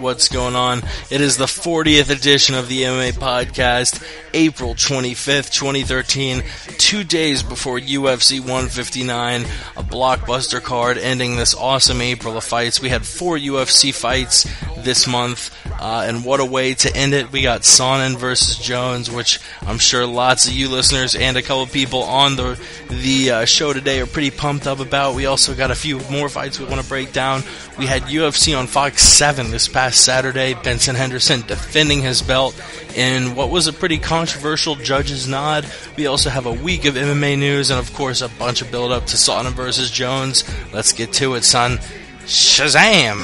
what's going on? It is the 40th edition of the MMA Podcast, April 25th, 2013, 2 days before UFC 159, a blockbuster card ending this awesome April of fights. We had 4 UFC fights this month, and what a way to end it. We got Sonnen versus Jones, which I'm sure lots of you listeners and a couple people on the show today are pretty pumped up about. We also got a few more fights we want to break down. We had UFC on Fox 7 this past Saturday. Benson Henderson defending his belt in what was a pretty controversial judge's nod. We also have a week of MMA news and, of course, a bunch of build-up to Sonnen versus Jones. Let's get to it, son. Shazam!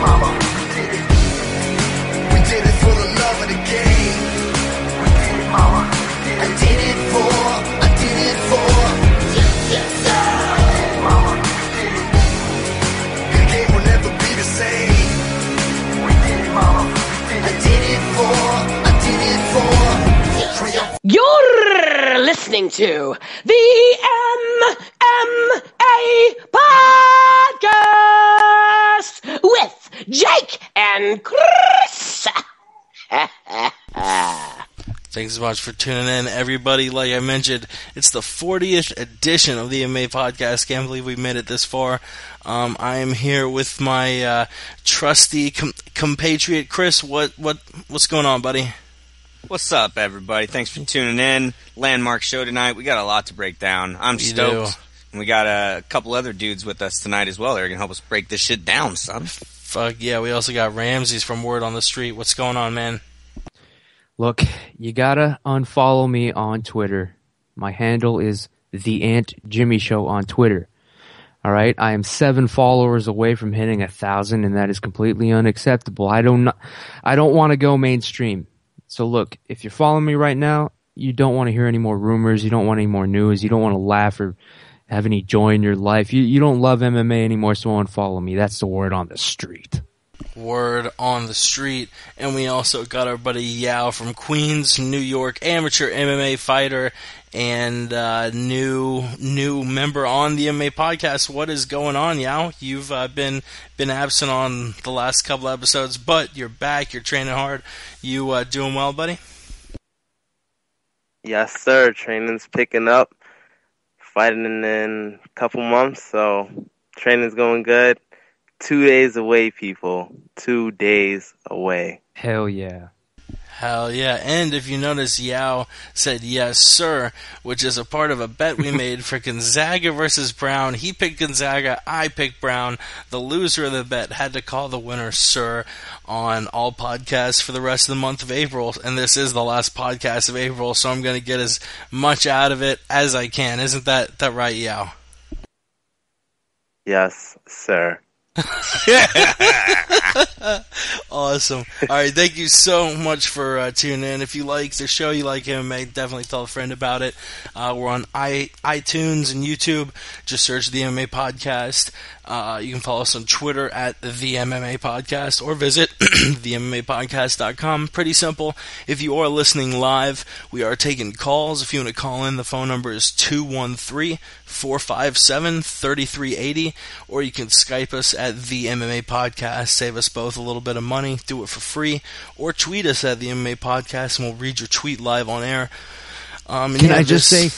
Mama, we did it. We did it for the love of the game. We did it, mama. I did it for. Yes, sir. Mama, we did it. The game will never be the same. We did it, mama. I did it for. You're listening to the MMA Podcast with Jake and Chris. Thanks so much for tuning in, everybody. Like I mentioned, it's the 40th edition of the MMA Podcast. Can't believe we made it this far. I am here with my trusty compatriot, Chris. What's going on, buddy? What's up, everybody? Thanks for tuning in. Landmark show tonight. We got a lot to break down. I'm stoked. And we got a couple other dudes with us tonight as well. They're going to help us break this shit down, son. Fuck yeah. We also got Ramses from Word on the Street. What's going on, man? Look, you gotta unfollow me on Twitter. My handle is The Ant Jimmy Show on Twitter. Alright, I am 7 followers away from hitting 1,000, and that is completely unacceptable. I don't want to go mainstream. So look, if you're following me right now, you don't want to hear any more rumors, you don't want any more news, you don't want to laugh or have any joy in your life. You don't love MMA anymore, so unfollow me. That's the word on the street. Word on the street. And we also got our buddy Yao from Queens, New York, amateur MMA fighter and new member on the MMA Podcast. What is going on, Yao? You've been absent on the last couple episodes, but you're back, you're training hard. You doing well, buddy? Yes, sir. Training's picking up. Fighting in a couple months, so training's going good. 2 days away, people. 2 days away. Hell yeah. Hell yeah. And if you notice, Yao said yes, sir, which is a part of a bet we made for Gonzaga versus Brown. He picked Gonzaga, I picked Brown. The loser of the bet had to call the winner sir on all podcasts for the rest of the month of April. And this is the last podcast of April, so I'm going to get as much out of it as I can. Isn't that right, Yao? Yes, sir. Awesome. Alright, thank you so much for tuning in. If you like the show, you like MMA, definitely tell a friend about it. We're on iTunes and YouTube. Just search the MMA Podcast. You can follow us on Twitter at the MMA Podcast or visit themmapodcast.com. Pretty simple. If you are listening live, we are taking calls. If you want to call in, the phone number is 213-457-3380, or you can Skype us at the MMA Podcast. Save us both a little bit of money. Do it for free. Or tweet us at the MMA Podcast, and we'll read your tweet live on air. Can I just say,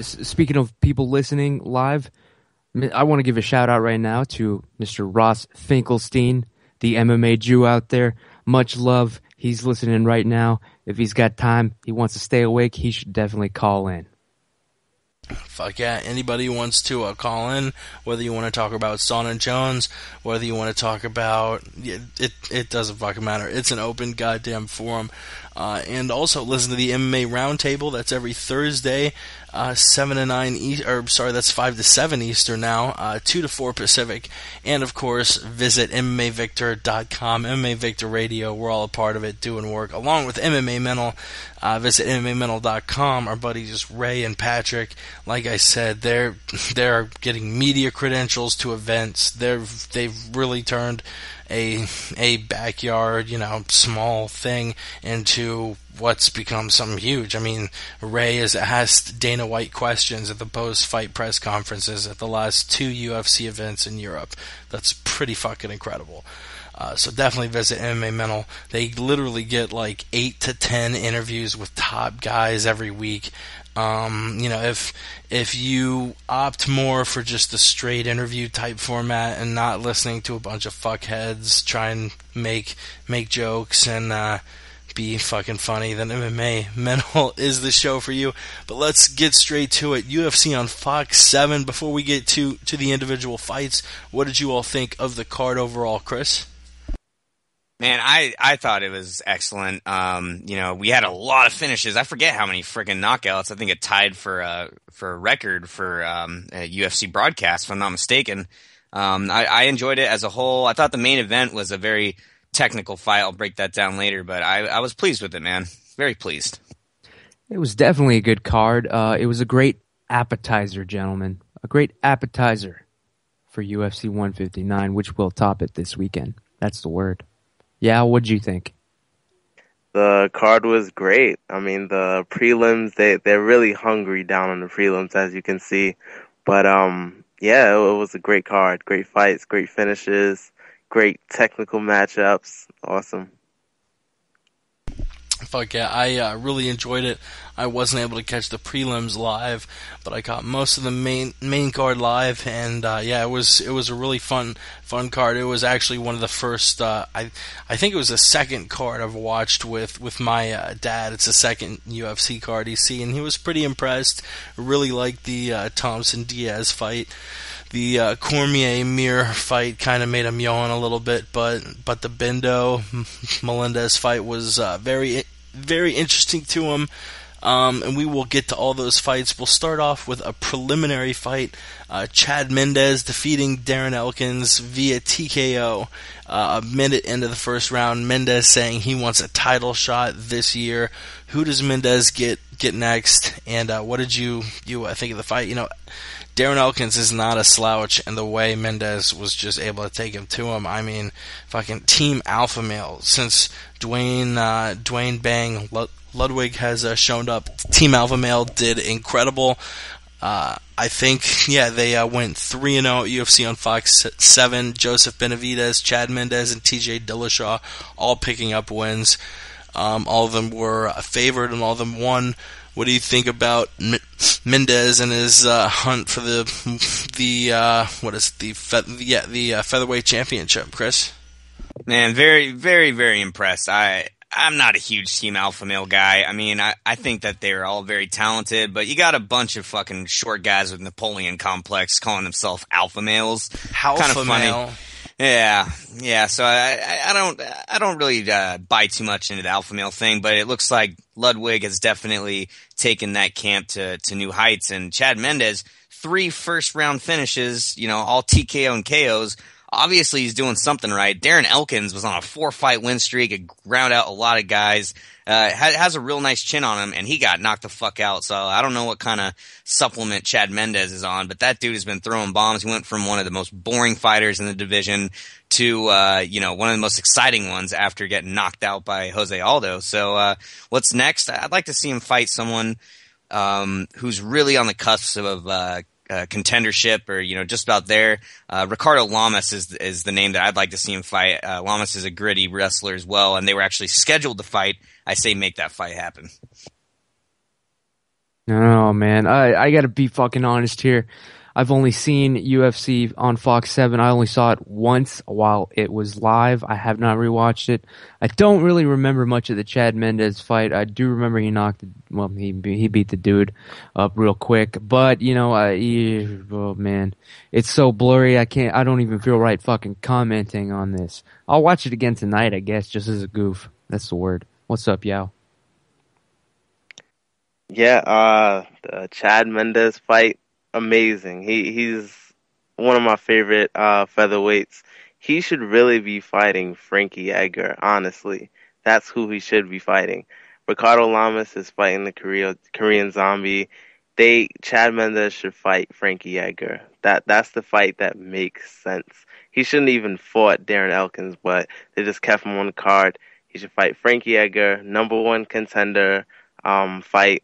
speaking of people listening live, I want to give a shout out right now to Mr. Ross Finkelstein, the MMA Jew out there. Much love. He's listening right now. If he's got time, he wants to stay awake, he should definitely call in. Fuck yeah. Anybody who wants to call in, whether you want to talk about Sonnen Jones, whether you want to talk about... It doesn't fucking matter. It's an open goddamn forum. And also listen to the MMA Roundtable. That's every Thursday, 7 to 9 that's 5 to 7 Eastern now, 2 to 4 Pacific. And of course, visit MMAVictor.com, MMA Victor Radio. We're all a part of it, doing work along with MMA Mental. Visit MMAmental.com. Our buddies Ray and Patrick, like I said, they're getting media credentials to events. They've really turned a backyard, small thing into what's become something huge. I mean, Ray has asked Dana White questions at the post-fight press conferences at the last 2 UFC events in Europe. That's pretty fucking incredible. So definitely visit MMA Mental. They literally get like 8 to 10 interviews with top guys every week. If you opt more for just the straight interview type format and not listening to a bunch of fuckheads try and make jokes and be fucking funny, then MMA Mental is the show for you. But let's get straight to it. UFC on Fox 7. Before we get to the individual fights, what did you all think of the card overall, Chris? Man, I thought it was excellent. We had a lot of finishes. I forget how many freaking knockouts. I think it tied for a record for a UFC broadcast, if I'm not mistaken. I enjoyed it as a whole. I thought the main event was a very technical fight. I'll break that down later, but I was pleased with it, man. Very pleased. It was definitely a good card. It was a great appetizer, gentlemen. A great appetizer for UFC 159, which will top it this weekend. That's the word. Yeah, what'd you think? The card was great. I mean, the prelims, they're really hungry down on the prelims, as you can see. But, yeah, it was a great card. Great fights, great finishes, great technical matchups. Awesome. Fuck yeah, I really enjoyed it. I wasn't able to catch the prelims live, but I caught most of the main card live, and it was a really fun card. It was actually one of the first. I think it was the second card I've watched with my dad. It's the second UFC card he's seen. He was pretty impressed. Really liked the Thompson Diaz fight. The Cormier-Mir fight kind of made him yawn a little bit, but the Bindo-Melendez fight was very, very interesting to him. And we will get to all those fights. We'll start off with a preliminary fight. Chad Mendes defeating Darren Elkins via TKO. A minute into the first round, Mendes saying he wants a title shot this year. Who does Mendes get next? And what did you think of the fight? Darren Elkins is not a slouch, and the way Mendes was just able to take him to him, I mean, fucking team alpha male. Since Dwayne Bang Ludwig has shown up, team alpha male did incredible. I think, they went 3-0 at UFC on Fox 7. Joseph Benavidez, Chad Mendes, and TJ Dillashaw all picking up wins. All of them were favored, and all of them won. What do you think about Mendes and his hunt for the featherweight championship, Chris? Man, very, very, very impressed. I'm not a huge team alpha male guy. I mean, I think that they're all very talented, but you got a bunch of fucking short guys with Napoleon complex calling themselves alpha males. Alpha male. Yeah. So I don't really buy too much into the alpha male thing, but it looks like Ludwig has definitely taken that camp to new heights. And Chad Mendes, 3 first round finishes, all TKO and KOs. Obviously, he's doing something right. Darren Elkins was on a 4-fight win streak, it ground out a lot of guys. Has a real nice chin on him, and he got knocked the fuck out. So I don't know what kind of supplement Chad Mendes is on, but that dude has been throwing bombs. He went from one of the most boring fighters in the division to, one of the most exciting ones after getting knocked out by Jose Aldo. So, what's next? I'd like to see him fight someone, who's really on the cusp of, contendership or, just about there. Ricardo Lamas is the name that I'd like to see him fight. Lamas is a gritty wrestler as well, and they were actually scheduled to fight. I say make that fight happen. Oh, man. I gotta be fucking honest here. I've only seen UFC on Fox 7. I only saw it once while it was live. I have not rewatched it. I don't really remember much of the Chad Mendes fight. I do remember he beat the dude up real quick. But, oh man, it's so blurry. I don't even feel right fucking commenting on this. I'll watch it again tonight, I guess, just as a goof. That's the word. What's up, Yao? Yeah, the Chad Mendes fight, amazing. He's one of my favorite featherweights. He should really be fighting Frankie Edgar, honestly. That's who he should be fighting. Ricardo Lamas is fighting the Korean Zombie. Chad Mendes should fight Frankie Edgar. That's the fight that makes sense. He shouldn't even fought Darren Elkins, but they just kept him on the card. He should fight Frankie Edgar, #1 contender fight.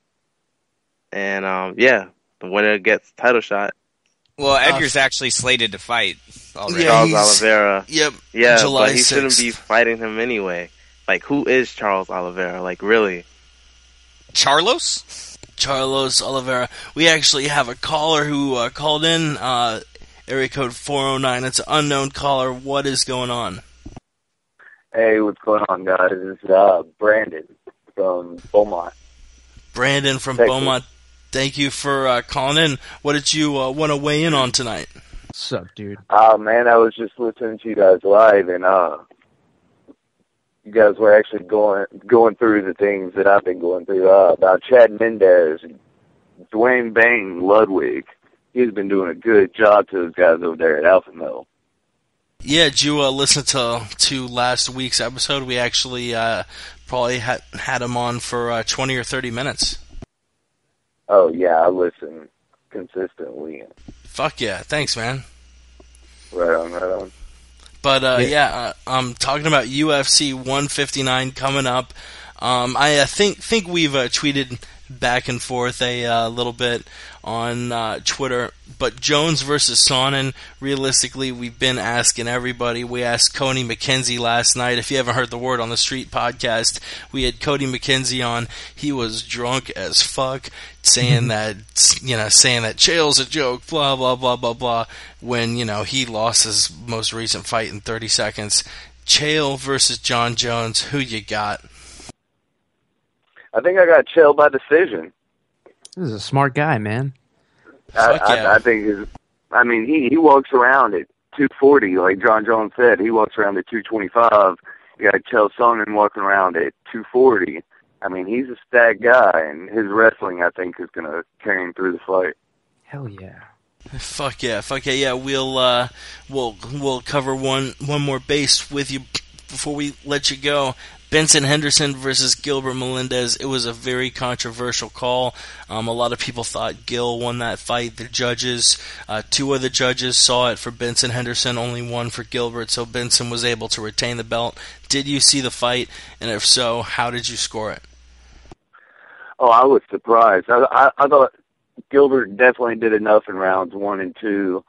And yeah, the winner gets title shot. Well, Edgar's actually slated to fight already. Yeah, Charles Oliveira. Yep. Yeah, July but he shouldn't 6th. be fighting him anyway. Like, who is Charles Oliveira? Like, really? Charlos? Carlos Oliveira. We actually have a caller who called in, area code 409. It's an unknown caller. What is going on? Hey, what's going on, guys? This is Brandon from Beaumont. Brandon from Texas. Beaumont. Thank you for calling in. What did you want to weigh in on tonight? What's up, dude? Man, I was just listening to you guys live, and you guys were actually going through the things that I've been going through about Chad Mendez, Dwayne Bang, Ludwig. He's been doing a good job to those guys over there at Alpha Mill. Yeah, did you listen to last week's episode? We actually probably had him on for 20 or 30 minutes. Oh, yeah, I listen consistently. Fuck yeah. Thanks, man. Right on, right on. But I'm talking about UFC 159 coming up. I think we've tweeted back and forth a little bit on Twitter. But Jones versus Sonnen, realistically, we've been asking everybody. We asked Cody McKenzie last night. If you haven't heard the Word on the Street podcast, we had Cody McKenzie on. He was drunk as fuck, saying that Chael's a joke, blah blah blah blah blah. When he lost his most recent fight in 30 seconds. Chael versus John Jones. Who you got? I think I got Chael by decision. This is a smart guy, man. I think he walks around at 240, like John Jones said. He walks around at 225. You got Chael Sonnen walking around at 240. I mean, he's a stacked guy, and his wrestling, I think, is going to carry him through the fight. Hell yeah. Fuck yeah. Yeah, we'll cover one more base with you before we let you go. Benson Henderson versus Gilbert Melendez. It was a very controversial call. A lot of people thought Gil won that fight. The judges, two of the judges saw it for Benson Henderson, only one for Gilbert, so Benson was able to retain the belt. Did you see the fight? And if so, how did you score it? Oh, I was surprised. I thought Gilbert definitely did enough in rounds 1 and 2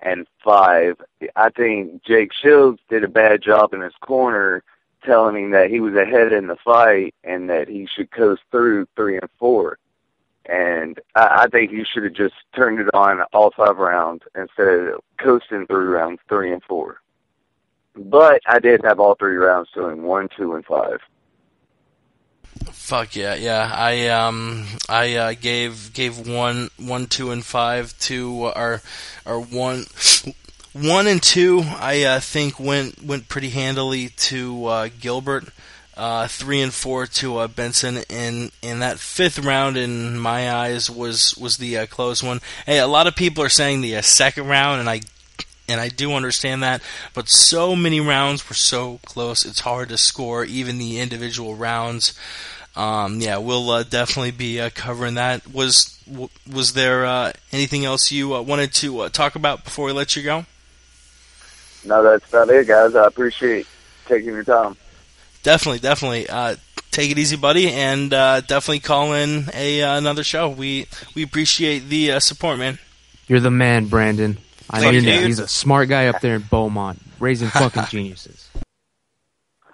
and 5. I think Jake Shields did a bad job in his corner, telling him that he was ahead in the fight and that he should coast through 3 and 4. And I think he should have just turned it on all 5 rounds instead of coasting through rounds 3 and 4. But I did have all 3 rounds to him, 1, 2, and 5. Fuck yeah. I gave 1, 2, and 5 to our 1 and 2, I think went pretty handily to Gilbert. 3 and 4 to Benson, and that 5th round, in my eyes, was the close one. Hey, a lot of people are saying the second round, and I do understand that, but so many rounds were so close, it's hard to score even the individual rounds. We'll definitely be covering that. Was there anything else you wanted to talk about before we let you go? No, that's about it, guys. I appreciate taking your time. Definitely. Take it easy, buddy, and definitely call in another show. We appreciate the support, man. You're the man, Brandon. I Thank mean you, that. dude. He's a smart guy up there in Beaumont, raising fucking geniuses.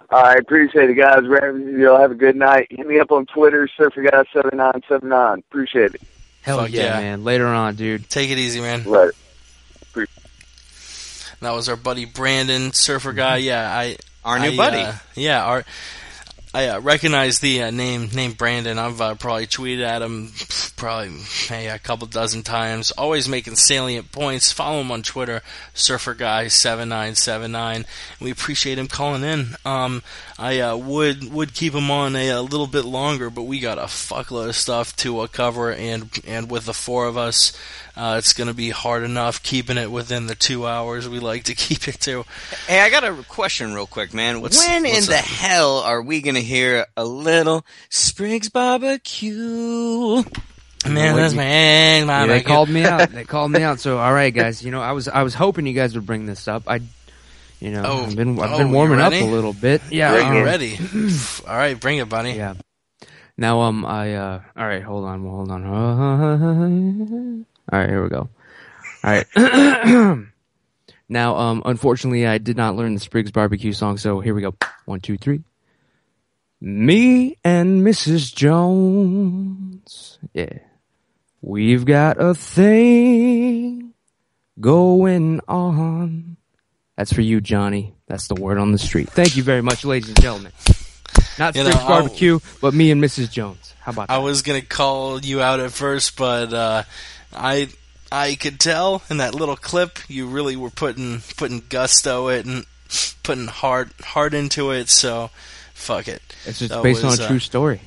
I appreciate it, guys. Y'all have a good night. Hit me up on Twitter, SurferGuy7979. Appreciate it. Hell Fuck yeah, yeah. man. Later on, dude. Take it easy, man. Later. That was our buddy Brandon, surfer guy. Yeah, Our new buddy. I recognize the name Brandon. I've probably tweeted at him a couple dozen times. Always making salient points. Follow him on Twitter, SurferGuy7979. We appreciate him calling in. I would keep him on a little bit longer, but we got a fuckload of stuff to cover, and with the 4 of us, it's going to be hard enough keeping it within the 2 hours we like to keep it to. Hey, I got a question real quick, man. What's when in the up? hell are we going to hear a little Spriggs barbecue? Man, that's my egg. Yeah, they called me out. So, all right, guys. I was hoping you guys would bring this up. You know, Oh, I've been you warming up ready? a little bit. Yeah, You're ready. All right, bring it, buddy. yeah. Now, all right, hold on. All right, here we go. All right. Now, unfortunately, I did not learn the Spriggs Barbecue song, so here we go. 1, 2, 3. Me and Mrs. Jones. Yeah. We've got a thing going on. That's for you, Johnny. That's the word on the street. Thank you very much, ladies and gentlemen. Not You Spriggs know, Barbecue, but me and Mrs. Jones. How about that? I was gonna call you out at first, but I could tell in that little clip you really were putting gusto it and putting heart into it. So fuck it. It's just That based on was, a true story.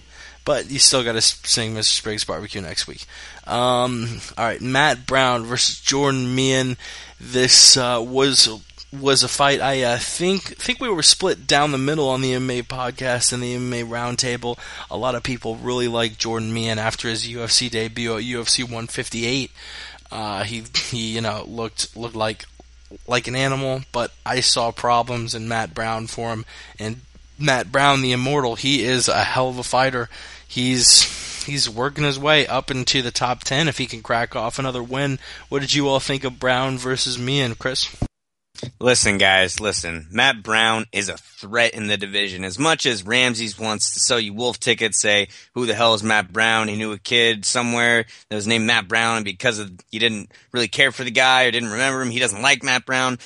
But you still got to sing Mr. Spriggs Barbecue next week. All right, Matt Brown versus Jordan Meehan. This was a fight. I think we were split down the middle on the MMA podcast and the MMA roundtable. A lot of people really like Jordan Meehan after his UFC debut at UFC 158. He looked like an animal, but I saw problems in Matt Brown for him. And Matt Brown, the Immortal, he is a hell of a fighter. He's working his way up into the top 10 if he can crack off another win. What did you all think of Brown versus Meehan, Chris? Listen, guys, listen. Matt Brown is a threat in the division. As much as Ramses wants to sell you wolf tickets, say, who the hell is Matt Brown? He knew a kid somewhere that was named Matt Brown, and because you didn't really care for the guy or didn't remember him, he doesn't like Matt Brown.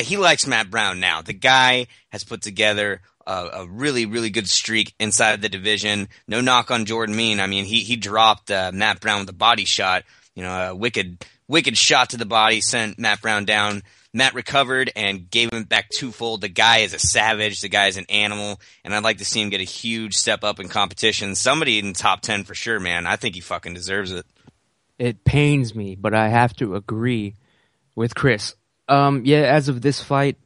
He likes Matt Brown now. The guy has put together a really, really good streak inside the division. No knock on Jordan Meehan. I mean, he dropped Matt Brown with a body shot. You know, a wicked shot to the body, sent Matt Brown down. Matt recovered and gave him back twofold. The guy is a savage. The guy is an animal. And I'd like to see him get a huge step up in competition. Somebody in the top 10 for sure, man. I think he fucking deserves it. It pains me, but I have to agree with Chris. As of this fight,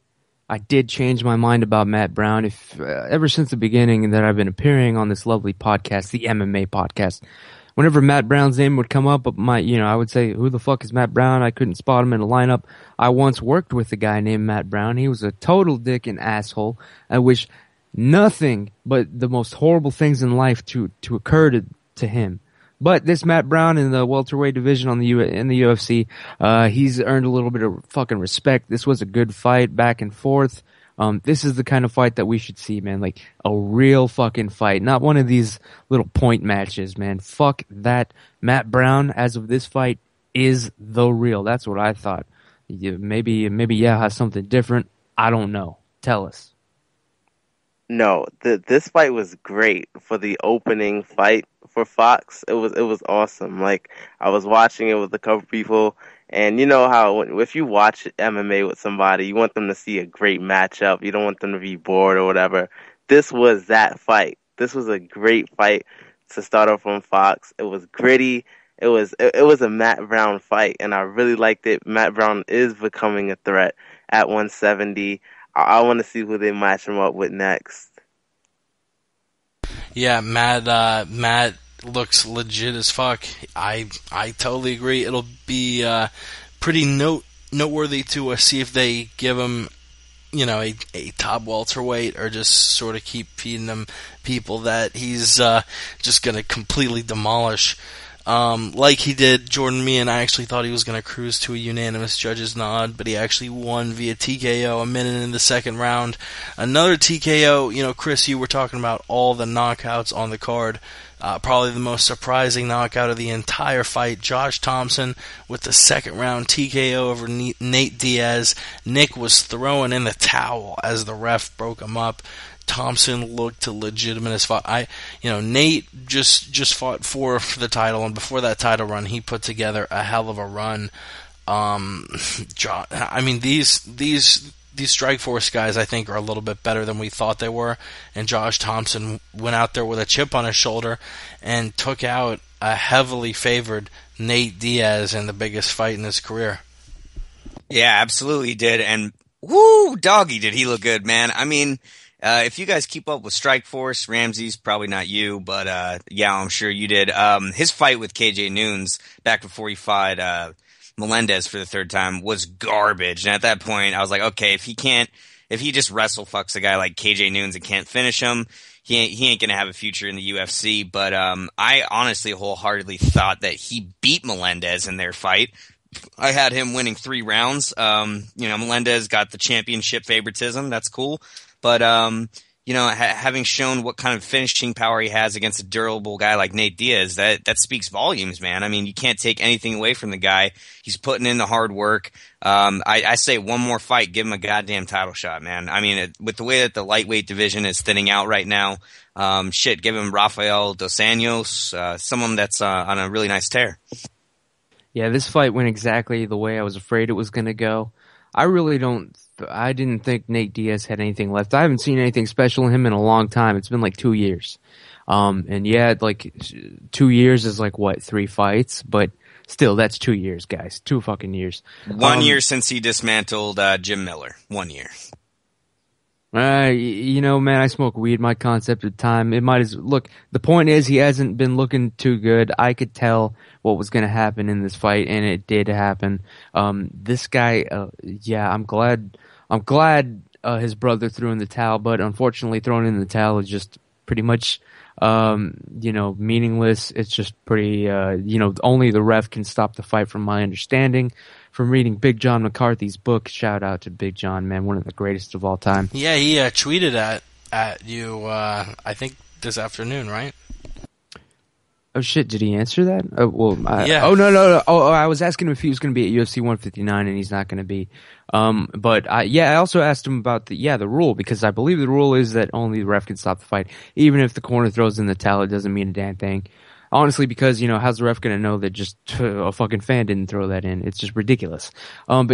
I did change my mind about Matt Brown. Ever since the beginning that I've been appearing on this lovely podcast, the MMA Podcast, whenever Matt Brown's name would come up, I would say, who the fuck is Matt Brown? I couldn't spot him in a lineup. I once worked with a guy named Matt Brown. He was a total dick and asshole. I wish nothing but the most horrible things in life to occur to him. But this Matt Brown in the welterweight division in the UFC, he's earned a little bit of fucking respect. This was a good fight, back and forth. This is the kind of fight that we should see, man. Like a real fucking fight, not one of these little point matches, man. Fuck that. Matt Brown, as of this fight, is the real. That's what I thought. Maybe has something different. I don't know. Tell us. No, this fight was great for the opening fight for Fox. It was awesome. Like, I was watching it with a couple people, and you know how if you watch MMA with somebody, you want them to see a great matchup. You don't want them to be bored or whatever. This was that fight. This was a great fight to start off on Fox. It was gritty. It was a Matt Brown fight, and I really liked it. Matt Brown is becoming a threat at 170. I want to see who they match him up with next. Yeah, Matt looks legit as fuck. I totally agree. It'll be pretty noteworthy to see if they give him, a top welterweight or just sort of keep feeding him people that he's just going to completely demolish. Like he did Jordan Meehan. I actually thought he was going to cruise to a unanimous judge's nod, but he actually won via TKO a minute in the second round. Another TKO, Chris, you were talking about all the knockouts on the card. Probably the most surprising knockout of the entire fight, Josh Thompson with the second round TKO over Nate Diaz. Nick was throwing in the towel as the ref broke him up. Thompson looked legitimate as fuck. Nate just fought for the title, and before that title run, he put together a hell of a run. These Strikeforce guys, I think, are a little bit better than we thought they were, and Josh Thompson went out there with a chip on his shoulder and took out a heavily favored Nate Diaz in the biggest fight in his career. Yeah, absolutely did, and whoo, doggy, did he look good, man. I mean, if you guys keep up with Strikeforce, Ramses, probably not you, but yeah, I'm sure you did. His fight with KJ Noons back before he fought Melendez for the third time was garbage. And at that point, I was like, okay, if he can't if he just wrestle fucks a guy like KJ Noons and can't finish him, he ain't gonna have a future in the UFC. But I honestly wholeheartedly thought that he beat Melendez in their fight. I had him winning 3 rounds. Melendez got the championship favoritism. That's cool. But having shown what kind of finishing power he has against a durable guy like Nate Diaz, that speaks volumes, man. I mean, you can't take anything away from the guy. He's putting in the hard work. I say one more fight, give him a goddamn title shot, man. I mean, with the way that the lightweight division is thinning out right now, give him Rafael Dos Anjos, someone that's on a really nice tear. Yeah, this fight went exactly the way I was afraid it was going to go. I didn't think Nate Diaz had anything left. I haven't seen anything special in him in a long time. It's been like 2 years. And yeah, like 2 years is like what, 3 fights? But still, that's 2 years, guys. 2 fucking years. 1 year since he dismantled Jim Miller. 1 year. Man, I smoke weed. My concept of time, look, the point is he hasn't been looking too good. I could tell what was going to happen in this fight, and it did happen. This guy, I'm glad his brother threw in the towel, but unfortunately throwing in the towel is just pretty much, meaningless. It's just pretty, only the ref can stop the fight from my understanding. From reading Big John McCarthy's book, shout out to Big John, man, one of the greatest of all time. Yeah, he tweeted at you, I think this afternoon, right? Oh shit, did he answer that? Yeah. Oh no. Oh, I was asking him if he was going to be at UFC 159, and he's not going to be. I also asked him about the rule, because I believe the rule is that only the ref can stop the fight. Even if the corner throws in the towel, it doesn't mean a damn thing. Honestly, because, how's the ref going to know that just a fucking fan didn't throw that in? It's just ridiculous. But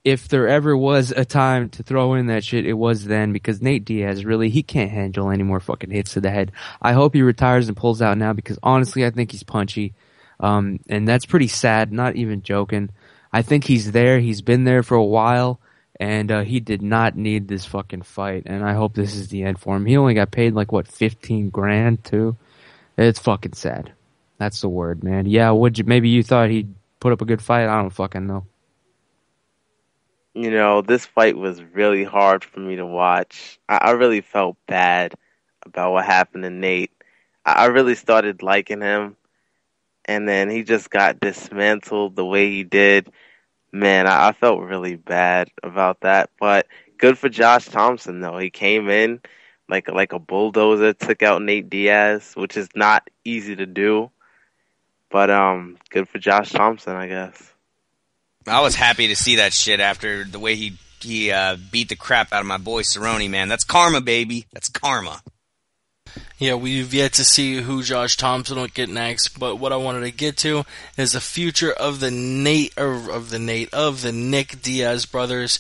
if there ever was a time to throw in that shit, it was then, because Nate Diaz, really, he can't handle any more fucking hits to the head. I hope he retires and pulls out now, because honestly, I think he's punchy. And that's pretty sad, not even joking. I think he's there. He's been there for a while, and he did not need this fucking fight. And I hope this is the end for him. He only got paid like, what, $15,000 too? It's fucking sad. That's the word, man. Yeah, maybe you thought he'd put up a good fight? I don't fucking know. This fight was really hard for me to watch. I really felt bad about what happened to Nate. I really started liking him, and then he just got dismantled the way he did. Man, I felt really bad about that. But good for Josh Thompson, though. He came in like a bulldozer, took out Nate Diaz, which is not easy to do. But good for Josh Thompson, I guess. I was happy to see that shit after the way he beat the crap out of my boy Cerrone, man. That's karma, baby. That's karma. Yeah, we've yet to see who Josh Thompson will get next, but what I wanted to get to is the future of the Nick Diaz brothers.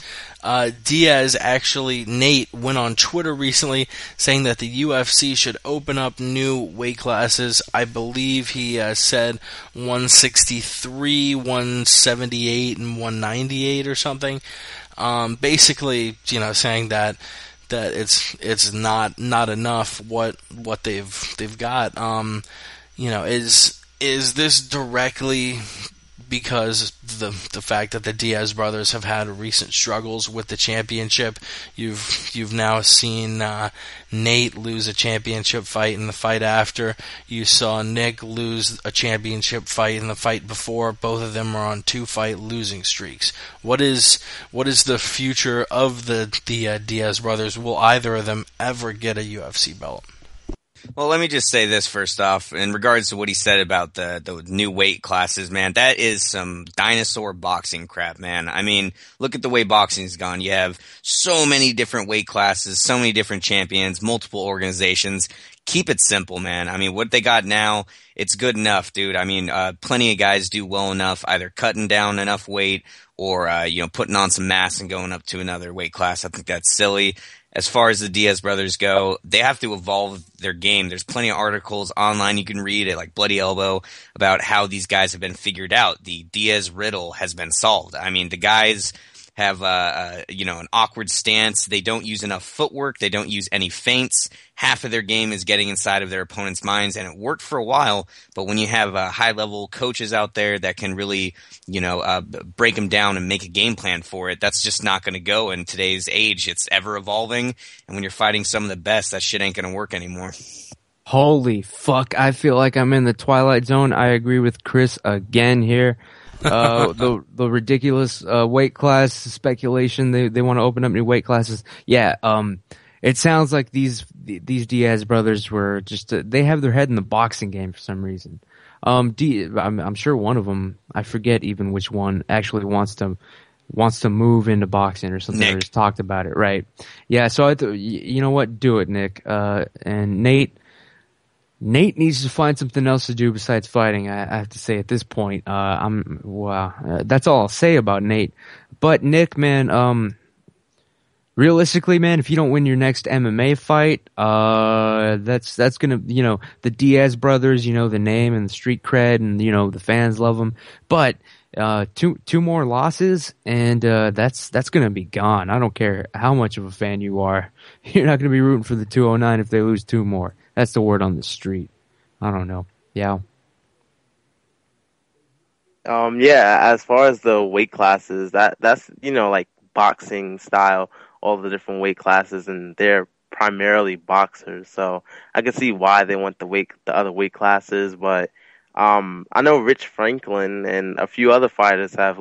Nate went on Twitter recently saying that the UFC should open up new weight classes. I believe he said 163, 178, and 198 or something. Basically, saying that it's not enough what they've got. Is this directly because the fact that the Diaz brothers have had recent struggles with the championship? You've now seen Nate lose a championship fight in the fight after. You saw Nick lose a championship fight in the fight before. Both of them are on 2-fight losing streaks. What is the future of the Diaz brothers? Will either of them ever get a UFC belt? Well, let me just say this first off, in regards to what he said about the new weight classes, man, that is some dinosaur boxing crap, man. I mean, look at the way boxing's gone. You have so many different weight classes, so many different champions, multiple organizations. Keep it simple, man. I mean, what they got now, it's good enough, dude. I mean, plenty of guys do well enough, either cutting down enough weight or, putting on some mass and going up to another weight class. I think that's silly. As far as the Diaz brothers go, they have to evolve their game. There's plenty of articles online you can read at like Bloody Elbow about how these guys have been figured out. The Diaz riddle has been solved. I mean, the guys have an awkward stance. They don't use enough footwork. They don't use any feints. Half of their game is getting inside of their opponent's minds, and it worked for a while. But when you have high-level coaches out there that can really, break them down and make a game plan for it, that's just not going to go in today's age. It's ever evolving, and when you're fighting some of the best, that shit ain't going to work anymore. Holy fuck! I feel like I'm in the Twilight Zone. I agree with Chris again here. The ridiculous weight class speculation. They want to open up new weight classes. Yeah. It sounds like these Diaz brothers were just they have their head in the boxing game for some reason. I'm sure one of them, I forget even which one, actually wants to move into boxing or something. Nick. Or just talked about it, right? Yeah. So you know what? Do it, Nick. And Nate needs to find something else to do besides fighting. I have to say at this point, that's all I'll say about Nate. But Nick, man, realistically, man, if you don't win your next MMA fight, that's gonna, the Diaz brothers, the name and the street cred, and the fans love them. But two more losses, and that's gonna be gone. I don't care how much of a fan you are. You're not gonna be rooting for the 209 if they lose two more. That's the word on the street. I don't know. Yeah. Yeah, as far as the weight classes, that's like boxing style, all the different weight classes, and they're primarily boxers. So I can see why they want the other weight classes, but I know Rich Franklin and a few other fighters have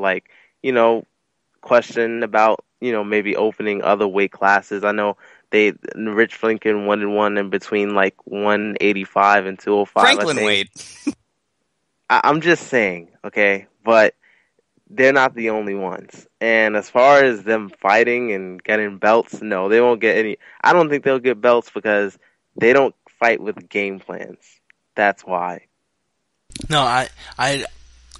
questioned about maybe opening other weight classes. I know Rich Franklin wanted one in between 185 and 205. Franklin weight. I'm just saying, okay, but they're not the only ones. And as far as them fighting and getting belts, no, they won't get any. I don't think they'll get belts because they don't fight with game plans. That's why. No,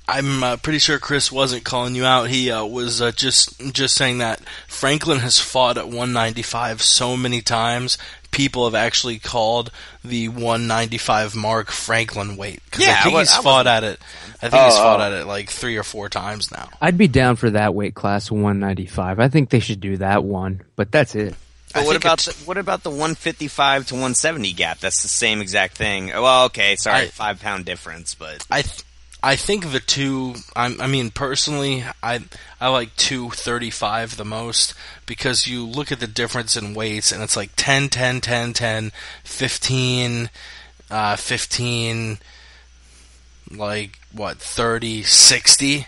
I'm pretty sure Chris wasn't calling you out. He was just saying that Franklin has fought at 195 so many times. People have actually called the 195 mark Franklin weight. Yeah, I think he's fought at it. I think he's fought at it like 3 or 4 times now. I'd be down for that weight class, 195. I think they should do that one, but that's it. But what about the 155 to 170 gap? That's the same exact thing. Well, okay, sorry, 5 pound difference, but I think the two. I mean, personally, I like 235 the most because you look at the difference in weights, and it's like 10, 10, 10, 10, 15, 15, like what 30, 60.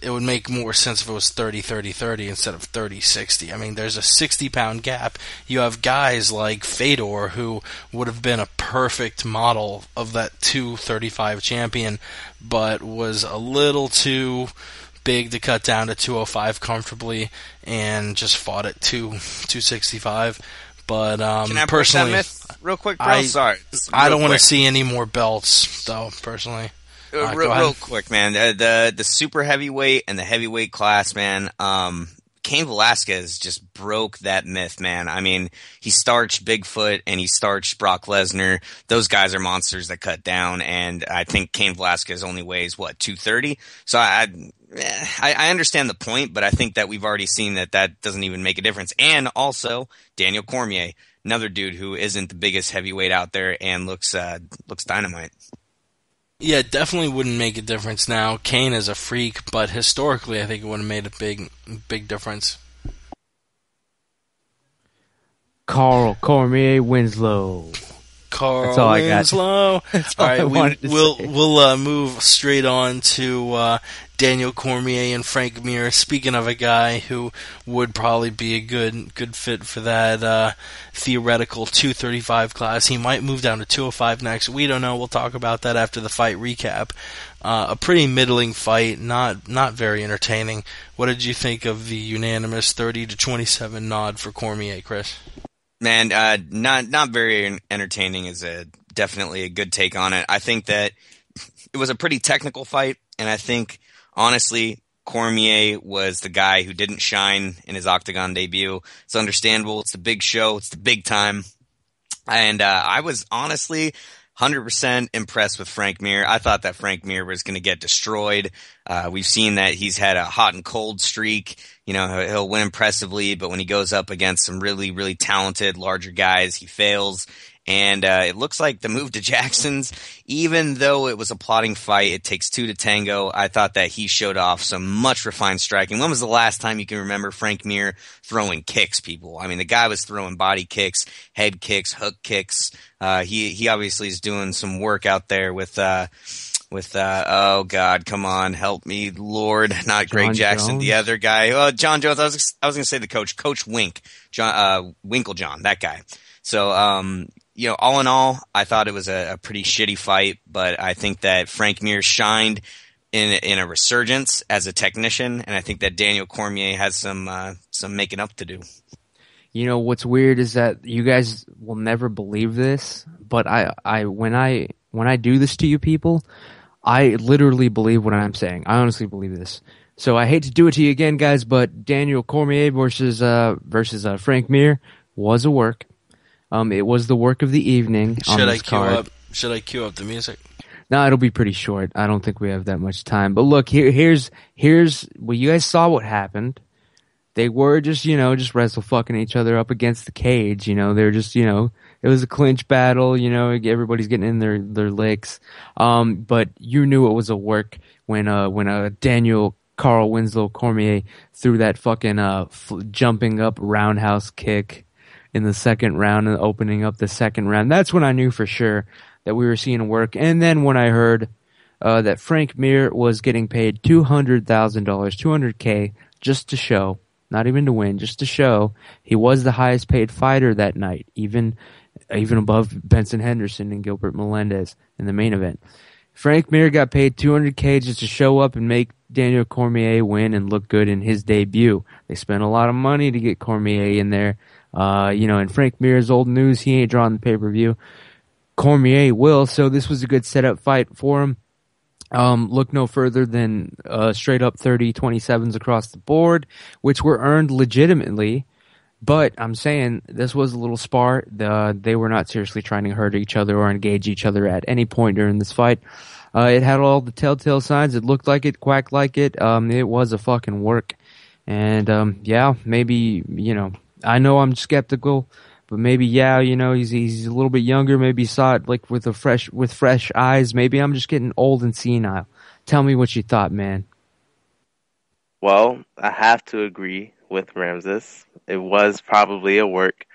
It would make more sense if it was 30, 30, 30 instead of 30, 60. I mean, there's a 60-pound gap. You have guys like Fedor, who would have been a perfect model of that 235 champion, but was a little too big to cut down to 205 comfortably and just fought at 265. But can I personally, push that myth real quick, bro? Sorry. I don't want to see any more belts, though, personally. Real quick, man. The super heavyweight and the heavyweight class, man. Cain Velasquez just broke that myth, man. I mean, he starched Bigfoot and he starched Brock Lesnar. Those guys are monsters that cut down, and I think Cain Velasquez only weighs 230. So I understand the point, but I think that we've already seen that doesn't even make a difference. And also Daniel Cormier, another dude who isn't the biggest heavyweight out there and looks dynamite. Yeah, it definitely wouldn't make a difference now. Kane is a freak, but historically I think it would have made a big difference. Carl Cormier Winslow. Carl That's all Winslow. That's all all I right, wanted to say. we'll move straight on to Daniel Cormier and Frank Mir. Speaking of a guy who would probably be a good fit for that theoretical 235 class, he might move down to 205 next. We don't know. We'll talk about that after the fight recap. A pretty middling fight, not very entertaining. What did you think of the unanimous 30-27 nod for Cormier, Chris? Man, not very entertaining is definitely a good take on it. I think that it was a pretty technical fight, and I think, honestly, Cormier was the guy who didn't shine in his Octagon debut. It's understandable. It's the big show. It's the big time. And I was honestly 100% impressed with Frank Mir. I thought that Frank Mir was going to get destroyed. We've seen that he's had a hot and cold streak. You know, he'll win impressively, but when he goes up against some really, really talented, larger guys, he fails. And it looks like the move to Jackson's, even though it was a plotting fight, it takes two to tango. I thought that he showed off some much refined striking. When was the last time you can remember Frank Mir throwing kicks, people? I mean, the guy was throwing body kicks, head kicks, hook kicks. He obviously is doing some work out there with oh God, come on, help me, Lord, not Greg John Jackson, Jones? the other guy. John Jones. I was going to say the Coach Wink, Winklejohn, that guy. So, you know, all in all, I thought it was a pretty shitty fight, but I think that Frank Mir shined in a resurgence as a technician, and I think that Daniel Cormier has some making up to do. You know, what's weird is that you guys will never believe this, but when I do this to you people, I literally believe what I'm saying. I honestly believe this. So I hate to do it to you again, guys, but Daniel Cormier versus Frank Mir was a work. It was the work of the evening on this card. Should I cue up the music? No, it'll be pretty short. I don't think we have that much time. But look, here's well, you guys saw what happened. They were just wrestle fucking each other up against the cage. You know, they're just, it was a clinch battle. You know, everybody's getting in their licks. But you knew it was a work when Daniel Carl Winslow Cormier threw that fucking jumping up roundhouse kick in the second round and opening up the second round. That's when I knew for sure that we were seeing work. And then when I heard that Frank Mir was getting paid $200,000, $200K, just to show, not even to win, just to show he was the highest paid fighter that night, even above Benson Henderson and Gilbert Melendez in the main event. Frank Mir got paid $200K just to show up and make Daniel Cormier win and look good in his debut. They spent a lot of money to get Cormier in there. And Frank Mir's old news, he ain't drawing the pay-per-view. Cormier will, so this was a good setup fight for him. Look no further than straight up 30-27s across the board, which were earned legitimately. But I'm saying this was a little spar. They were not seriously trying to hurt each other or engage each other at any point during this fight. It had all the telltale signs. It looked like it, quacked like it. It was a fucking work. And, maybe, I know I'm skeptical, but maybe, he's a little bit younger. Maybe he saw it like with fresh eyes. Maybe I'm just getting old and senile. Tell me what you thought, man. Well, I have to agree with Ramses. It was probably a work,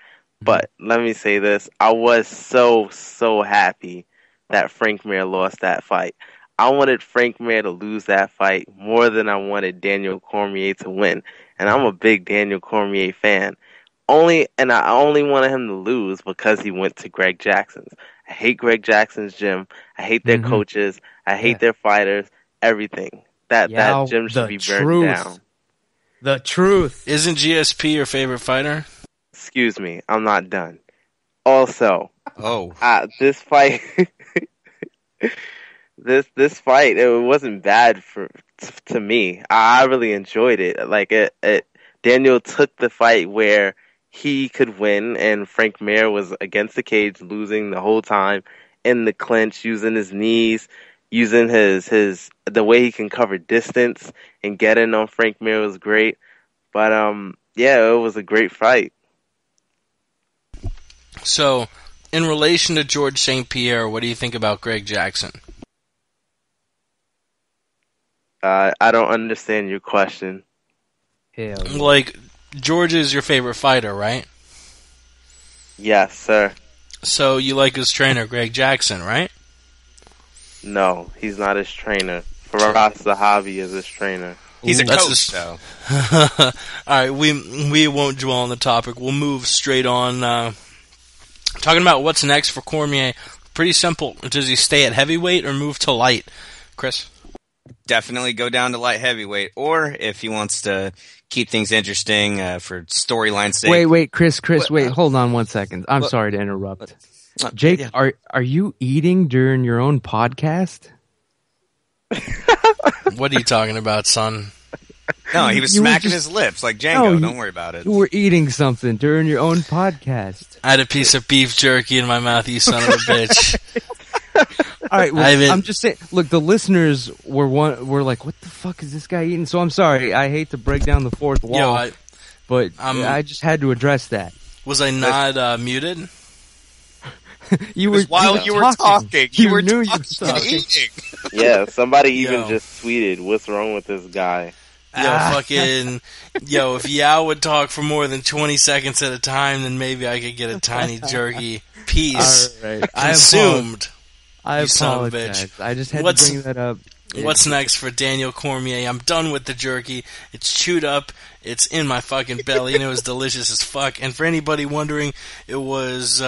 but let me say this. I was so happy that Frank Mir lost that fight. I wanted Frank Mir to lose that fight more than I wanted Daniel Cormier to win. And I'm a big Daniel Cormier fan. I only wanted him to lose because he went to Greg Jackson's. I hate Greg Jackson's gym. I hate their coaches. I hate their fighters. Everything. That gym should be burned down. The truth. Isn't GSP your favorite fighter? Excuse me, I'm not done. Also, this fight, this fight, it wasn't bad to me. I really enjoyed it. Like Daniel took the fight where he could win, and Frank Mir was against the cage, losing the whole time in the clinch, using his knees, using the way he can cover distance and get in on Frank Mir was great. But it was a great fight. So, in relation to George St. Pierre, what do you think about Greg Jackson? I don't understand your question. Hell yeah. Like, George is your favorite fighter, right? Yes, sir. So you like his trainer, Greg Jackson, right? No, he's not his trainer. Faraz Zahabi is his trainer. He's a That's coach, though. All right, we won't dwell on the topic. We'll move straight on. Talking about what's next for Cormier. Pretty simple. Does he stay at heavyweight or move to light? Chris? Definitely go down to light heavyweight. Or if he wants to keep things interesting for storyline's sake. Wait, Chris, wait, hold on 1 second. I'm sorry to interrupt. Jake, yeah. are you eating during your own podcast? What are you talking about, son? No, he was You were smacking just- his lips like Django. No, Don't worry about it. You were eating something during your own podcast. I had a piece of beef jerky in my mouth, you son of a bitch. All right, I well, haven't- I'm just saying. Look, the listeners were like, "What the fuck is this guy eating?" So I'm sorry. I hate to break down the fourth wall, but I just had to address that. Was I not muted? You While you were talking, You were knew you were talking. talking. Eating. Yeah, somebody even Yo. just tweeted, "What's wrong with this guy?" If Yao would talk for more than 20 seconds at a time, then maybe I could get a tiny jerky piece All right. consumed. I You son of a apologize. bitch. I just had What's- to bring that up. What's next for Daniel Cormier? I'm done with the jerky. It's chewed up. It's in my fucking belly, and it was delicious as fuck. And for anybody wondering, it was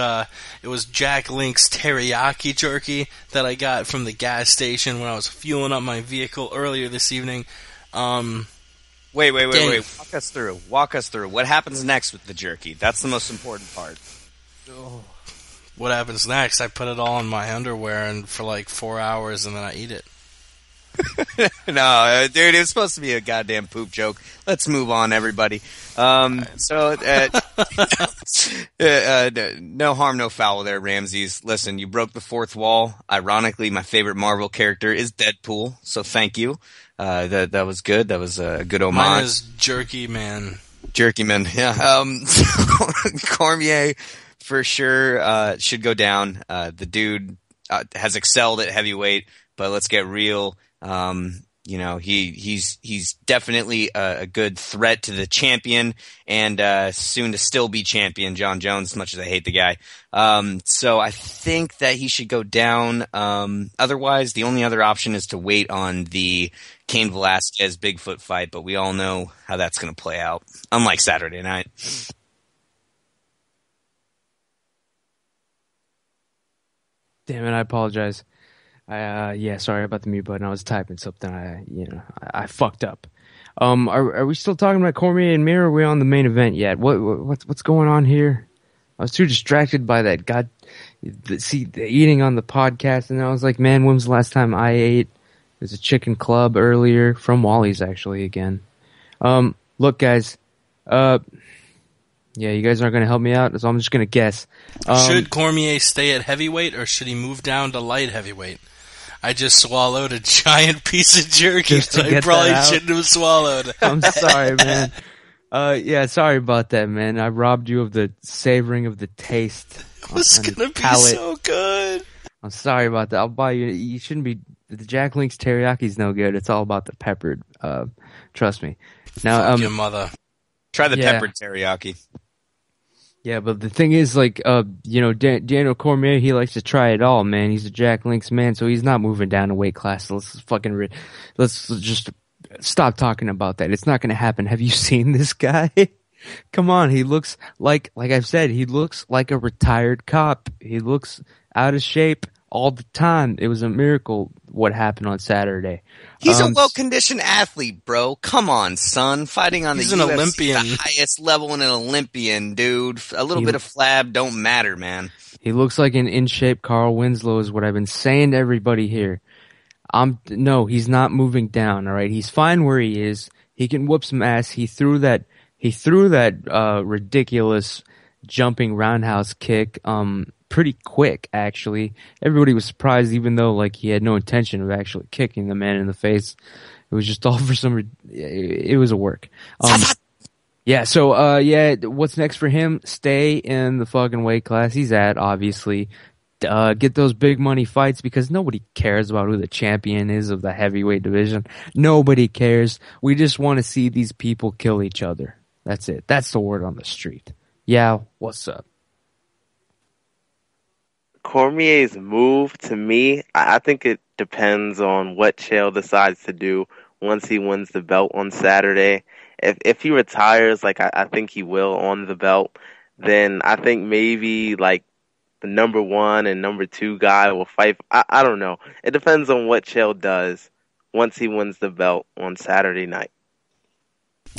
Jack Link's teriyaki jerky that I got from the gas station when I was fueling up my vehicle earlier this evening. Wait. Daniel. Walk us through. What happens next with the jerky? That's the most important part. What happens next? I put it all in my underwear and for like 4 hours, and then I eat it. No, dude, it was supposed to be a goddamn poop joke. Let's move on, everybody. No harm, no foul there, Ramses. Listen, you broke the fourth wall. Ironically, my favorite Marvel character is Deadpool, so thank you. That was good. That was a good homage. Mine is Jerky Man. Jerky man, yeah. Cormier for sure should go down. The dude has excelled at heavyweight, but let's get real. He's definitely a good threat to the champion and soon to still be champion, John Jones, as much as I hate the guy. So I think that he should go down. Otherwise, the only other option is to wait on the Cain Velasquez Bigfoot fight, but we all know how that's going to play out, unlike Saturday night. Damn it! I apologize. Sorry about the mute button. I was typing something. I fucked up. Are we still talking about Cormier and Mir? Or are we on the main event yet? What's going on here? I was too distracted by that the eating on the podcast, and I was like, man, when's the last time I ate? There's a chicken club earlier from Wally's actually again. Look, guys. Yeah, you guys aren't going to help me out, so I'm just going to guess. Should Cormier stay at heavyweight, or should he move down to light heavyweight? I just swallowed a giant piece of jerky Just to that I get probably that out? shouldn't have swallowed. I'm sorry, man. Sorry about that, man. I robbed you of the savoring of the taste. It was on the going to be palate. so good. I'm sorry about that. I'll buy you. You shouldn't be. The Jack Link's teriyaki's no good. It's all about the peppered. Trust me. Now, Fuck your mother. Try the Yeah. peppered teriyaki. yeah, but the thing is, like, Daniel Cormier, he likes to try it all, man. He's a Jack Link's man, so he's not moving down a weight class. Let's just stop talking about that. It's not going to happen. Have you seen this guy? Come on, he looks like I've said, he looks like a retired cop. He looks out of shape all the time. It was a miracle what happened on Saturday. He's a well-conditioned athlete, bro. Come on, son. Fighting on He's the an UFC, Olympian. the highest level in an Olympian, dude. A little bit of flab don't matter, man. He looks like an in-shape Carl Winslow is what I've been saying to everybody here. No, he's not moving down, all right? He's fine where he is. He can whoop some ass. He threw that ridiculous jumping roundhouse kick pretty quick, actually. Everybody was surprised, even though like he had no intention of actually kicking the man in the face. It was just all for it was a work. What's next for him? Stay in the fucking weight class he's at, obviously. Get those big money fights, because nobody cares about who the champion is of the heavyweight division. Nobody cares. We just want to see these people kill each other. That's it. That's the word on the street. Yeah, what's up? Cormier's move, to me, I think it depends on what Chael decides to do once he wins the belt on Saturday. If he retires, like I think he will on the belt, then I think maybe like the number 1 and number 2 guy will fight. I don't know. It depends on what Chael does once he wins the belt on Saturday night.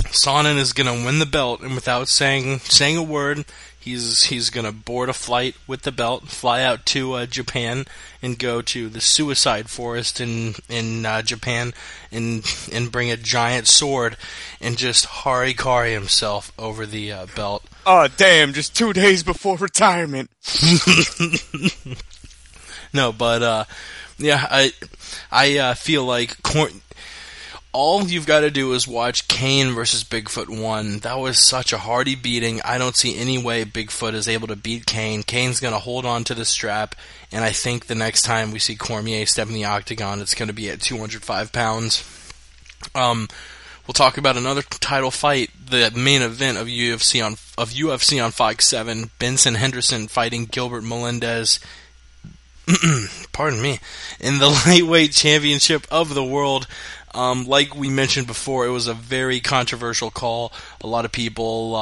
Sonnen is going to win the belt, and without saying a word, he's going to board a flight with the belt, fly out to Japan, and go to the suicide forest in Japan, and bring a giant sword and just harikari himself over the belt. Oh, damn, just 2 days before retirement. No, but yeah, I feel like all you've got to do is watch Kane versus Bigfoot 1. That was such a hardy beating. I don't see any way Bigfoot is able to beat Kane. Kane's going to hold on to the strap, and I think the next time we see Cormier step in the octagon, it's going to be at 205 pounds. We'll talk about another title fight, the main event of UFC on Fox 7. Benson Henderson fighting Gilbert Melendez. Pardon me. In the lightweight championship of the world. Like we mentioned before, it was a very controversial call. A lot of people,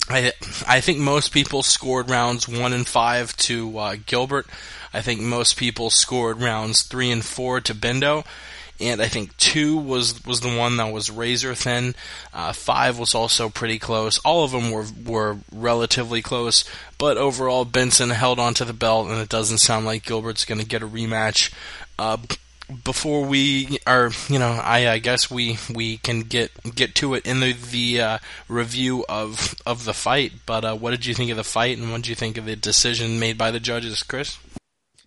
I think most people scored rounds 1 and 5 to Gilbert. I think most people scored rounds 3 and 4 to Bendo. And I think 2 was the one that was razor thin. 5 was also pretty close. All of them were relatively close. But overall, Benson held onto the belt, and it doesn't sound like Gilbert's going to get a rematch. Before we are, I guess we can get to it in the review of the fight. But what did you think of the fight, and what did you think of the decision made by the judges, Chris?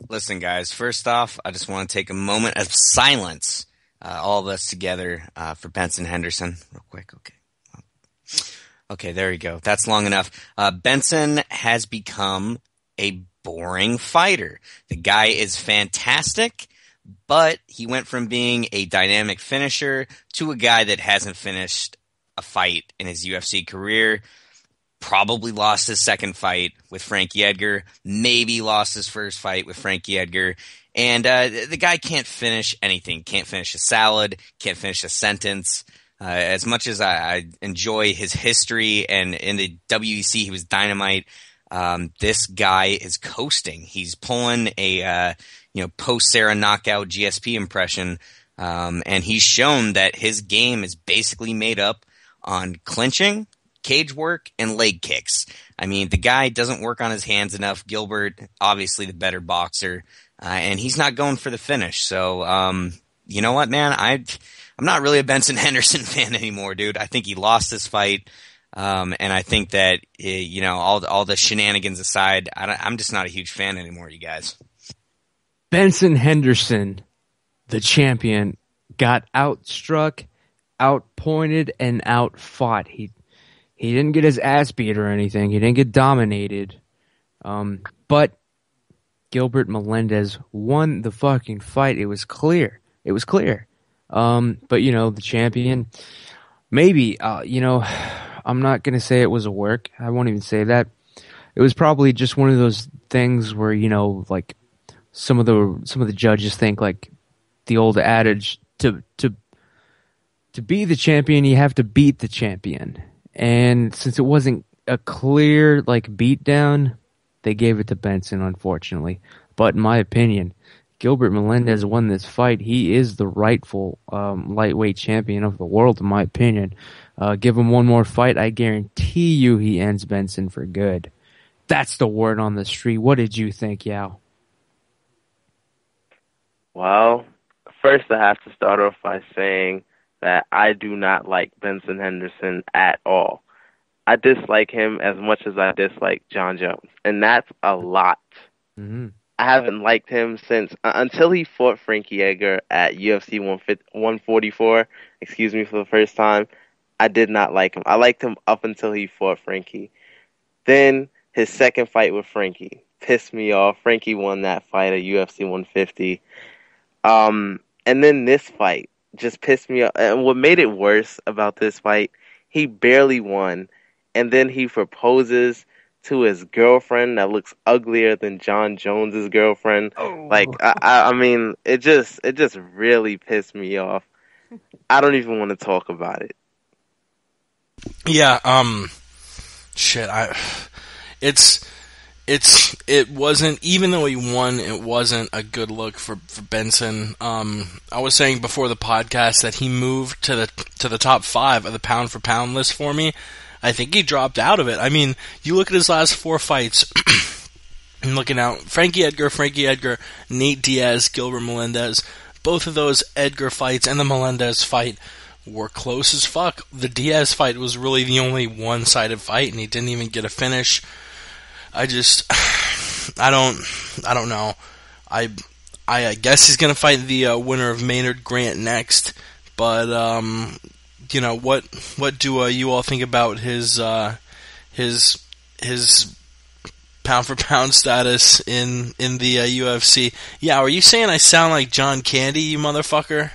Listen, guys, first off, I just want to take a moment of silence, all of us together, for Benson Henderson. Real quick, okay. Okay, there you go. That's long enough. Benson has become a boring fighter. The guy is fantastic, but he went from being a dynamic finisher to a guy that hasn't finished a fight in his UFC career. Probably lost his second fight with Frankie Edgar, maybe lost his first fight with Frankie Edgar, and the guy can't finish anything, can't finish a salad, can't finish a sentence. As much as I enjoy his history, and in the WEC he was dynamite, this guy is coasting. He's pulling a post-Sarah knockout GSP impression, and he's shown that his game is basically made up on clinching, cage work, and leg kicks. I mean, the guy doesn't work on his hands enough. Gilbert, obviously the better boxer, and he's not going for the finish. So, you know what, man? I'm not really a Benson Henderson fan anymore, dude. I think he lost this fight, and I think that, all the shenanigans aside, I'm just not a huge fan anymore, you guys. Benson Henderson, the champion, got outstruck, outpointed, and outfought. He didn't get his ass beat or anything. He didn't get dominated. But Gilbert Melendez won the fucking fight. It was clear. But, the champion, maybe, I'm not going to say it was a work. I won't even say that. It was probably just one of those things where, like some of the judges think, like the old adage, to be the champion, you have to beat the champion. And since it wasn't a clear, beatdown, they gave it to Benson, unfortunately. But in my opinion, Gilbert Melendez won this fight. He is the rightful lightweight champion of the world, in my opinion. Give him one more fight, I guarantee you he ends Benson for good. That's the word on the street. What did you think, Yao? Well, first I have to start off by saying that I do not like Benson Henderson at all. I dislike him as much as I dislike John Jones, and that's a lot. Mm-hmm. I haven't liked him since until he fought Frankie Edgar at UFC 144. For the first time. I did not like him. I liked him up until he fought Frankie. Then his second fight with Frankie pissed me off. Frankie won that fight at UFC 150. And then this fight just pissed me off. And what made it worse about this fight, he barely won. And then he proposes to his girlfriend that looks uglier than John Jones's girlfriend. Oh. I mean, it just really pissed me off. I don't even want to talk about it. Yeah, it wasn't, even though he won, it wasn't a good look for Benson. I was saying before the podcast that he moved to the top 5 of the pound for pound list for me. I think he dropped out of it. I mean, you look at his last 4 fights, and looking out, Frankie Edgar, Nate Diaz, Gilbert Melendez, both of those Edgar fights and the Melendez fight were close as fuck. The Diaz fight was really the only one-sided fight, and he didn't even get a finish. I don't know. I guess he's gonna fight the winner of Maynard Grant next. But what do you all think about his pound for pound status in the UFC? Yeah, are you saying I sound like John Candy, you motherfucker?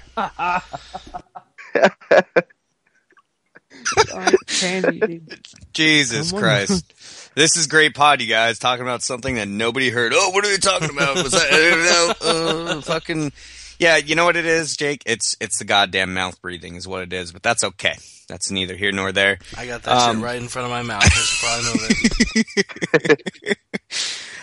Jesus Christ. This is great pod, you guys, talking about something that nobody heard. Oh, what are they talking about? Was that fucking... Yeah, you know what it is, Jake? It's the goddamn mouth breathing is what it is, but that's okay. That's neither here nor there. I got that shit right in front of my mouth. I should probably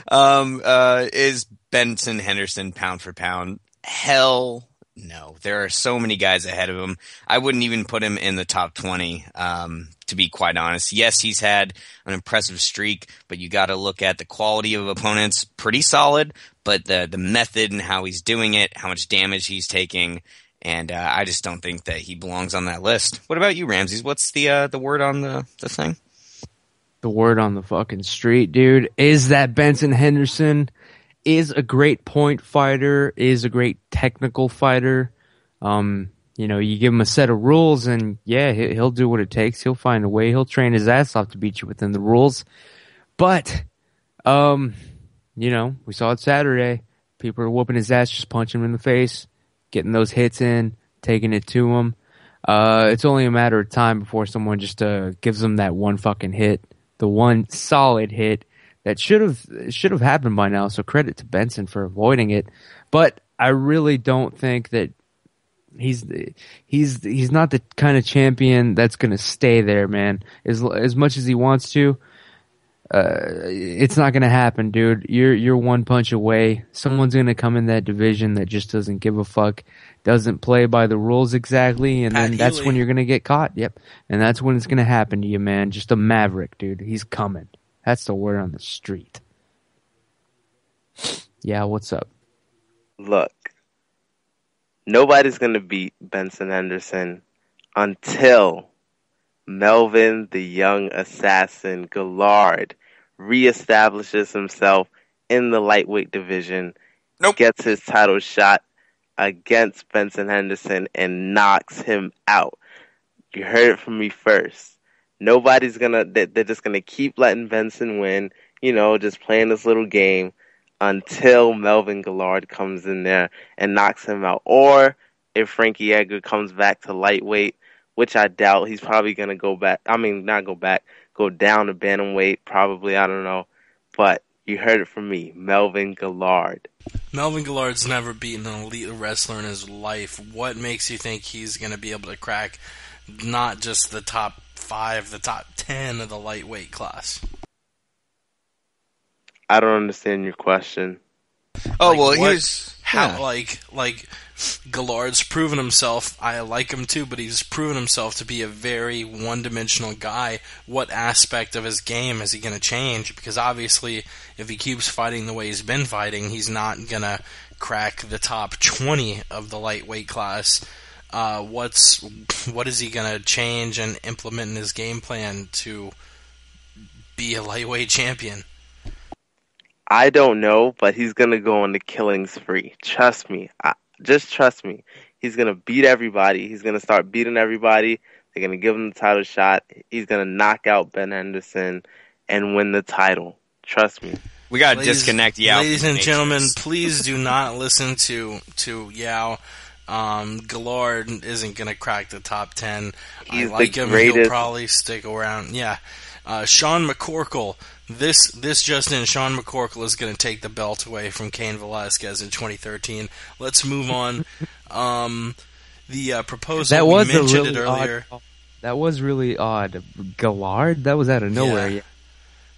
know that. Is Benson Henderson pound for pound? Hell no. There are so many guys ahead of him. I wouldn't even put him in the top 20, to be quite honest. Yes, he's had an impressive streak, but you got to look at the quality of opponents. Pretty solid, but the method and how he's doing it, how much damage he's taking, and I just don't think that he belongs on that list. What about you, Ramses? What's the word on the thing? The word on the fucking street, dude, is that Benson Henderson is a great point fighter, is a great technical fighter. You give him a set of rules and yeah, he'll do what it takes. He'll find a way. He'll train his ass off to beat you within the rules. But, we saw it Saturday. People are whooping his ass, just punching him in the face, getting those hits in, taking it to him. It's only a matter of time before someone just gives him that one fucking hit, the one solid hit that should have happened by now. So credit to Benson for avoiding it. But I really don't think that he's not the kind of champion that's going to stay there, man. As much as he wants to, it's not going to happen, dude. You're one punch away. Someone's going to come in that division that just doesn't give a fuck, doesn't play by the rules exactly, and then that's when you're going to get caught. Yep. And that's when it's going to happen to you, man. Just a maverick, dude. He's coming. That's the word on the street. Yeah, what's up? Look, nobody's going to beat Benson Henderson until Melvin the Young Assassin Gillard reestablishes himself in the lightweight division, gets his title shot against Benson Henderson, and knocks him out. You heard it from me first. They're just gonna keep letting Benson win, just playing this little game until Melvin Gillard comes in there and knocks him out. Or if Frankie Edgar comes back to lightweight, which I doubt, he's probably gonna go down to bantamweight, probably, I don't know. But you heard it from me, Melvin Gillard. Melvin Gillard's never beaten an elite wrestler in his life. What makes you think he's gonna be able to crack not just the top 5, the top 10 of the lightweight class? I don't understand your question. Gillard's proven himself. I like him too, but he's proven himself to be a very one-dimensional guy. What aspect of his game is he going to change? Because obviously, if he keeps fighting the way he's been fighting, he's not going to crack the top 20 of the lightweight class. What is he going to change and implement in his game plan to be a lightweight champion? I don't know, but he's going to go on the killing spree. Trust me. Just trust me. He's going to beat everybody. He's going to start beating everybody. They're going to give him the title shot. He's going to knock out Ben Henderson and win the title. Trust me. We got to disconnect Yao. Ladies and gentlemen, please do not listen to Yao. Gillard isn't going to crack the top 10. He's I like the him. greatest. He'll probably stick around. Yeah. Sean McCorkle. This just in, Sean McCorkle is going to take the belt away from Cain Velasquez in 2013. Let's move on. The proposal, we mentioned it earlier. That was really odd. Gillard? That was out of nowhere. Yeah.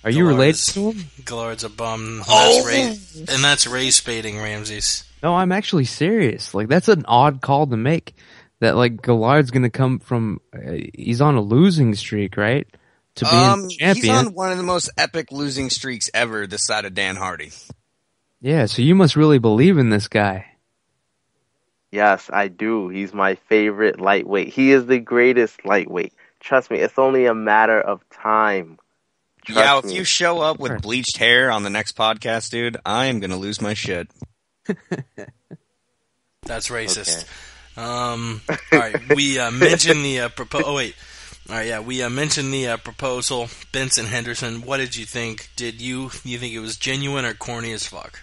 Are you related to him? Gillard's a bum. And that's race baiting, Ramses. No, I'm actually serious. That's an odd call to make. That, Gillard's going to come from... he's on a losing streak, right? To be champion. He's on one of the most epic losing streaks ever this side of Dan Hardy. Yeah, so you must really believe in this guy. Yes, I do. He's my favorite lightweight. He is the greatest lightweight. Trust me, it's only a matter of time. If you show up with bleached hair on the next podcast, dude, I am going to lose my shit. That's racist. Okay. All right, we mentioned the proposal. Oh wait, all right, yeah, we mentioned the proposal. Benson Henderson, what did you think? Did you think it was genuine or corny as fuck?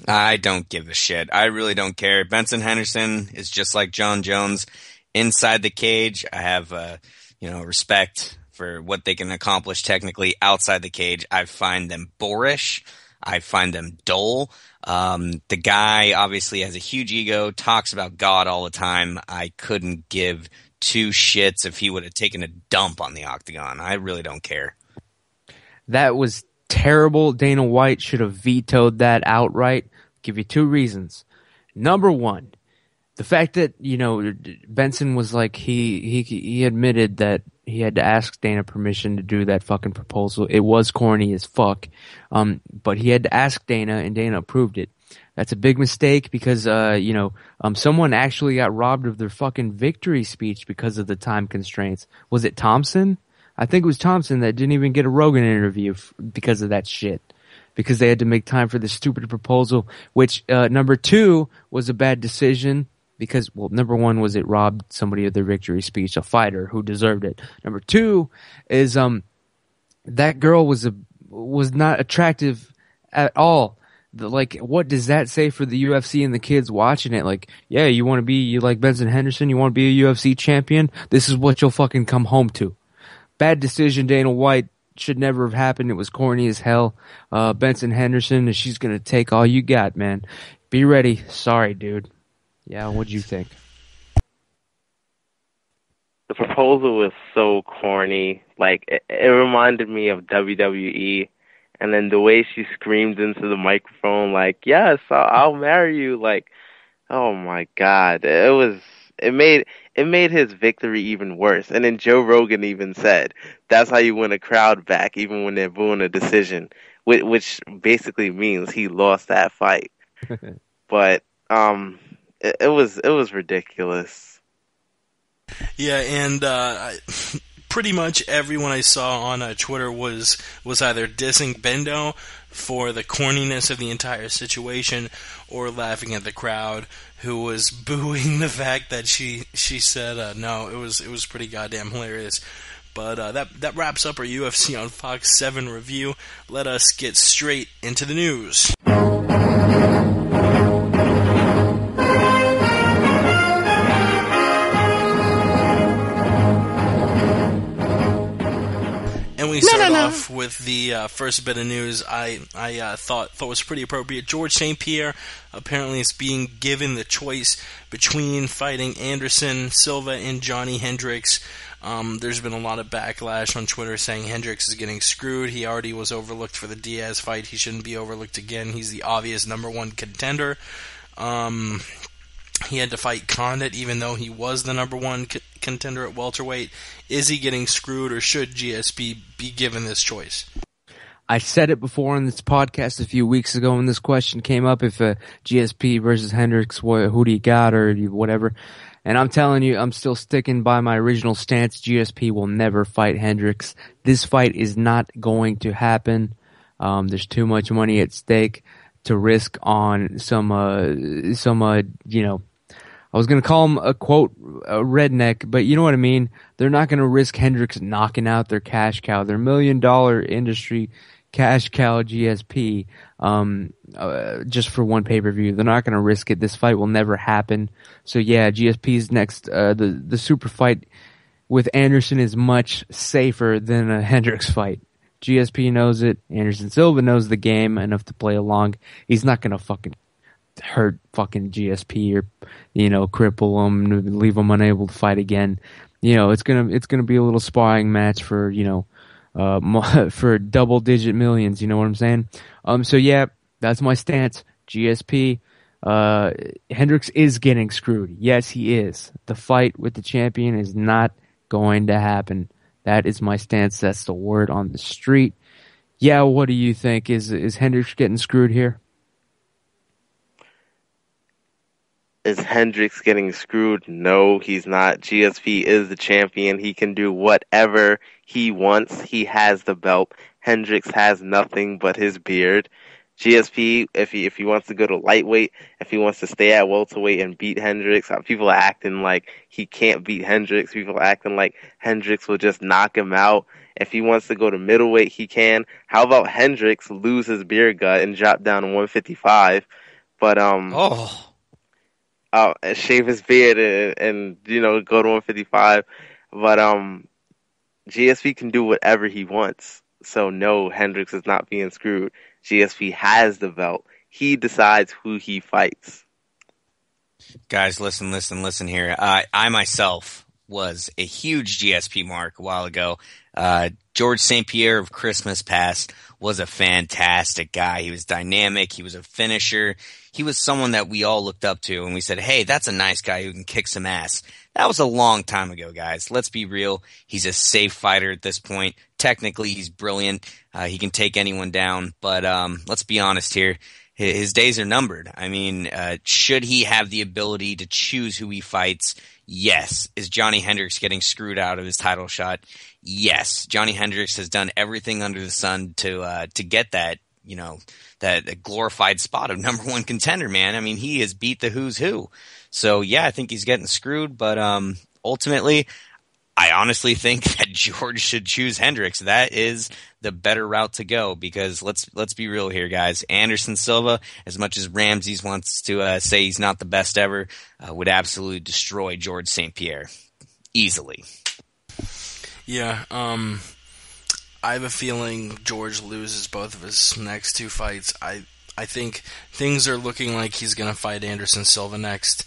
I don't give a shit. I really don't care. Benson Henderson is just like John Jones inside the cage. I have, respect for what they can accomplish technically outside the cage. I find them boorish. I find them dull. The guy obviously has a huge ego, talks about God all the time. I couldn't give two shits if he would have taken a dump on the octagon. I really don't care. That was terrible. Dana White should have vetoed that outright. Give you two reasons. Number one, the fact that, Benson was like, he admitted that he had to ask Dana permission to do that fucking proposal. It was corny as fuck. But he had to ask Dana and Dana approved it. That's a big mistake because, someone actually got robbed of their fucking victory speech because of the time constraints. Was it Thompson? I think it was Thompson that didn't even get a Rogan interview because of that shit. Because they had to make time for this stupid proposal, which, number two was a bad decision. Because, well, number one was it robbed somebody of their victory speech, a fighter who deserved it. Number two is that girl was not attractive at all. What does that say for the UFC and the kids watching it? Like, yeah, you like Benson Henderson, you want to be a UFC champion? This is what you'll fucking come home to. Bad decision, Dana White. Should never have happened. It was corny as hell. Benson Henderson, she's gonna take all you got, man. Be ready. Sorry, dude. Yeah, what'd you think? The proposal was so corny. Like, it reminded me of WWE. And then the way she screamed into the microphone, like, yes, I'll marry you. Like, oh my God. It made his victory even worse. And then Joe Rogan even said, that's how you win a crowd back, even when they're booing a decision, which basically means he lost that fight. But, it was ridiculous. Yeah, and pretty much everyone I saw on Twitter was either dissing Bendo for the corniness of the entire situation or laughing at the crowd who was booing the fact that she said no. It was pretty goddamn hilarious. But that wraps up our UFC on Fox 7 review. Let us get straight into the news. And we start off with the first bit of news I thought was pretty appropriate. George St. Pierre apparently is being given the choice between fighting Anderson Silva and Johnny Hendricks. There's been a lot of backlash on Twitter saying Hendricks is getting screwed. He already was overlooked for the Diaz fight. He shouldn't be overlooked again. He's the obvious number one contender. He had to fight Condit even though he was the number one contender at welterweight. Is he getting screwed or should GSP be given this choice? I said it before on this podcast a few weeks ago when this question came up, if GSP versus Hendricks, who do you got or whatever. And I'm telling you, I'm still sticking by my original stance. GSP will never fight Hendricks. This fight is not going to happen. There's too much money at stake to risk on some I was going to call him a quote, a redneck, but you know what I mean? They're not going to risk Hendricks knocking out their cash cow, their $1 million industry cash cow GSP, just for one pay-per-view. They're not going to risk it. This fight will never happen. So yeah, GSP's next, the super fight with Anderson is much safer than a Hendricks fight. GSP knows it. Anderson Silva knows the game enough to play along. He's not going to fucking hurt fucking GSP or, cripple him, leave him unable to fight again. It's gonna be a little sparring match for, for double digit millions. You know what I'm saying? So yeah, that's my stance. GSP, Hendricks is getting screwed. Yes, he is. The fight with the champion is not going to happen. That is my stance. That's the word on the street. Yeah, what do you think? Is Hendricks getting screwed here? Is Hendricks getting screwed? No, he's not. GSP is the champion. He can do whatever he wants. He has the belt. Hendricks has nothing but his beard. GSP, if he wants to go to lightweight, if he wants to stay at welterweight and beat Hendricks, people are acting like he can't beat Hendricks. People are acting like Hendricks will just knock him out. If he wants to go to middleweight, he can. How about Hendricks lose his beer gut and drop down to 155, but shave his beard and go to 155, but GSP can do whatever he wants. So no, Hendricks is not being screwed. GSP has the belt. He decides who he fights. Guys, listen here. I myself was a huge GSP mark a while ago. George St. Pierre of Christmas Past was a fantastic guy. He was dynamic. He was a finisher. He was someone that we all looked up to, and we said, hey, that's a nice guy who can kick some ass. That was a long time ago, guys. Let's be real. He's a safe fighter at this point. Technically, he's brilliant. He can take anyone down. But let's be honest here. His days are numbered. I mean, should he have the ability to choose who he fights? Yes. Is Johnny Hendricks getting screwed out of his title shot? Yes. Johnny Hendricks has done everything under the sun to get that, that glorified spot of number one contender, man. I mean, he has beat the who's who. So yeah, I think he's getting screwed, but ultimately, I honestly think that George should choose Hendricks. That is the better route to go, because let's be real here, guys. Anderson Silva, as much as Ramses wants to say he's not the best ever, would absolutely destroy George St. Pierre easily. Yeah, I have a feeling George loses both of his next two fights. I think things are looking like he's going to fight Anderson Silva next.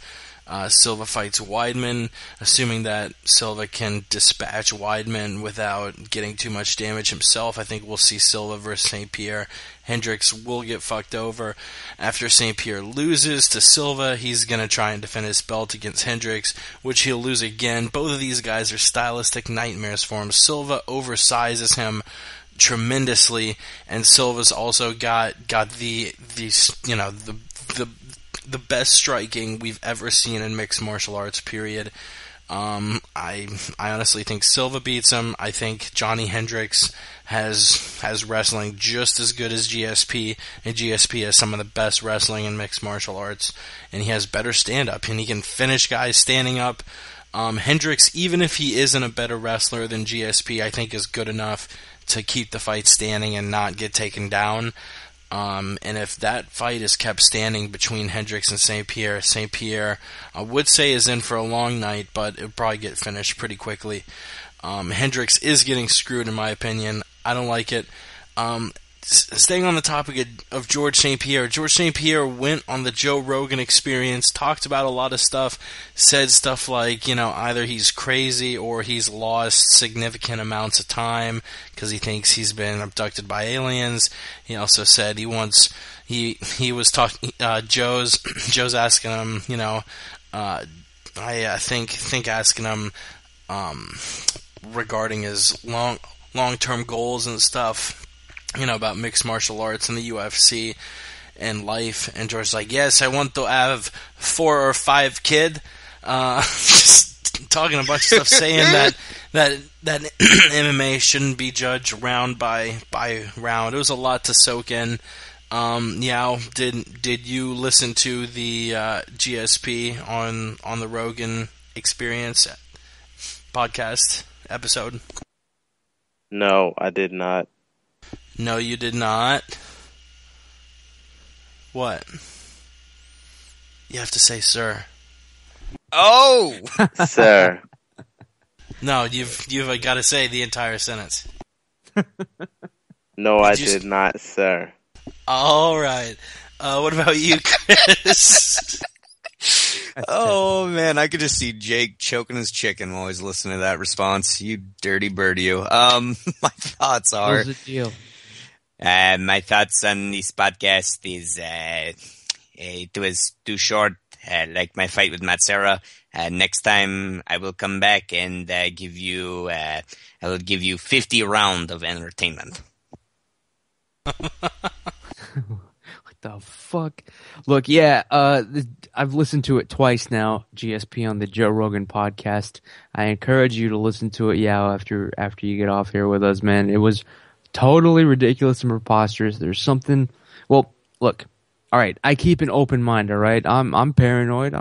Silva fights Weidman, assuming that Silva can dispatch Weidman without getting too much damage himself. I think we'll see Silva versus St. Pierre. Hendricks will get fucked over. After St. Pierre loses to Silva, he's going to try and defend his belt against Hendricks, which he'll lose again. Both of these guys are stylistic nightmares for him. Silva oversizes him tremendously, and Silva's also got the best striking we've ever seen in mixed martial arts, period. I honestly think Silva beats him. I think Johnny Hendricks has wrestling just as good as GSP, and GSP has some of the best wrestling in mixed martial arts, and he has better stand-up, and he can finish guys standing up. Hendricks, even if he isn't a better wrestler than GSP, I think is good enough to keep the fight standing and not get taken down. And if that fight is kept standing between Hendricks and St. Pierre, I would say is in for a long night, but it'll probably get finished pretty quickly. Hendricks is getting screwed, in my opinion. I don't like it. Staying on the topic of George St. Pierre went on the Joe Rogan Experience, talked about a lot of stuff, said stuff like, either he's crazy or he's lost significant amounts of time because he thinks he's been abducted by aliens. He also said he was talking, Joe's asking him, I think asking him regarding his long-term goals and stuff, about mixed martial arts and the UFC and life. And George's like, yes, I want to have 4 or 5 kids. Just talking a bunch of stuff, saying that MMA shouldn't be judged round by round. It was a lot to soak in. Yao, did you listen to the GSP on the Rogan Experience podcast episode? No, I did not. No, you did not. What? You have to say, sir. Oh, Sir. No, you've got to say the entire sentence. No, I did not, sir. All right. What about you, Chris? oh man, I could just see Jake choking his chicken while he's listening to that response. You dirty bird, you. My thoughts are. What's the deal? My thoughts on this podcast is it was too short, like my fight with Matsera. Next time I will come back and give you 50 rounds of entertainment. What the fuck? Look, yeah, I've listened to it twice now, GSP on the Joe Rogan podcast. I encourage you to listen to it, Yao, after you get off here with us, man. It was totally ridiculous and preposterous. There's something... Well, look, all right, I keep an open mind, all right? I'm paranoid.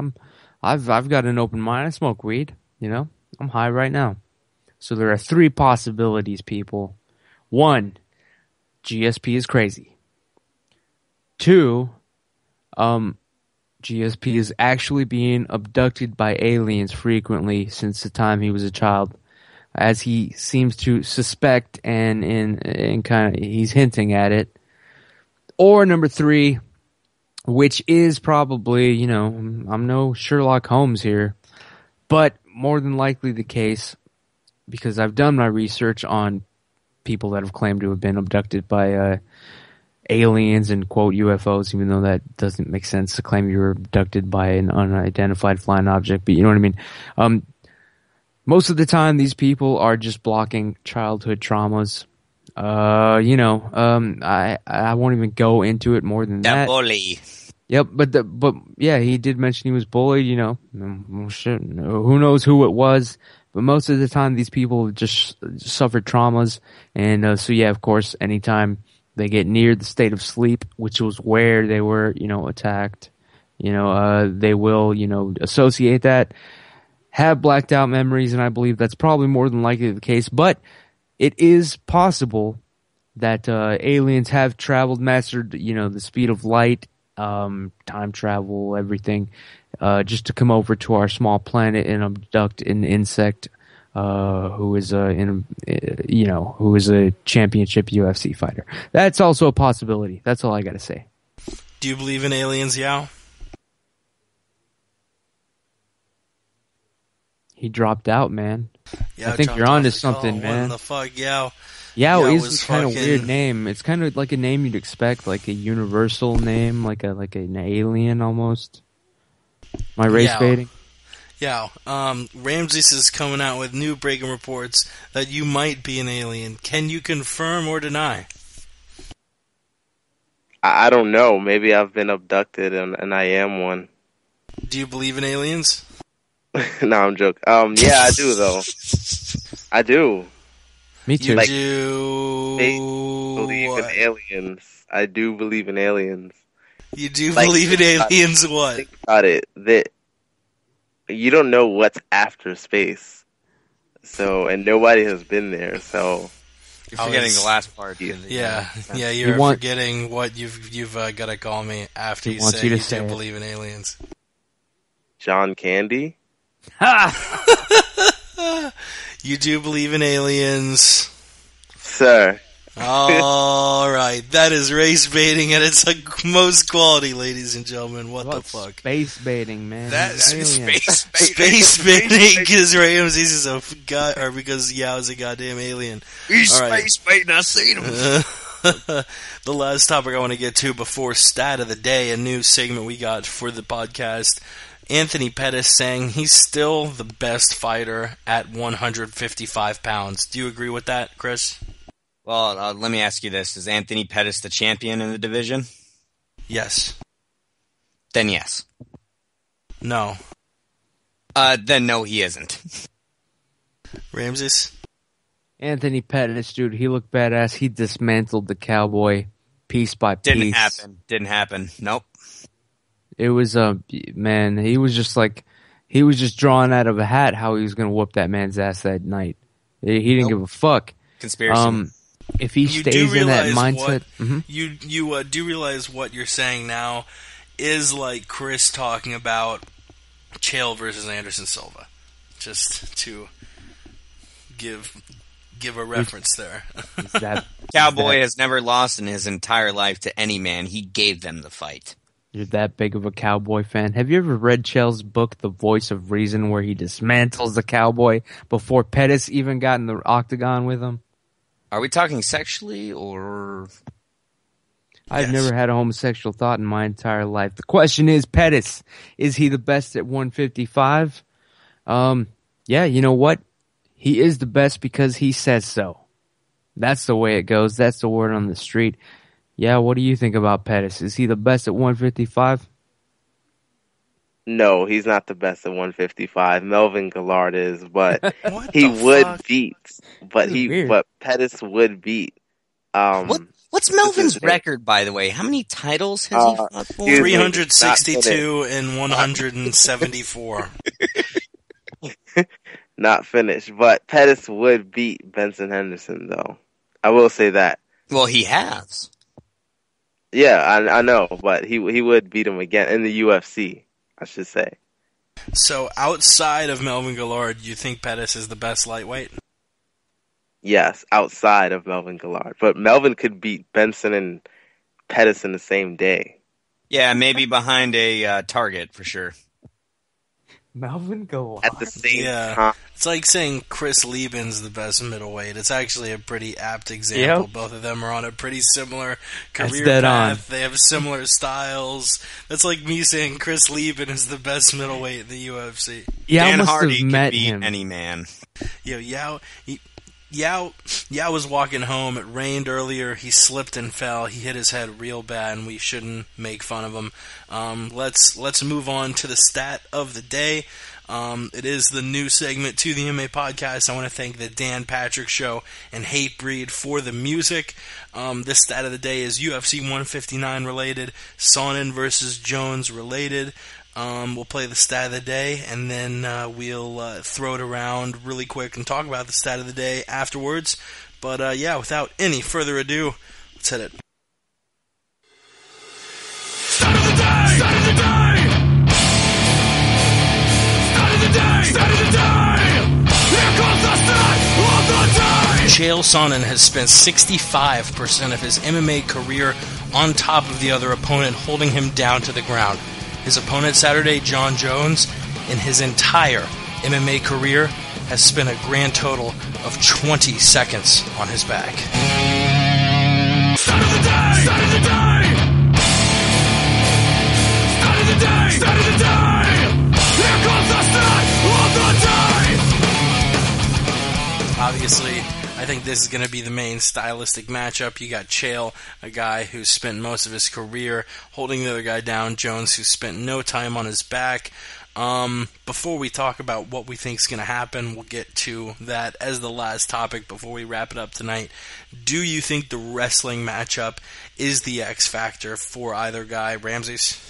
I've got an open mind. I smoke weed, you know? I'm high right now. So there are 3 possibilities, people. 1, GSP is crazy. 2, GSP is actually being abducted by aliens frequently since the time he was a child, as he seems to suspect and kind of he's hinting at it. Or number 3, which is probably, you know, I'm no Sherlock Holmes here, but more than likely the case, because I've done my research on people that have claimed to have been abducted by aliens and quote UFOs, even though that doesn't make sense to claim you were abducted by an unidentified flying object, but you know what I mean. Most of the time, these people are just blocking childhood traumas. I won't even go into it more than that. Bully. Yep, but yeah, he did mention he was bullied. You know, well, shit, who knows who it was? But most of the time, these people just suffered traumas, and so yeah, of course, anytime they get near the state of sleep, which was where they were, you know, attacked, you know, they will, you know, associate that, have blacked out memories, and I believe that's probably more than likely the case. But it is possible that aliens have traveled, mastered, you know, the speed of light, time travel, everything, just to come over to our small planet and abduct an insect who is a championship UFC fighter. That's also a possibility. That's all I got to say. Do you believe in aliens, Yao? He dropped out, man. Yao I think you're onto something, What man. in the fuck, Yao? Yao is was a kind of fucking- weird name. It's kind of like a name you'd expect, like a universal name, like an alien almost. Am I race Yao. baiting? Yeah, Ramses is coming out with new breaking reports that you might be an alien. Can you confirm or deny? I don't know. Maybe I've been abducted and I am one. Do you believe in aliens? No, I'm joking. Yeah, I do though. I do. Me too. You Like, do Believe in what? aliens. I do believe in aliens. You do Like, believe in aliens? What? Think about it. That you don't know what's after space. So, and nobody has been there. So, You're forgetting the last part. Yeah, you're forgetting what you've got to call me after you say you do believe in aliens. John Candy. You do believe in aliens. Sir. All right, that is race baiting at its most quality, ladies and gentlemen. What the fuck? Space baiting, man. That's He's an alien. Space baiting because Ramses is a god, or because Yao is a goddamn alien. He's All right. space baiting. I seen him. The last topic I want to get to before stat of the day, a new segment we got for the podcast. Anthony Pettis saying he's still the best fighter at 155 pounds. Do you agree with that, Chris? Well, let me ask you this. Is Anthony Pettis the champion in the division? Yes. Then yes. No. Then no, he isn't. Ramses? Anthony Pettis, dude, he looked badass. He dismantled the Cowboy piece by piece. Didn't happen. Nope. It was man, he was just drawing out of a hat how he was going to whoop that man's ass that night. He didn't give a fuck. Conspiracy. If he You do stays in that realize mindset, you do realize what you're saying now is like Chris talking about Chael versus Anderson Silva. Just to give a reference there. Cowboy has never lost in his entire life to any man. He gave them the fight. You're that big of a Cowboy fan. Have you ever read Chael's book, The Voice of Reason, where he dismantles the Cowboy before Pettis even got in the octagon with him? Are we talking sexually or? I've never had a homosexual thought in my entire life. The question is, Pettis, is he the best at 155? Yeah, you know what? He is the best because he says so. That's the way it goes. That's the word on the street. Yeah, what do you think about Pettis? Is he the best at 155? No, he's not the best at 155. Melvin Gillard is, but What he the would fuck? beat. But This is weird. but Pettis would beat What's Melvin's record, by the way? How many titles has he fought for? 362 and 174. Not finished, but Pettis would beat Benson Henderson, though. I will say that. Well, he has. Yeah, I know, but he would beat him again in the UFC, I should say. So, outside of Melvin Guillard, you think Pettis is the best lightweight? Yes, outside of Melvin Guillard. But Melvin could beat Benson and Pettis in the same day. Yeah, maybe behind a target, for sure. Melvin Guillard. At the same time. It's like saying Chris Lieben's the best middleweight. It's actually a pretty apt example. Yep. Both of them are on a pretty similar career dead path. They have similar styles. That's like me saying Chris Lieben is the best middleweight in the UFC. Yeah, Dan I must Hardy have met could beat him. any man. Yao was walking home. It rained earlier. He slipped and fell. He hit his head real bad, and we shouldn't make fun of him. Let's move on to the stat of the day. It is the new segment to the MMA Podcast. I want to thank the Dan Patrick Show and Hatebreed for the music. This stat of the day is UFC 159 related, Sonnen versus Jones related. We'll play the stat of the day, and then we'll throw it around really quick and talk about the stat of the day afterwards. But without any further ado, let's hit it. Stat of the day! Stat of the day! Stat of the day! Stat of the day! Here comes the stat of the day! Chael Sonnen has spent 65% of his MMA career on top of the other opponent, holding him down to the ground. His opponent Saturday, John Jones, in his entire MMA career, has spent a grand total of 20 seconds on his back. Stat of the day! Stat of the day! Stat of the day! Stat of the day! Here comes the stat of the day! Obviously, I think this is going to be the main stylistic matchup. You got Chael, a guy who's spent most of his career holding the other guy down. Jones, who spent no time on his back. Before we talk about what we think is going to happen, we'll get to that as the last topic before we wrap it up tonight. Do you think the wrestling matchup is the X factor for either guy? Ramses?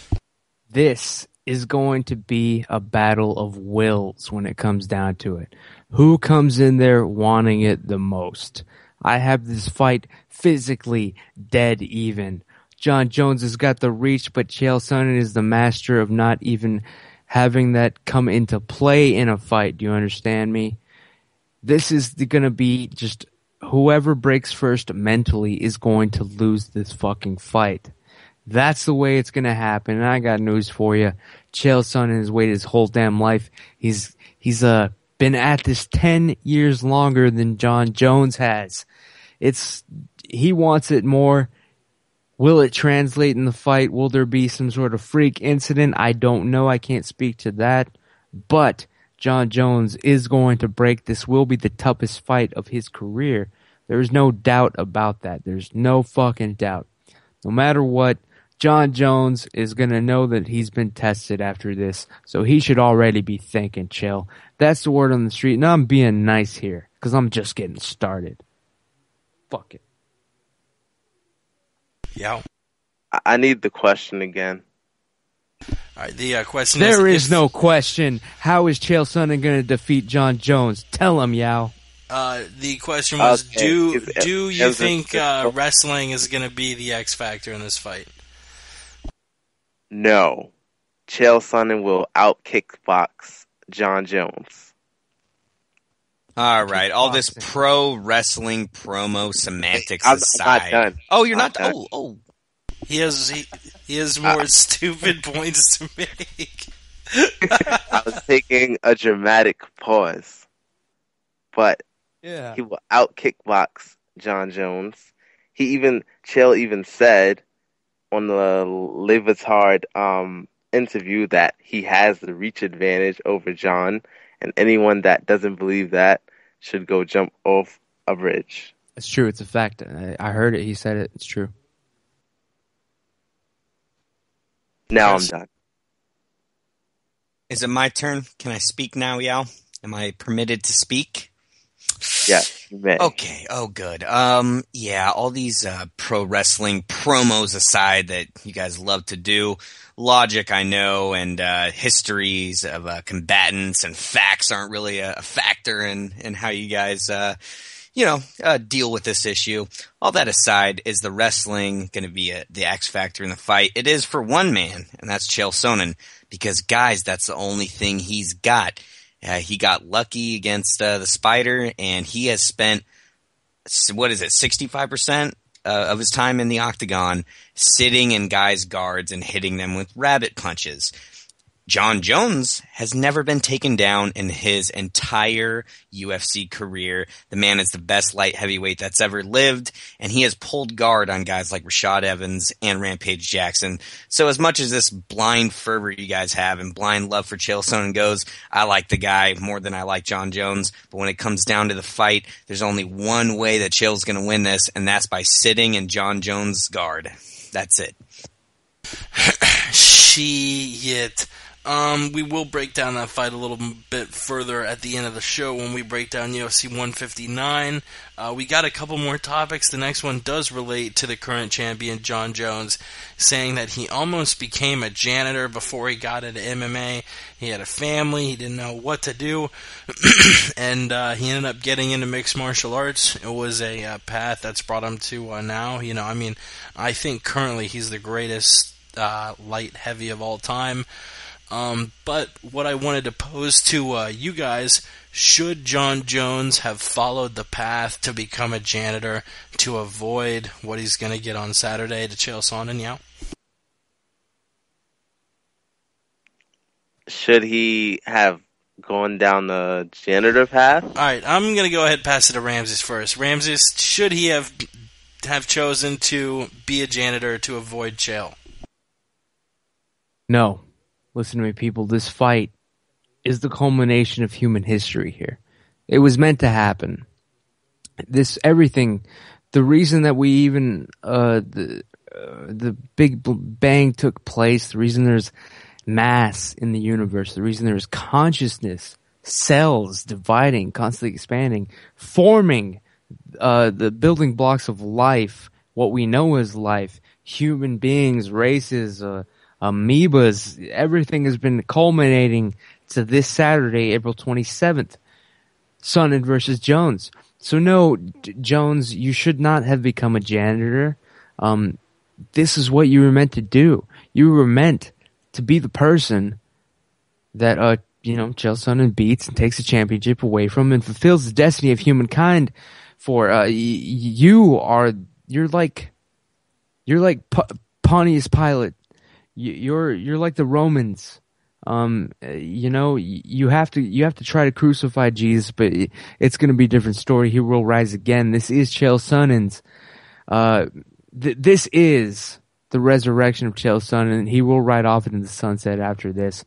This is going to be a battle of wills when it comes down to it. Who comes in there wanting it the most? I have this fight physically dead even. John Jones has got the reach, but Chael Sonnen is the master of not even having that come into play in a fight. Do you understand me? This is going to be just whoever breaks first mentally is going to lose this fucking fight. That's the way it's going to happen. And I got news for you. Chael Sonnen has waited his whole damn life. He's been at this 10 years longer than John Jones has. He wants it more. Will it translate in the fight? Will there be some sort of freak incident? I don't know. I can't speak to that. But John Jones is going to break. This will be the toughest fight of his career. There's no doubt about that. There's no fucking doubt. No matter what, John Jones is going to know that he's been tested after this, so he should already be thinking, chill. That's the word on the street, and I'm being nice here, because I'm just getting started. Fuck it. Yeah. I need the question again. All right, the question There is if, no question. How is Chael Sonnen going to defeat John Jones? Tell him, Yao. The question was, Okay. do you think wrestling is going to be the X factor in this fight? No. Chael Sonnen will out-kickbox John Jones. All right, all this pro wrestling promo semantics I'm aside. not done. Oh, you're not. Not Oh. He has more stupid points to make. I was taking a dramatic pause. But Yeah. he will out-kickbox John Jones. Chael even said on the Levitard interview that he has the reach advantage over John, and anyone that doesn't believe that should go jump off a bridge. It's true. It's a fact. I heard it. He said it. It's true. Now Yes. I'm done. Is it my turn? Can I speak now, Yao? Am I permitted to speak? Yeah, you may. Okay. Oh, good. Yeah, all these pro wrestling promos aside that you guys love to do, logic I know, and histories of combatants and facts aren't really a factor in how you guys, deal with this issue. All that aside, is the wrestling going to be the X factor in the fight? It is for one man, and that's Chael Sonnen, because guys, that's the only thing he's got. He got lucky against the Spider, and he has spent, 65% of his time in the octagon sitting in guys' guards and hitting them with rabbit punches. John Jones has never been taken down in his entire UFC career. The man is the best light heavyweight that's ever lived, and he has pulled guard on guys like Rashad Evans and Rampage Jackson. So as much as this blind fervor you guys have and blind love for Chael Sonnen goes, I like the guy more than I like John Jones. But when it comes down to the fight, there's only one way that Chael's going to win this, and that's by sitting in John Jones' guard. That's it. Shit. We will break down that fight a little bit further at the end of the show when we break down UFC 159. We got a couple more topics. The next one does relate to the current champion, John Jones, saying that he almost became a janitor before he got into MMA. He had a family, he didn't know what to do, and he ended up getting into mixed martial arts. It was a path that's brought him to now. I think currently he's the greatest light heavy of all time. But what I wanted to pose to you guys, should John Jones have followed the path to become a janitor to avoid what he's going to get on Saturday to Chael Sonnen, yeah? Should he have gone down the janitor path? Alright, I'm going to go ahead and pass it to Ramses first. Ramses, should he have chosen to be a janitor to avoid Chael? No. Listen to me, people. This fight is the culmination of human history here. It was meant to happen. Everything, the reason that we even, the Big Bang took place, the reason there's mass in the universe, the reason there's consciousness, cells dividing, constantly expanding, forming, the building blocks of life, what we know as life, human beings, races, amoebas, everything has been culminating to this Saturday, April 27th, Sonnen versus Jones. So no, Jones, you should not have become a janitor. This is what you were meant to do. You were meant to be the person that, Chael Sonnen beats and takes the championship away from and fulfills the destiny of humankind. For you're like Pontius Pilate. You're like the Romans. You have to try to crucify Jesus, but it's going to be a different story. He will rise again. This is Chael Sonnen's. This is the resurrection of Chael Sonnen. He will ride off into the sunset after this.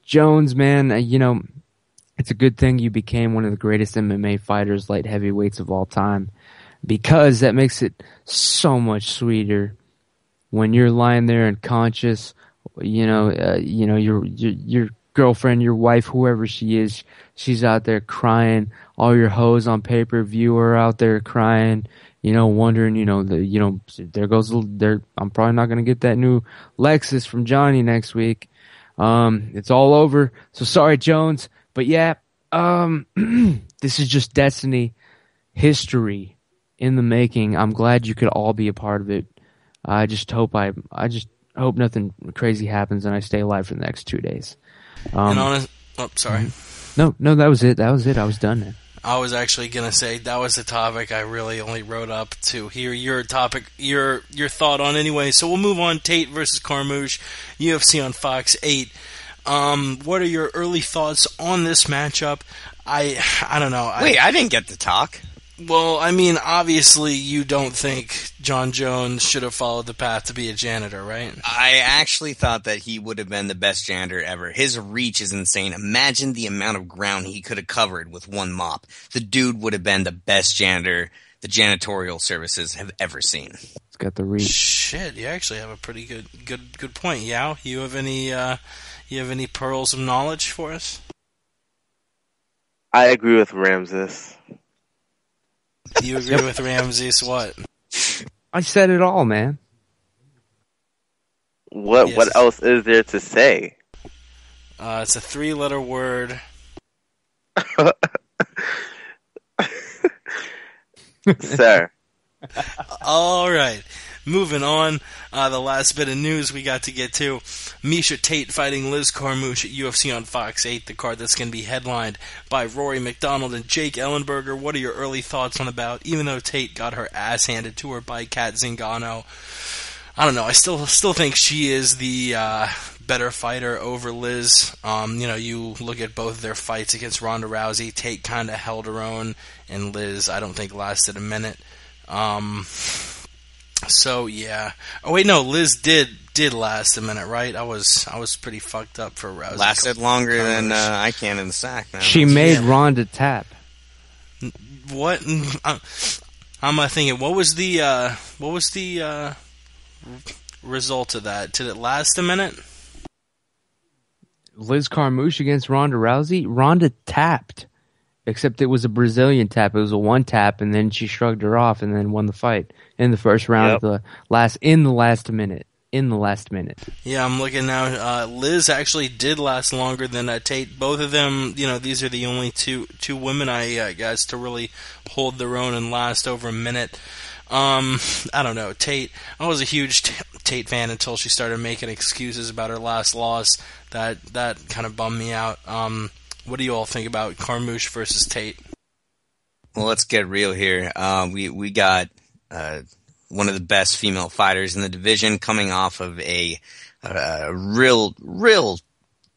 Jones, man, it's a good thing you became one of the greatest MMA fighters, light heavyweights of all time, because that makes it so much sweeter. When you're lying there unconscious, your girlfriend, your wife, whoever she is, she's out there crying. All your hoes on pay-per-view are out there crying, wondering, there goes, I'm probably not going to get that new Lexus from Johnny next week. It's all over. So sorry, Jones. But yeah, this is just destiny, history in the making. I'm glad you could all be a part of it. I just hope nothing crazy happens and I stay alive for the next 2 days. Sorry. No, that was it. I was done then. I was actually gonna say that was the topic I really only wrote up to hear your topic, your thought on anyway. So we'll move on. Tate versus Carmouche, UFC on Fox 8. What are your early thoughts on this matchup? I don't know. Wait, I didn't get to talk. Well, I mean, obviously you don't think John Jones should have followed the path to be a janitor, right? I actually thought that he would have been the best janitor ever. His reach is insane. Imagine the amount of ground he could have covered with one mop. The dude would have been the best janitor the janitorial services have ever seen. It's got the reach. Shit, you actually have a pretty good point. Yao, you have any pearls of knowledge for us? I agree with Ramses. You agree with Ramses? What? I said it all, man. What Yes. what else is there to say? It's a 3-letter word. Sir. All right. Moving on, the last bit of news we got to get to. Miesha Tate fighting Liz Carmouche at UFC on Fox 8, the card that's going to be headlined by Rory McDonald and Jake Ellenberger. What are your early thoughts on the bout? Even though Tate got her ass handed to her by Kat Zingano, I don't know. I still think she is the better fighter over Liz. You look at both their fights against Ronda Rousey. Tate kind of held her own, and Liz, I don't think, lasted a minute. So yeah. Oh wait, no, Liz did last a minute, right? I was pretty fucked up for Rousey. Lasted longer than I can in the sack, man. She made Yeah. Ronda tap. What? I'm thinking. What was the result of that? Did it last a minute? Liz Carmouche against Ronda Rousey. Ronda tapped, except it was a Brazilian tap. It was a one tap, and then she shrugged her off, and then won the fight in the first round of the last minute. Yeah, I'm looking now. Liz actually did last longer than Tate. Both of them, these are the only two women I guess to really hold their own and last over a minute. I don't know. Tate, I was a huge Tate fan until she started making excuses about her last loss. That kind of bummed me out. What do you all think about Carmouche versus Tate? Well, let's get real here. We got one of the best female fighters in the division coming off of a real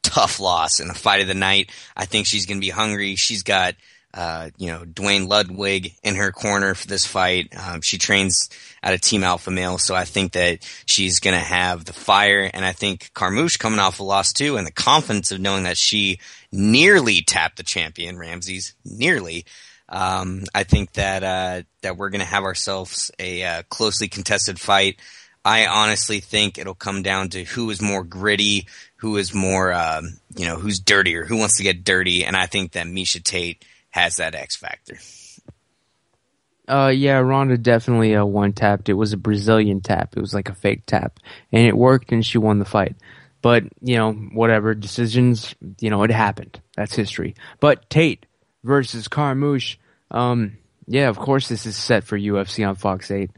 tough loss in a fight of the night. I think she's going to be hungry. She's got Dwayne Ludwig in her corner for this fight. She trains at a Team Alpha Male, so I think that she's going to have the fire. And I think Carmouche coming off a loss too, and the confidence of knowing that she nearly tapped the champion, Ramses, nearly. I think that we're going to have ourselves a closely contested fight. I honestly think it'll come down to who is more gritty, who is more, who's dirtier, who wants to get dirty. And I think that Miesha Tate has that X factor. Yeah, Ronda definitely one tapped. It was a Brazilian tap. It was like a fake tap, and it worked, and she won the fight. But whatever decisions, it happened. That's history. But Tate versus Carmouche, yeah, of course this is set for UFC on Fox 8.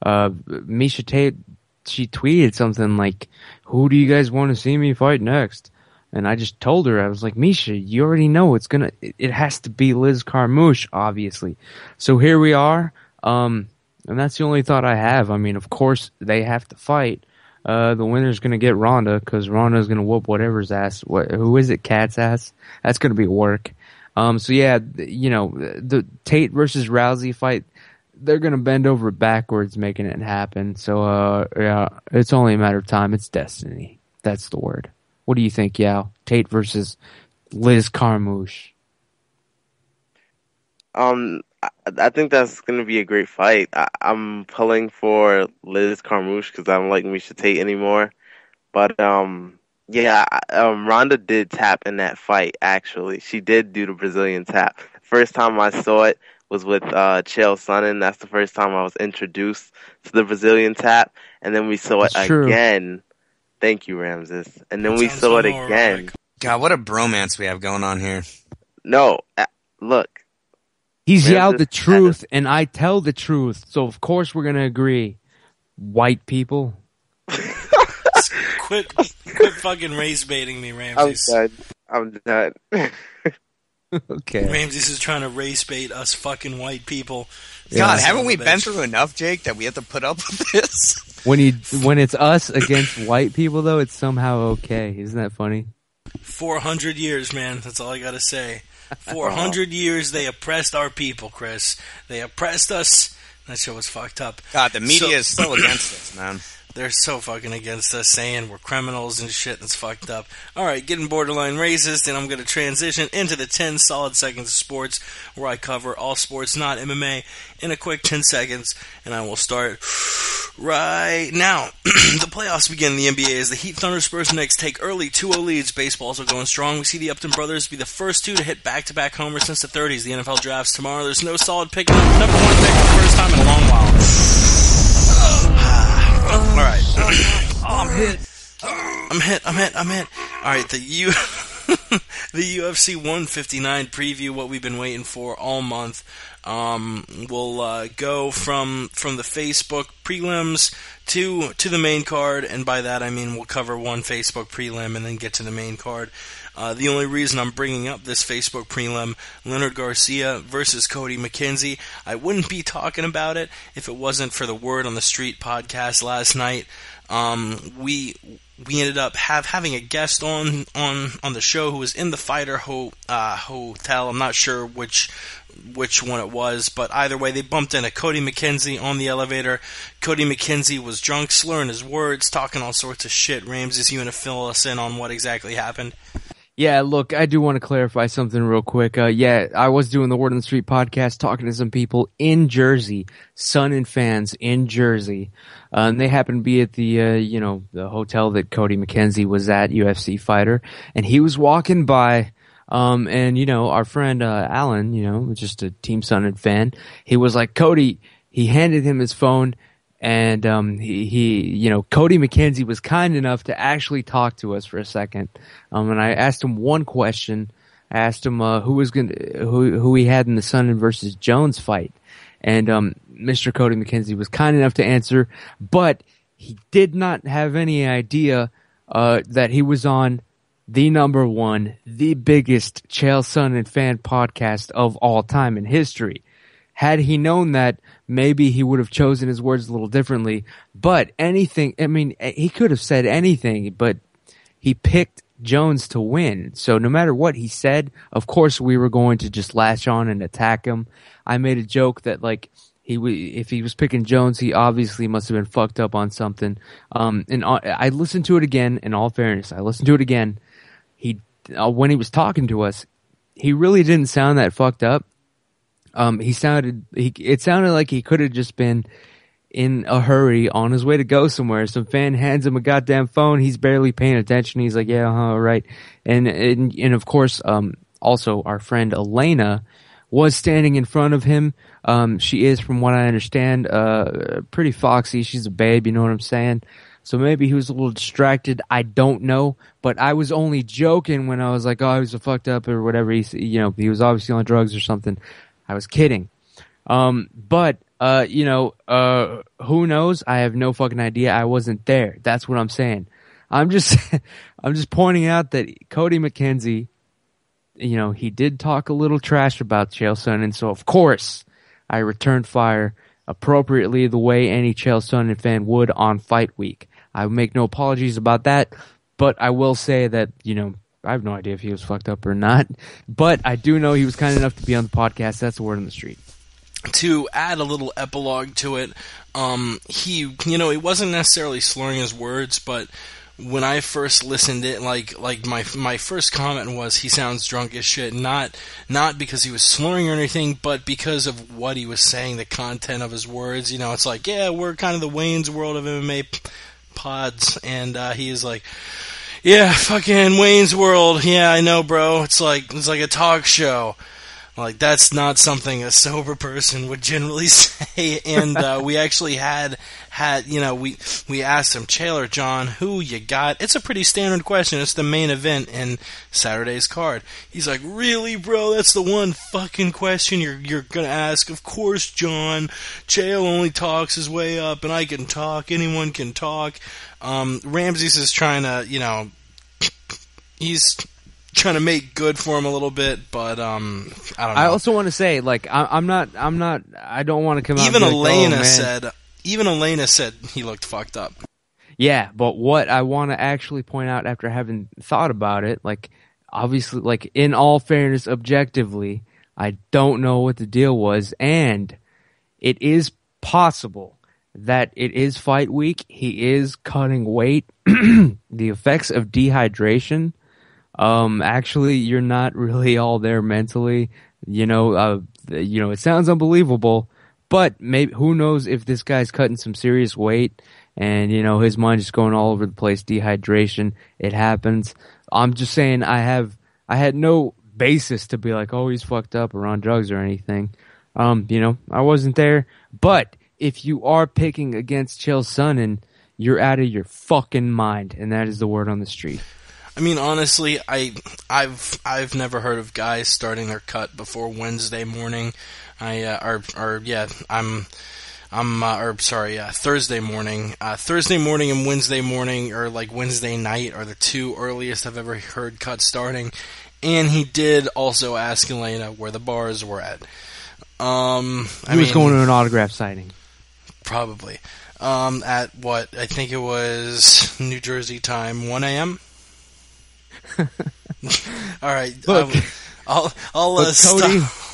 Miesha Tate, she tweeted something like, "Who do you guys want to see me fight next?" And I just told her, I was like, Miesha, you already know it has to be Liz Carmouche, obviously. So here we are. And that's the only thought I have. I mean, of course, they have to fight. The winner's going to get Ronda, because Ronda's going to whoop whatever's ass. Who is it? Kat's ass? That's going to be work. So yeah, the Tate versus Rousey fight, they're going to bend over backwards making it happen. So, yeah, it's only a matter of time. It's destiny. That's the word. What do you think, Yao? Tate versus Liz Carmouche. I think that's going to be a great fight. I'm pulling for Liz Carmouche because I don't like Miesha Tate anymore. But yeah, Ronda did tap in that fight. Actually, she did do the Brazilian tap. First time I saw it was with Chael Sonnen. That's the first time I was introduced to the Brazilian tap, and then we saw it again. Thank you, Ramses. And then we saw it again. God, what a bromance we have going on here. No, look. He's yelled the truth, and I tell the truth. So, of course, we're going to agree. White people. Quit fucking race baiting me, Ramses. I'm done. Okay. Ramses is trying to race bait us fucking white people. God, haven't we been through enough, Jake, that we have to put up with this? When it's us against white people, though, it's somehow okay. Isn't that funny? 400 years, man. That's all I gotta say. 400 years they oppressed our people, Chris. They oppressed us. That show was fucked up. God, the media is still against us, man. They're so fucking against us, saying we're criminals and shit. That's fucked up. Alright, getting borderline racist, and I'm going to transition into the 10 solid seconds of sports, where I cover all sports, not MMA, in a quick 10 seconds, and I will start right now. The playoffs begin in the NBA as the Heat, Thunder, Spurs, and Knicks take early 2-0 leads. Baseballs are going strong. We see the Upton brothers be the first two to hit back-to-back homers since the 30s. The NFL drafts tomorrow. There's no solid pick. Number one pick for the first time in a long while. Alright. I'm hit. Alright, the UFC 159 preview, what we've been waiting for all month. We'll go from the Facebook prelims to the main card, and by that I mean we'll cover one Facebook prelim and then get to the main card. The only reason I'm bringing up this Facebook prelim, Leonard Garcia versus Cody McKenzie, I wouldn't be talking about it if it wasn't for the Word on the Street podcast last night. We ended up having a guest on the show who was in the Fighter hotel. I'm not sure which one it was, but either way, they bumped into Cody McKenzie on the elevator. Cody McKenzie was drunk, slurring his words, talking all sorts of shit. Ramses, you want to fill us in on what exactly happened? Yeah, look, I do want to clarify something real quick. I was doing the Word on the Street podcast, talking to some people in Jersey, Sun and fans in Jersey. And they happened to be at the hotel that Cody McKenzie was at, UFC fighter. And he was walking by, and our friend, Alan, just a Team Sun and fan, he was like, Cody, he handed him his phone. And Cody McKenzie was kind enough to actually talk to us for a second. And I asked him one question. I asked him who he had in the Sonnen versus Jones fight. And Mr. Cody McKenzie was kind enough to answer, but he did not have any idea that he was on the number one, the biggest Chael Sonnen fan podcast of all time in history. Had he known that, maybe he would have chosen his words a little differently. But he could have said anything, but he picked Jones to win. So no matter what he said, of course we were going to just latch on and attack him. I made a joke that if he was picking Jones, he obviously must have been fucked up on something. I listened to it again. In all fairness, I listened to it again. When he was talking to us, he really didn't sound that fucked up. It sounded like he could have just been in a hurry on his way to go somewhere. Some fan hands him a goddamn phone. He's barely paying attention. He's like, yeah, all right. And of course, also our friend Elena was standing in front of him. She is, from what I understand, pretty foxy. She's a babe, you know what I'm saying? So maybe he was a little distracted. I don't know, but I was only joking when I was like, oh, he was a fucked up or whatever. He was obviously on drugs or something. I was kidding. Who knows? I have no fucking idea. I wasn't there. That's what I'm saying. I'm just pointing out that Cody McKenzie, he did talk a little trash about Chael Sonnen, so of course I returned fire appropriately the way any Chael Sonnen fan would on fight week. I make no apologies about that, but I will say that, I have no idea if he was fucked up or not, but I do know he was kind enough to be on the podcast. That's the Word on the Street. To add a little epilogue to it, he wasn't necessarily slurring his words, but when I first listened it, my first comment was he sounds drunk as shit, not because he was slurring or anything, but because of what he was saying, the content of his words. It's like, yeah, we're kind of the Wayne's World of MMA pods, and he is like, yeah, fucking Wayne's World. Yeah, I know, bro. It's like a talk show. Like, that's not something a sober person would generally say. And we actually we asked him, Chael or John, who you got? It's a pretty standard question. It's the main event in Saturday's card. He's like, really, bro? That's the one fucking question you're gonna ask? Of course, John. Chael only talks his way up, and I can talk. Anyone can talk. Ramses is trying to, he's trying to make good for him a little bit, but I don't know. I also want to say, I don't want to come out. Even Elena said he looked fucked up. Yeah, but what I want to actually point out after having thought about it, obviously, in all fairness, objectively, I don't know what the deal was, and it is possible that it is fight week. He is cutting weight. The effects of dehydration, actually, you're not really all there mentally. It sounds unbelievable, but maybe who knows if this guy's cutting some serious weight and, his mind is going all over the place. Dehydration, it happens. I'm just saying I had no basis to be like, oh, he's fucked up or on drugs or anything. I wasn't there. But if you are picking against Chael Sonnen, you're out of your fucking mind, and that is the word on the street. I mean, honestly, I've never heard of guys starting their cut before Wednesday morning. Thursday morning. Thursday morning and Wednesday morning, or like Wednesday night, are the two earliest I've ever heard cuts starting. And he did also ask Elena where the bars were at. He was going to an autograph signing. Probably. At what? I think it was New Jersey time, 1 a.m.? All right. Look, I'll Cody, stop.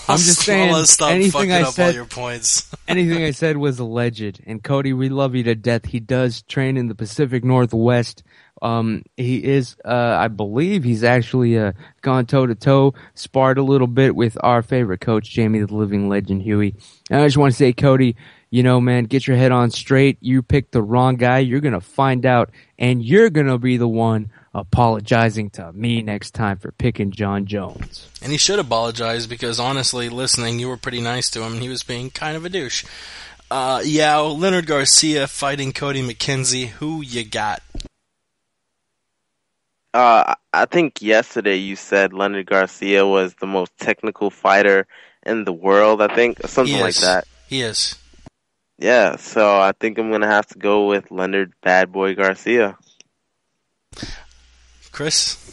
I'm just saying, I'll stop anything fucking I up said, all your points. Anything I said was alleged. And Cody, we love you to death. He does train in the Pacific Northwest. He is, I believe he's actually gone toe-to-toe, sparred a little bit with our favorite coach, Jamie the Living Legend Huey. And I just want to say, Cody, man, get your head on straight. You picked the wrong guy. You're going to find out, and you're going to be the one apologizing to me next time for picking John Jones. And he should apologize because, honestly, listening, you were pretty nice to him, and he was being kind of a douche. Leonard Garcia fighting Cody McKenzie. Who you got? I think yesterday you said Leonard Garcia was the most technical fighter in the world, I think, or something like that. He is. Yeah, so I think I'm going to have to go with Leonard Bad Boy Garcia. Chris?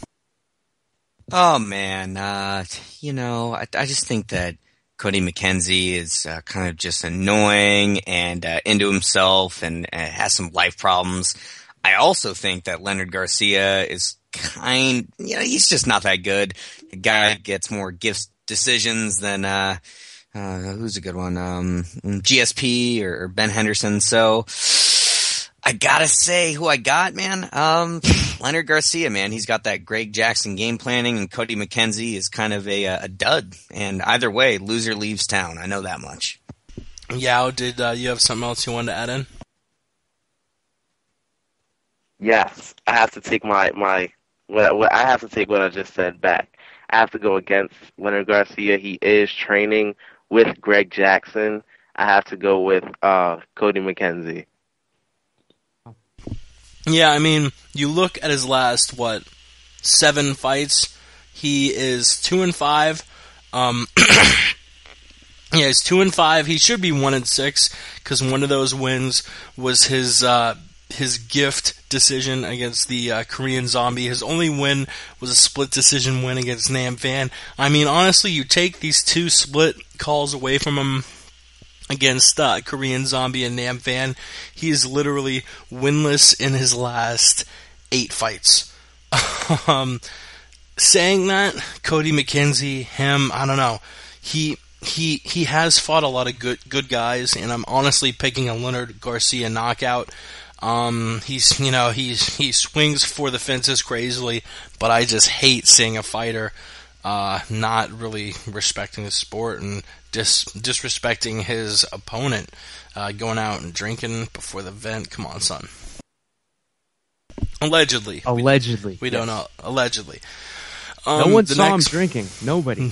Oh, man. I just think that Cody McKenzie is kind of just annoying and into himself and has some life problems. I also think that Leonard Garcia is he's just not that good. The guy gets more gift decisions than, who's a good one? GSP or Ben Henderson. So I gotta say who I got, man. Leonard Garcia, man. He's got that Greg Jackson game planning, and Cody McKenzie is kind of a dud. And either way, loser leaves town. I know that much. Yao, did you have something else you wanted to add in? Yes, I have to take I have to take what I just said back. I have to go against Leonard Garcia. He is training with Greg Jackson. I have to go with Cody McKenzie. Yeah, I mean, you look at his last 7 fights. He is 2-5. Yeah, he's 2-5. He should be 1-6 because one of those wins was his gift decision against the Korean Zombie. His only win was a split decision win against Nam Van. I mean, honestly, you take these 2 split calls away from him against Korean Zombie and Nam Van, he is literally winless in his last 8 fights. Saying that, Cody McKenzie, I don't know. He has fought a lot of good guys, and I'm honestly picking a Leonard Garcia knockout. He swings for the fences crazily, but I just hate seeing a fighter not really respecting the sport and disrespecting his opponent, going out and drinking before the event. Come on, son. Allegedly. We don't know. Allegedly. No one saw him drinking. Nobody.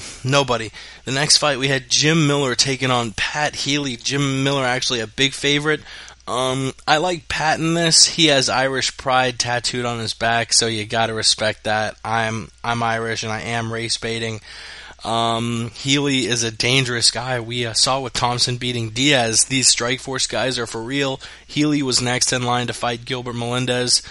The next fight, we had Jim Miller taking on Pat Healy. Jim Miller actually a big favorite. I like Pat in this. He has Irish pride tattooed on his back, so you gotta respect that. I'm Irish and I am race baiting. Healy is a dangerous guy. We saw with Thompson beating Diaz. These Strikeforce guys are for real. Healy was next in line to fight Gilbert Melendez.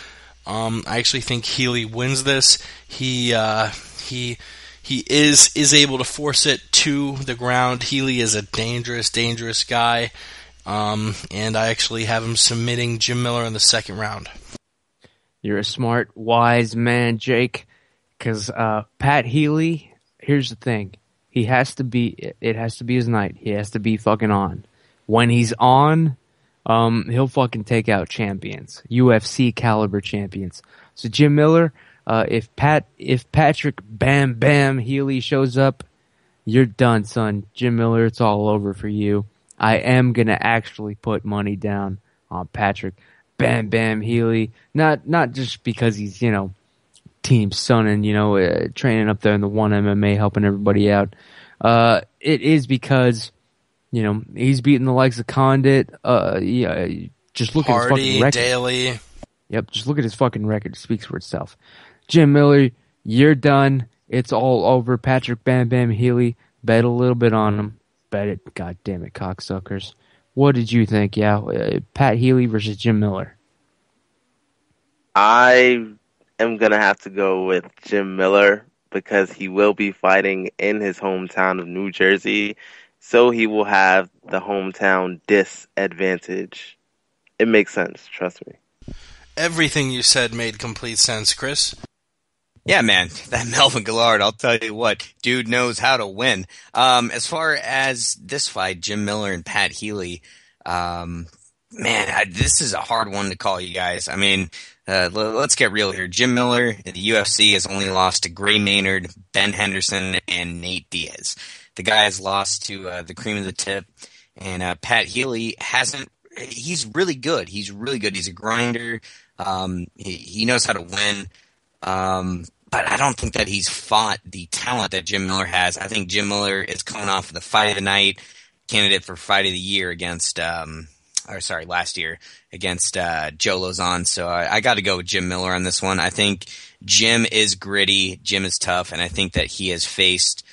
I actually think Healy wins this. He is able to force it to the ground. Healy is a dangerous guy. And I actually have him submitting Jim Miller in the second round. You're a smart, wise man, Jake. Because Pat Healy, here's the thing. It has to be his night. He has to be fucking on. When he's on, he'll fucking take out champions, UFC caliber champions. So Jim Miller, if Patrick Bam Bam Healy shows up, you're done, son. Jim Miller, it's all over for you. I am gonna actually put money down on Patrick Bam Bam Healy, not just because he's, Team Son and, training up there in the One MMA, helping everybody out. It is because, he's beating the likes of Condit. Just look at his fucking record. Daly. Yep, just look at his fucking record. It speaks for itself. Jim Miller, you're done. It's all over. Patrick Bam Bam Healy, bet a little bit on him. Bet it. God damn it, cocksuckers. What did you think? Yeah, Pat Healy versus Jim Miller. I am going to have to go with Jim Miller because he will be fighting in his hometown of New Jersey, so he will have the hometown disadvantage. It makes sense, trust me. Everything you said made complete sense, Chris. Yeah, man, that Melvin Gillard, I'll tell you what, dude knows how to win. As far as this fight, Jim Miller and Pat Healy, this is a hard one to call, you guys. I mean, let's get real here. Jim Miller in the UFC has only lost to Gray Maynard, Ben Henderson, and Nate Diaz. The guy has lost to the cream of the tip, and Pat Healy hasn't. He's really good. He's really good. He's a grinder. He knows how to win. But I don't think that he's fought the talent that Jim Miller has. I think Jim Miller is coming off of the fight of the night, candidate for fight of the year against, last year against Joe Lozon. So I got to go with Jim Miller on this one. I think Jim is gritty, Jim is tough, and I think that he has faced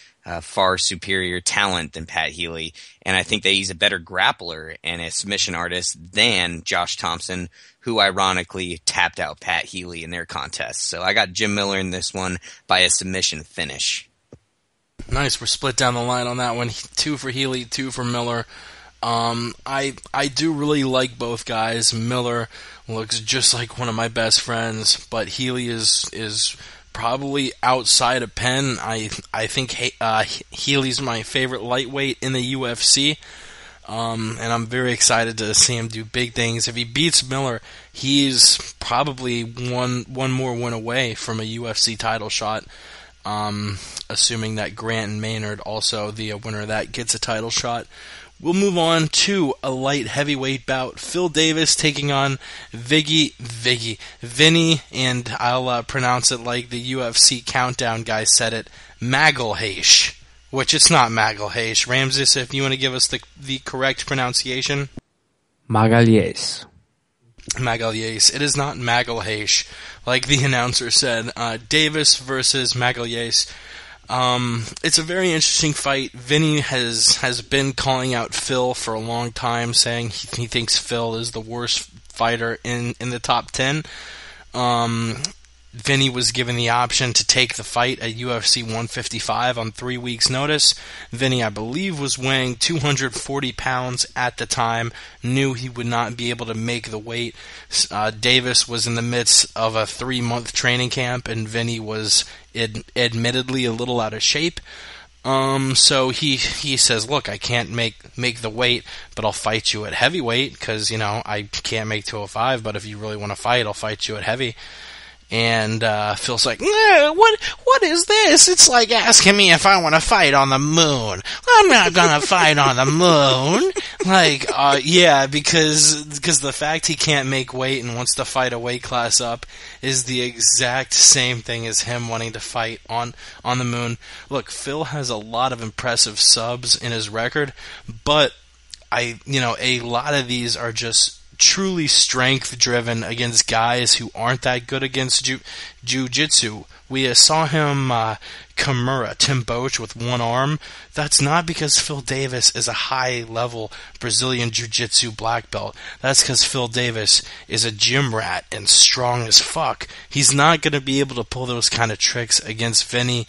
far superior talent than Pat Healy. And I think that he's a better grappler and a submission artist than Josh Thompson, who ironically tapped out Pat Healy in their contest. So I got Jim Miller in this one by a submission finish. Nice, we're split down the line on that one. 2 for Healy, 2 for Miller. I do really like both guys. Miller looks just like one of my best friends, but Healy is probably outside of Penn. I think Healy's my favorite lightweight in the UFC. And I'm very excited to see him do big things. If he beats Miller, he's probably one more win away from a UFC title shot. Assuming that Grant and Maynard, also the winner of that, gets a title shot. We'll move on to a light heavyweight bout. Phil Davis taking on Vinny, and I'll pronounce it like the UFC countdown guy said it, Magalhaes. Which it's not Magalhaes. Ramses, if you want to give us the correct pronunciation. Magalhaes. It is not Magalhaes, like the announcer said. Davis versus Magalhaes. It's a very interesting fight. Vinny has been calling out Phil for a long time, saying he thinks Phil is the worst fighter in the top 10. Vinny was given the option to take the fight at UFC 155 on 3 weeks' notice. Vinny, I believe, was weighing 240 pounds at the time, knew he would not be able to make the weight. Davis was in the midst of a 3-month training camp, and Vinny was admittedly a little out of shape. So he says, look, I can't make the weight, but I'll fight you at heavyweight, because, I can't make 205, but if you really want to fight, I'll fight you at heavy. And Phil's like, what is this? It's like asking me if I want to fight on the moon. I'm not going to fight on the moon. Yeah, because the fact he can't make weight and wants to fight a weight class up is the exact same thing as him wanting to fight on the moon. Look, Phil has a lot of impressive subs in his record, but a lot of these are just truly strength-driven against guys who aren't that good against jiu-jitsu. We saw him Kimura, Tim Boach, with one arm. That's not because Phil Davis is a high-level Brazilian jiu-jitsu black belt. That's because Phil Davis is a gym rat and strong as fuck. He's not going to be able to pull those kind of tricks against Vinny.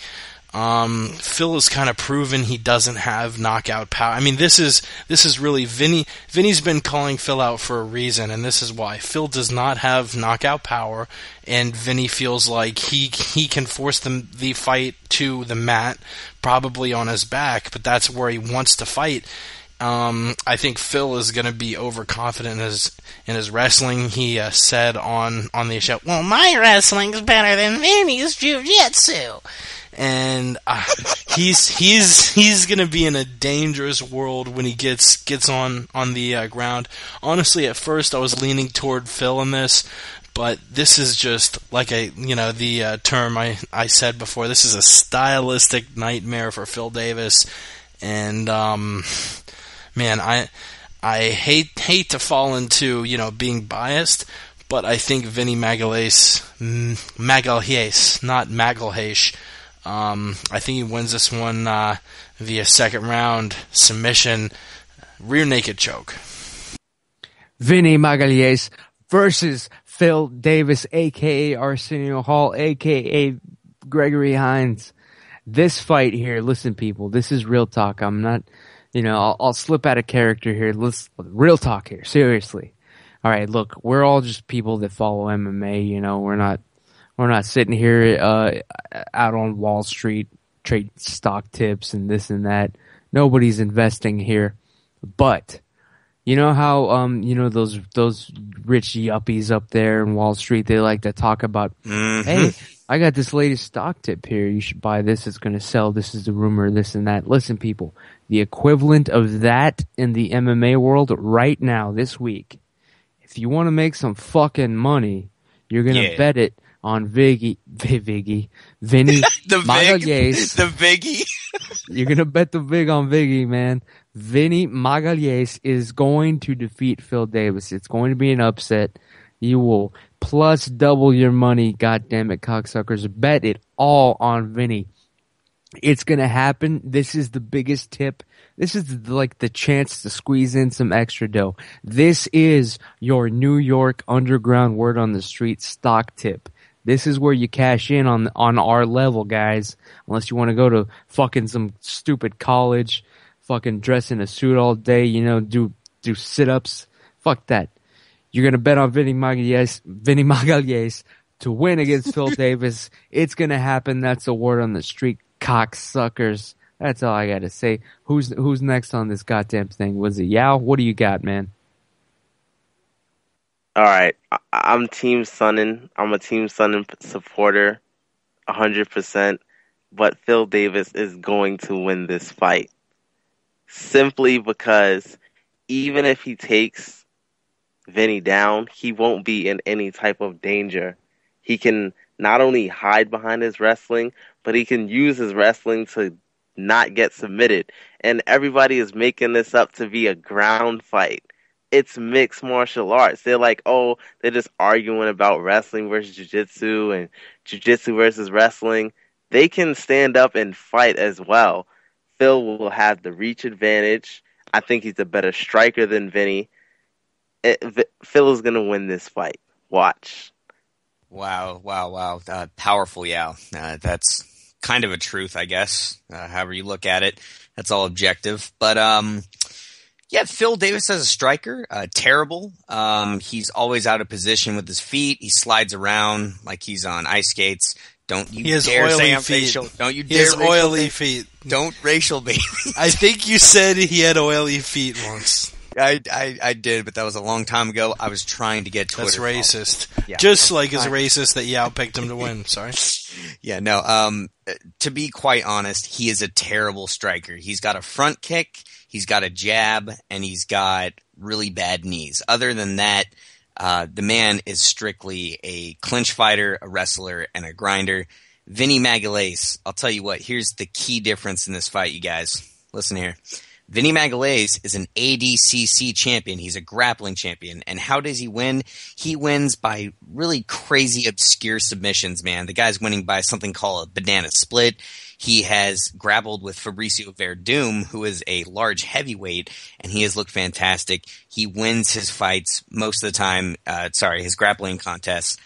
Phil has kind of proven he doesn't have knockout power. I mean, this is really Vinny. Vinny's been calling Phil out for a reason, and this is why. Phil does not have knockout power, and Vinny feels like he can force the fight to the mat, probably on his back, but that's where he wants to fight. I think Phil is going to be overconfident in his wrestling. He said on the show, "Well, my wrestling's better than Vinny's jiu-jitsu." And he's going to be in a dangerous world when he gets on the ground. Honestly, at first I was leaning toward Phil in this, but this is just like the term I said before. This is a stylistic nightmare for Phil Davis, and man, I hate to fall into being biased, but I think Vinny Magalhaes, not Magalhaes. I think he wins this one via second round submission, rear naked choke. Vinny Magalhaes versus Phil Davis, a.k.a. Arsenio Hall, a.k.a. Gregory Hines. This fight here, listen, people, this is real talk. I'm not, I'll slip out of character here. Let's real talk here, seriously. All right, look, we're all just people that follow MMA. We're not sitting here out on Wall Street trading stock tips and this and that. Nobody's investing here. But you know how those rich yuppies up there in Wall Street, they like to talk about, hey, I got this latest stock tip here. You should buy this. It's going to sell. This is the rumor, this and that. Listen, people, the equivalent of that in the MMA world right now, this week, if you want to make some fucking money, you're going to bet it on Vinny Magalhaes. The Viggy. You're going to bet the vig on Viggy, man. Vinny Magalhaes is going to defeat Phil Davis. It's going to be an upset. You will plus double your money, goddammit, cocksuckers. Bet it all on Vinny. It's going to happen. This is the biggest tip. This is like the chance to squeeze in some extra dough. This is your New York underground word on the street stock tip. This is where you cash in on our level, guys. Unless you want to go to fucking some stupid college, fucking dress in a suit all day, do sit-ups. Fuck that. You're gonna bet on Vinny Magalhaes to win against Phil Davis. It's gonna happen. That's the word on the street, cocksuckers. That's all I gotta say. Who's next on this goddamn thing? Was it Yao? What do you got, man? All right, I'm Team Sonnen. I'm a Team Sonnen supporter, 100%. But Phil Davis is going to win this fight simply because even if he takes Vinny down, he won't be in any type of danger. He can not only hide behind his wrestling, but he can use his wrestling to not get submitted. And everybody is making this up to be a ground fight. It's mixed martial arts. They're like, oh, they're just arguing about wrestling versus jiu-jitsu and jiu-jitsu versus wrestling. They can stand up and fight as well. Phil will have the reach advantage. I think he's a better striker than Vinny. Phil is going to win this fight. Watch. Wow. Powerful, Yao. That's kind of a truth, I guess. However you look at it, that's all objective. But, yeah, Phil Davis as a striker, terrible. He's always out of position with his feet. He slides around like he's on ice skates. Don't you dare say I'm facial. Don't you dare. He has oily feet. Don't racial bait me. I think you said he had oily feet once. I did, but that was a long time ago. I was trying to get Twitter. That's racist. Yeah, just like it's racist that Yao picked him to win. Sorry. Yeah, no. To be quite honest, he is a terrible striker. He's got a front kick, he's got a jab, and he's got really bad knees. Other than that, the man is strictly a clinch fighter, a wrestler, and a grinder. Vinny Magalhaes, I'll tell you what, here's the key difference in this fight, you guys. Listen here. Vinny Magalhaes is an ADCC champion. He's a grappling champion. And how does he win? He wins by really crazy, obscure submissions, man. The guy's winning by something called a banana split. He has grappled with Fabricio Verdum, who is a large heavyweight, and he has looked fantastic. He wins his fights most of the time, his grappling contests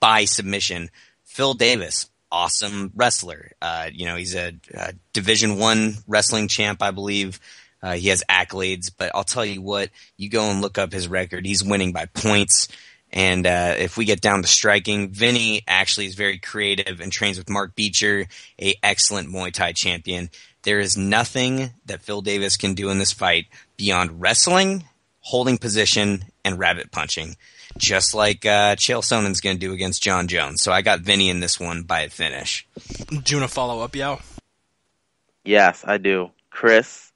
by submission. Phil Davis, awesome wrestler. He's a Division I wrestling champ, I believe. He has accolades, but I'll tell you what, you go and look up his record. He's winning by points. And if we get down to striking, Vinny actually is very creative and trains with Mark Beecher, a excellent Muay Thai champion. there is nothing that Phil Davis can do in this fight beyond wrestling, holding position, and rabbit punching, just like Chael Sonnen's going to do against John Jones. So I got Vinny in this one by a finish. Do you want to follow up, Yao? Yes, I do. Chris,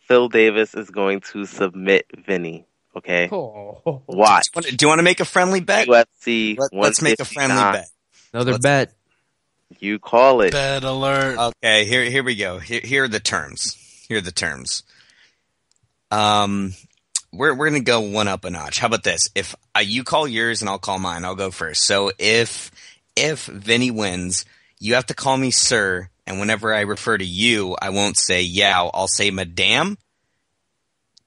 Phil Davis is going to submit Vinny. Okay? Oh. Watch. Do you want to make a friendly bet? UFC Let's make a friendly 159. bet. Another bet. You call it. Bet alert. Okay, here we go. Here are the terms. We're gonna go one up a notch. How about this? If you call yours and I'll call mine, I'll go first. So if Vinny wins, you have to call me sir, and whenever I refer to you, I won't say Yao. I'll say madame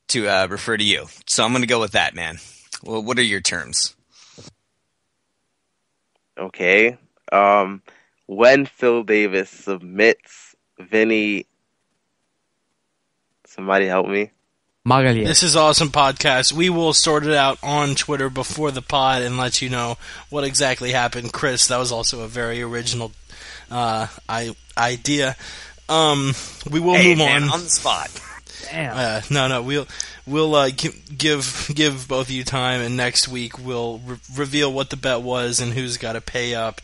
to refer to you. So I'm gonna go with that, man. Well, what are your terms? Okay. When Phil Davis submits Vinny, somebody help me. Magalhães. This is Awesome Podcast. We will sort it out on Twitter before the pod and let you know what exactly happened. Chris, that was also a very original idea. We will move man, on. on the spot. Damn. No, we'll give both of you time, and next week we'll reveal what the bet was and who's got to pay up.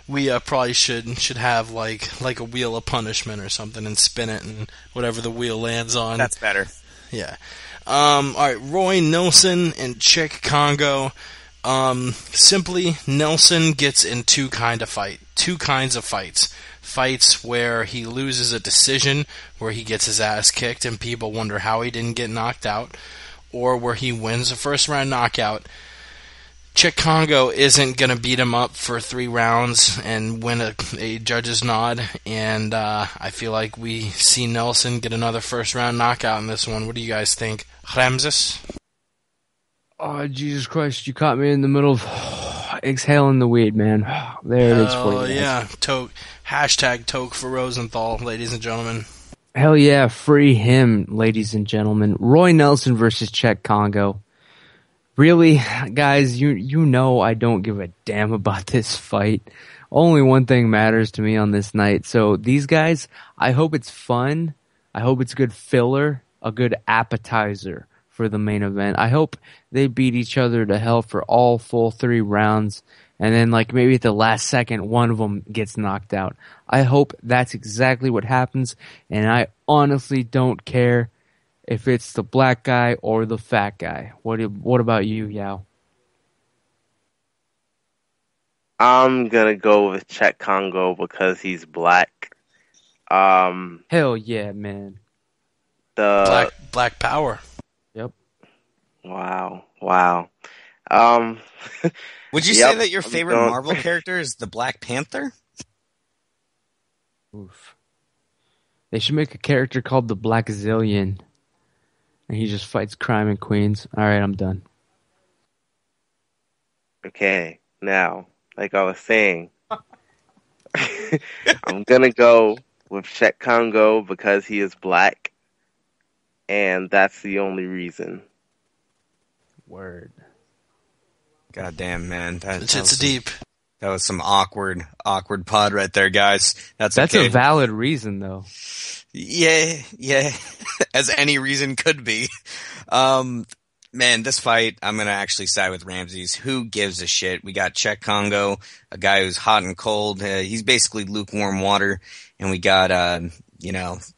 We probably should have like a wheel of punishment or something and spin it, and whatever the wheel lands on. That's better. Yeah. All right, Roy Nelson and Chick Congo. Simply, Nelson gets in two kinds of fights. Fights where he loses a decision, where he gets his ass kicked and people wonder how he didn't get knocked out, or where he wins a first-round knockout. Chick Congo isn't going to beat him up for 3 rounds and win a judge's nod, and I feel like we see Nelson get another first-round knockout in this one. What do you guys think? Ramses? Oh, Jesus Christ, you caught me in the middle of exhaling the weed, man. There it is for you. Oh, guys. yeah. Hashtag Toke for Rosenthal, ladies and gentlemen. Hell yeah, free him, ladies and gentlemen. Roy Nelson versus Czech Congo. Really, guys, you know I don't give a damn about this fight. Only one thing matters to me on this night. So these guys, I hope it's fun. I hope it's good filler, a good appetizer for the main event. I hope they beat each other to hell for all full 3 rounds. And then, like, maybe at the last second, one of them gets knocked out. I hope that's exactly what happens. And I honestly don't care if it's the black guy or the fat guy. What about you, Yao? I'm gonna go with Czech Congo because he's black. Hell yeah, man. Black power. Yep. Wow. Would you say that your favorite Marvel character is the Black Panther? Oof. They should make a character called the Black Zillion. And he just fights crime and queens. Alright, I'm done. Okay, now, like I was saying, I'm gonna go with Czech Congo because he is black, and that's the only reason. Word. God damn, man. It's deep. That was some awkward pod right there, guys. That's okay. a valid reason, though. Yeah. As any reason could be. Man, this fight, I'm going to actually side with Ramses. Who gives a shit? We got Czech Congo, a guy who's hot and cold. He's basically lukewarm water. And we got,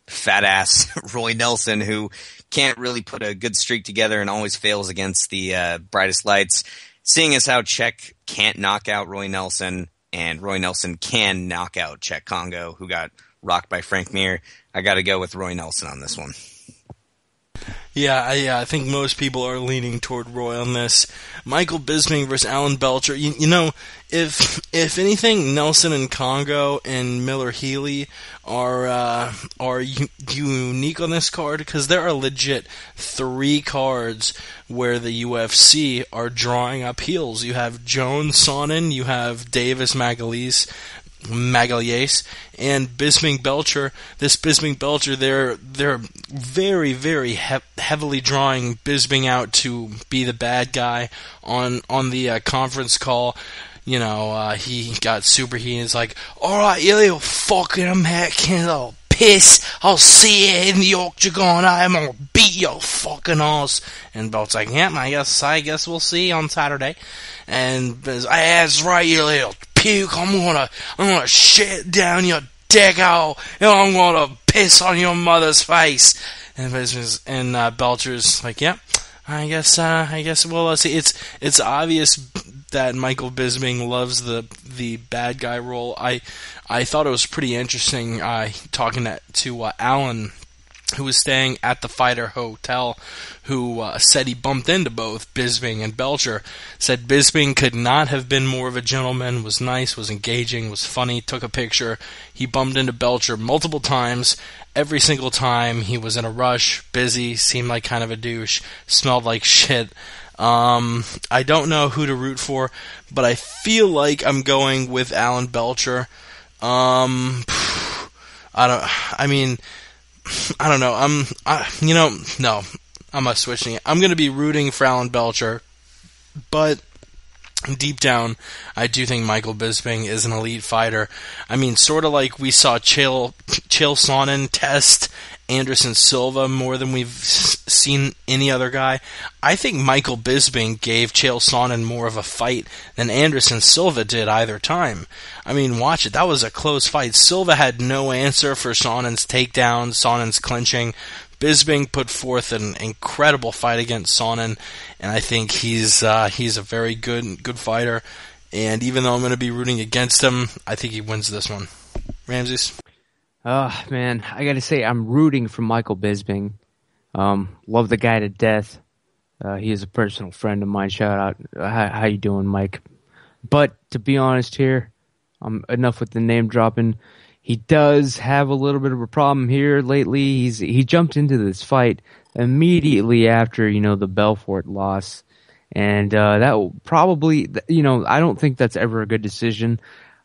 fat ass Roy Nelson, who can't really put a good streak together and always fails against the brightest lights. Seeing as how Czech can't knock out Roy Nelson, and Roy Nelson can knock out Czech Congo, who got rocked by Frank Mir, I got to go with Roy Nelson on this one. Yeah, I think most people are leaning toward Roy on this. Michael Bisping versus Alan Belcher. You know, if anything, Nelson and Congo and Miller Healy are unique on this card, because there are legit 3 cards where the UFC are drawing up heels. You have Jones Sonnen, you have Davis Magalhães, and Bisping Belcher. This Bisping Belcher, they're very, very heavily drawing Bisping out to be the bad guy on the conference call. he got super heated. It's like, all right, you little fucking American little piss, I'll see you in the octagon. I'm gonna beat your fucking ass. And Belt's like, yeah, I guess we'll see on Saturday. And that's right, you little puke. I'm gonna shit down your dick hole, and I'm gonna piss on your mother's face. And Belcher's like, yeah, I guess we'll see. It's obvious that Michael Bisping loves the bad guy role. I thought it was pretty interesting talking to Alan, who was staying at the Fighter Hotel, who said he bumped into both Bisping and Belcher. Said Bisping could not have been more of a gentleman, was nice, was engaging, was funny, took a picture. He bumped into Belcher multiple times. Every single time he was in a rush, busy, seemed like kind of a douche, smelled like shit. I don't know who to root for, but I feel like I'm going with Alan Belcher. I don't know. No, I'm not switching it. I'm going to be rooting for Alan Belcher, but deep down, I do think Michael Bisping is an elite fighter. I mean, sort of like we saw Chael Sonnen test Anderson Silva more than we've seen any other guy. I think Michael Bisping gave Chael Sonnen more of a fight than Anderson Silva did either time. I mean, watch it. That was a close fight. Silva had no answer for Sonnen's takedown, Sonnen's clinching. Bisping put forth an incredible fight against Sonnen, and I think he's a very good fighter. And even though I'm going to be rooting against him, I think he wins this one. Ramses? Oh, man, I got to say, I'm rooting for Michael Bisping. Love the guy to death. He is a personal friend of mine. Shout out. How you doing, Mike? But to be honest here, enough with the name dropping. He does have a little bit of a problem here lately. He jumped into this fight immediately after, the Belfort loss. And that will probably, I don't think that's ever a good decision.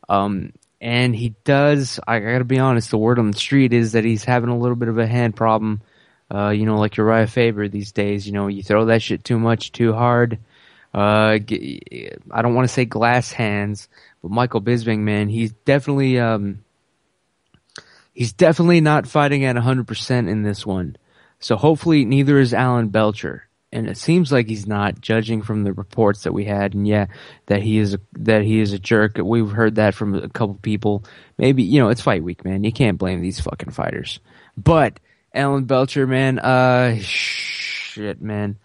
And he does, I gotta be honest, the word on the street is that he's having a little bit of a hand problem, like Uriah Faber these days. You throw that shit too much, too hard. I don't want to say glass hands, but Michael Bisping, man, he's definitely not fighting at 100% in this one. So hopefully neither is Alan Belcher. And it seems like he's not, judging from the reports that we had. And yeah, that he is a jerk. We've heard that from a couple people. Maybe, it's fight week, man. You can't blame these fucking fighters. But Alan Belcher, man, shit, man.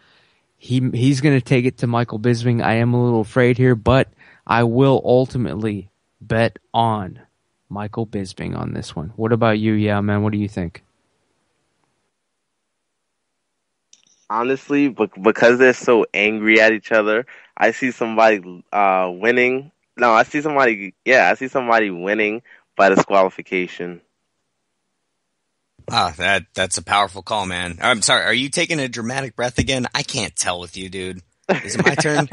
He's going to take it to Michael Bisping. I am a little afraid here, but I will ultimately bet on Michael Bisping on this one. What about you? Yeah, man, what do you think? Honestly, because they're so angry at each other, I see somebody winning. No, I see somebody winning by disqualification. That's a powerful call, man. I'm sorry, are you taking a dramatic breath again? I can't tell with you, dude. Is it my turn?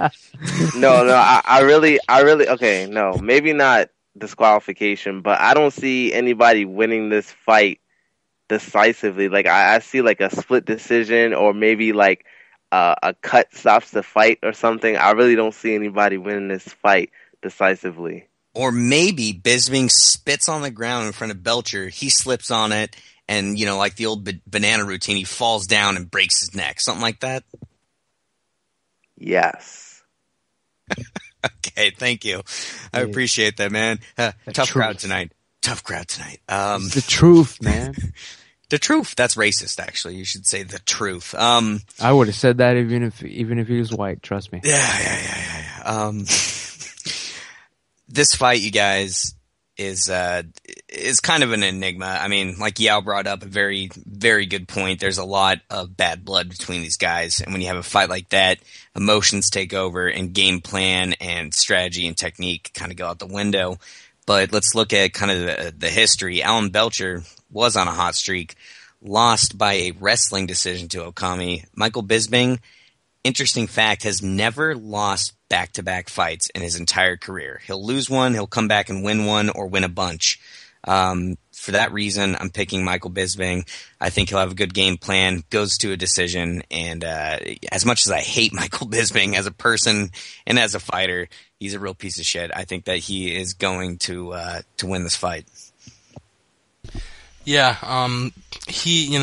No, I really, okay, no, maybe not disqualification, but I don't see anybody winning this fight decisively. Like I see like a split decision, or maybe like a cut stops the fight or something. I really don't see anybody winning this fight decisively. Or maybe Bisping spits on the ground in front of Belcher, he slips on it, and like the old banana routine, he falls down and breaks his neck, something like that. Yes. Okay, thank you. I appreciate that, man. Tough crowd tonight. It's the truth, man. The truth. That's racist, actually. You should say the truth. I would have said that even if he was white. Trust me. Yeah. This fight, you guys, is kind of an enigma. I mean, like Yao brought up a very, very good point. There's a lot of bad blood between these guys, and when you have a fight like that, emotions take over, and game plan and strategy and technique kind of go out the window. But let's look at kind of the history. Alan Belcher was on a hot streak, lost by a wrestling decision to Okami. Michael Bisping, interesting fact, has never lost back-to-back fights in his entire career. He'll lose one, he'll come back and win one, or win a bunch. For that reason, I'm picking Michael Bisping. I think he'll have a good game plan, goes to a decision, and as much as I hate Michael Bisping as a person and as a fighter, he's a real piece of shit. I think that he is going to win this fight. Yeah, he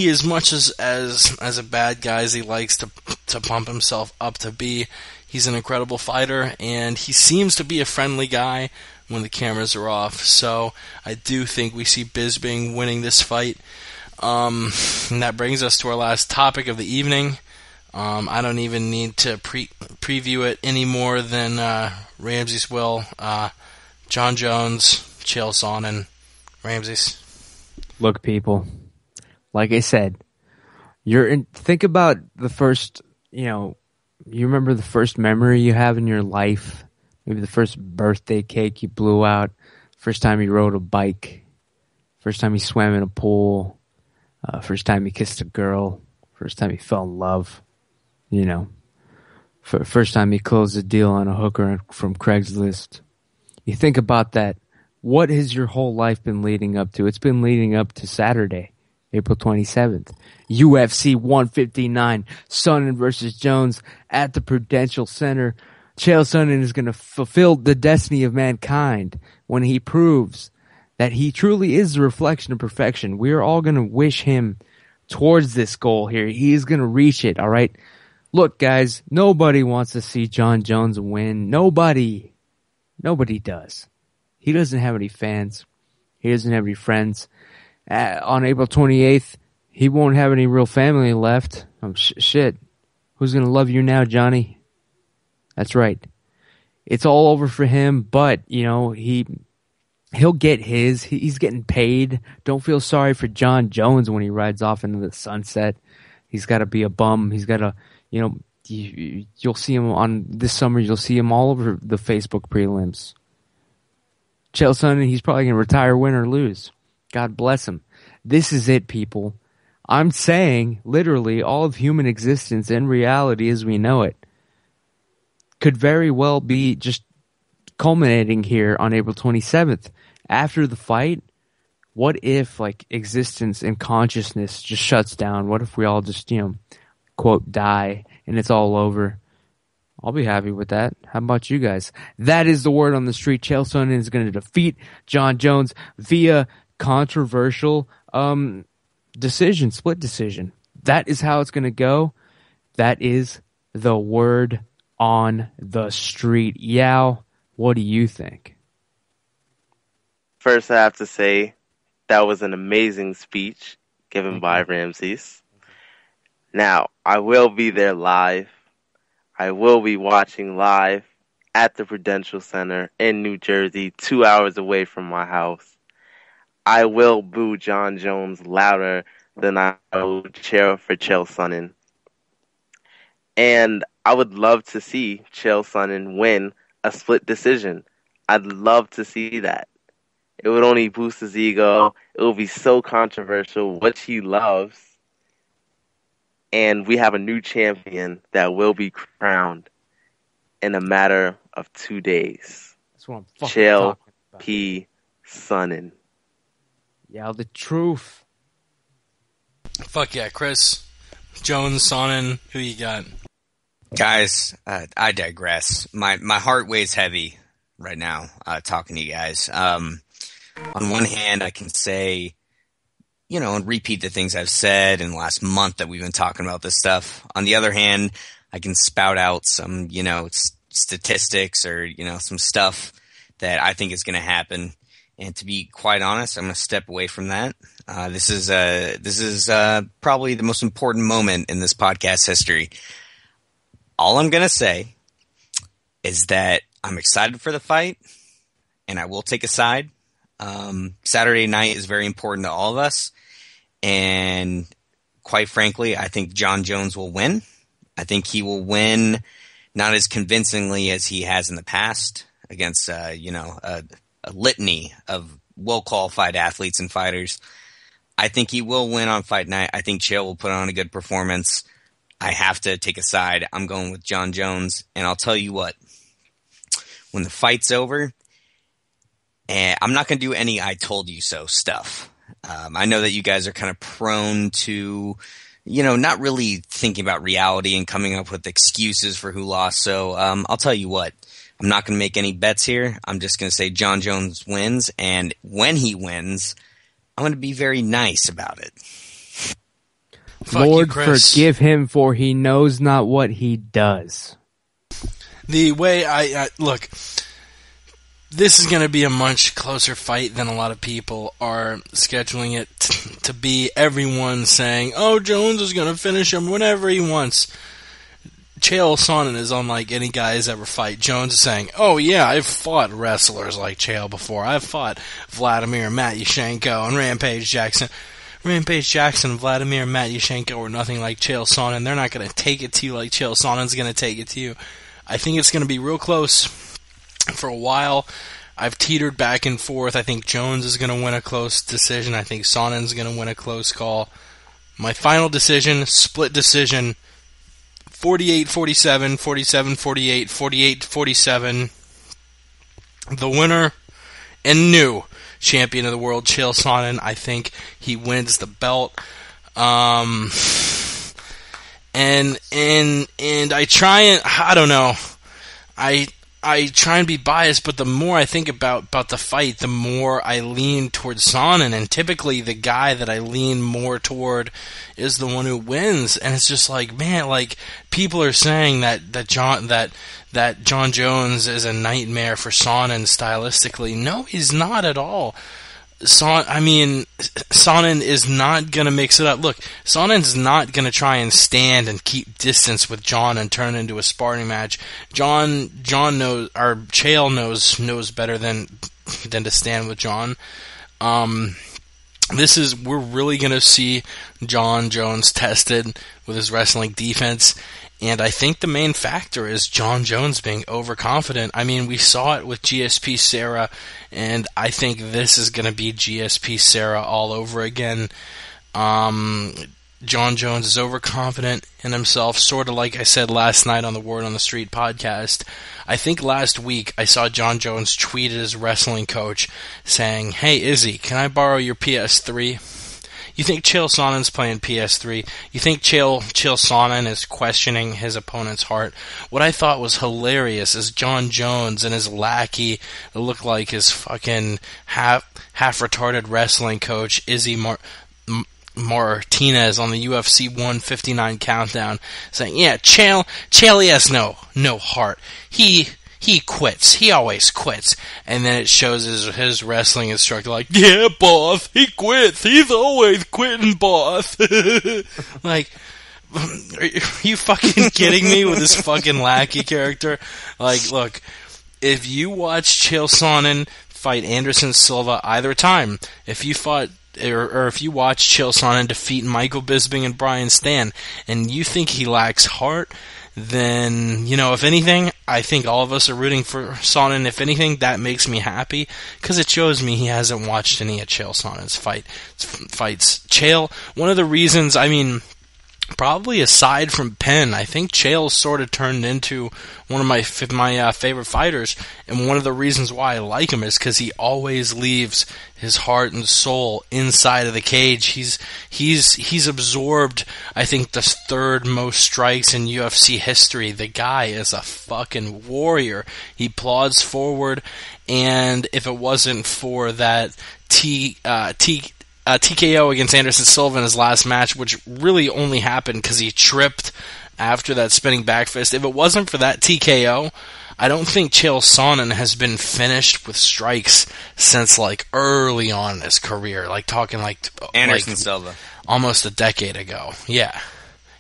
as much as a bad guy as he likes to pump himself up to be, he's an incredible fighter, and he seems to be a friendly guy when the cameras are off. So I do think we see Bisping winning this fight. And that brings us to our last topic of the evening. I don't even need to preview it any more than Ramses will. John Jones, Chael Sonnen, Ramses. Look, people, like I said, think about the first, you remember the first memory you have in your life, maybe the first birthday cake you blew out, first time you rode a bike, first time you swam in a pool, first time you kissed a girl, first time you fell in love, first time you closed a deal on a hooker from Craigslist. You think about that. What has your whole life been leading up to? It's been leading up to Saturday, April 27th. UFC 159, Sonnen versus Jones at the Prudential Center. Chael Sonnen is going to fulfill the destiny of mankind when he proves that he truly is the reflection of perfection. We are all going to wish him towards this goal here. He is going to reach it, all right? Look, guys, nobody wants to see John Jones win. Nobody does. He doesn't have any fans. He doesn't have any friends. On April 28th, he won't have any real family left. Shit. Who's going to love you now, Johnny? That's right. It's all over for him, but, he'll get his. He's getting paid. Don't feel sorry for John Jones when he rides off into the sunset. He's got to be a bum. He's got to, you'll see him on this summer. You'll see him all over the Facebook prelims. Chael Sonnen, he's probably going to retire, win or lose. God bless him. This is it, people. I'm saying, literally, all of human existence and reality as we know it could very well be just culminating here on April 27th. After the fight, what if, existence and consciousness just shuts down? What if we all just, quote, die and it's all over? I'll be happy with that. How about you guys? That is the word on the street. Chael Sonnen is going to defeat John Jones via controversial split decision. That is how it's going to go. That is the word on the street. Yao, what do you think? First, I have to say that was an amazing speech given by Ramses. Now, I will be there live. I will be watching live at the Prudential Center in New Jersey, 2 hours away from my house. I will boo John Jones louder than I would cheer for Chael Sonnen. And I would love to see Chael Sonnen win a split decision. I'd love to see that. It would only boost his ego. It would be so controversial, which he loves. And we have a new champion that will be crowned in a matter of 2 days. That's what I'm fucking Chael talking about. P. Sonnen. Yeah, the truth. Fuck yeah, Chris. Jones, Sonnen, who you got? Guys, I digress. My heart weighs heavy right now talking to you guys. On one hand, I can say, and repeat the things I've said in the last month that we've been talking about this stuff. On the other hand, I can spout out some, statistics or, some stuff that I think is going to happen. And to be quite honest, I'm going to step away from that. This is probably the most important moment in this podcast history. All I'm going to say is that I'm excited for the fight, and I will take a side. Saturday night is very important to all of us. And quite frankly, I think John Jones will win. I think he will win not as convincingly as he has in the past against, a litany of well-qualified athletes and fighters. I think he will win on fight night. I think Chael will put on a good performance. I have to take a side. I'm going with John Jones. And I'll tell you what, when the fight's over, I'm not going to do any I told you so stuff. I know that you guys are kind of prone to, not really thinking about reality and coming up with excuses for who lost. So I'll tell you what, I'm not going to make any bets here. I'm just going to say John Jones wins, and when he wins, I'm going to be very nice about it. Lord, you, Chris. forgive him, for he knows not what he does. The way I look, this is going to be a much closer fight than a lot of people are scheduling it to be. Everyone saying, oh, Jones is going to finish him whenever he wants. Chael Sonnen is unlike any guy has ever fight. Jones is saying, oh yeah, I've fought wrestlers like Chael before. I've fought Vladimir Matyushenko and Rampage Jackson. Rampage Jackson and Vladimir Matyushenko were nothing like Chael Sonnen. They're not going to take it to you like Chael Sonnen's going to take it to you. I think it's going to be real close. For a while, I've teetered back and forth. I think Jones is going to win a close decision. I think Sonnen's going to win a close call. My final decision, split decision, 48-47, 47-48, 48-47. The winner and new champion of the world, Chael Sonnen. I think he wins the belt. And I try and I don't know. I try and be biased, but the more I think about the fight, the more I lean towards Sonnen, and typically the guy that I lean more toward is the one who wins. And it's just like, man, like people are saying that John Jones is a nightmare for Sonnen stylistically. No, he's not at all. Sonnen is not going to mix it up. Look, Sonnen's not going to try and stand and keep distance with John and turn it into a sparring match. John knows, or Chael knows better than to stand with John. We're really going to see John Jones tested with his wrestling defense. And I think the main factor is John Jones being overconfident. I mean, we saw it with GSP Sarah, and I think this is going to be GSP Sarah all over again. John Jones is overconfident in himself, sort of like I said last night on the Word on the Street podcast. I think last week I saw John Jones tweet at his wrestling coach saying, "Hey, Izzy, can I borrow your PS3? You think Chael Sonnen's playing PS3? You think Chael Sonnen is questioning his opponent's heart?" What I thought was hilarious is John Jones and his lackey that looked like his fucking half-retarded wrestling coach, Izzy Martinez, on the UFC 159 countdown, saying, "Yeah, Chael has no heart. He quits. He always quits." And then it shows his wrestling instructor like, "Yeah, boss, he quits. He's always quitting, boss." Like, are you fucking kidding me with this fucking lackey character? Like, look, if you watch Chael Sonnen fight Anderson Silva either time, if you watch Chael Sonnen defeat Michael Bisping and Brian Stann, and you think he lacks heart, then, if anything, I think all of us are rooting for Sonnen. If anything, that makes me happy, because it shows me he hasn't watched any of Chael Sonnen's fights. Chael, one of the reasons, probably aside from Penn, I think Chael sort of turned into one of my favorite fighters, and one of the reasons why I like him is because he always leaves his heart and soul inside of the cage. He's absorbed, I think, the third most strikes in UFC history. The guy is a fucking warrior. He plods forward, and if it wasn't for that TKO against Anderson Silva in his last match, which really only happened because he tripped after that spinning back fist. If it wasn't for that TKO, I don't think Chael Sonnen has been finished with strikes since early on in his career. Talking Anderson Silva, almost a decade ago. Yeah.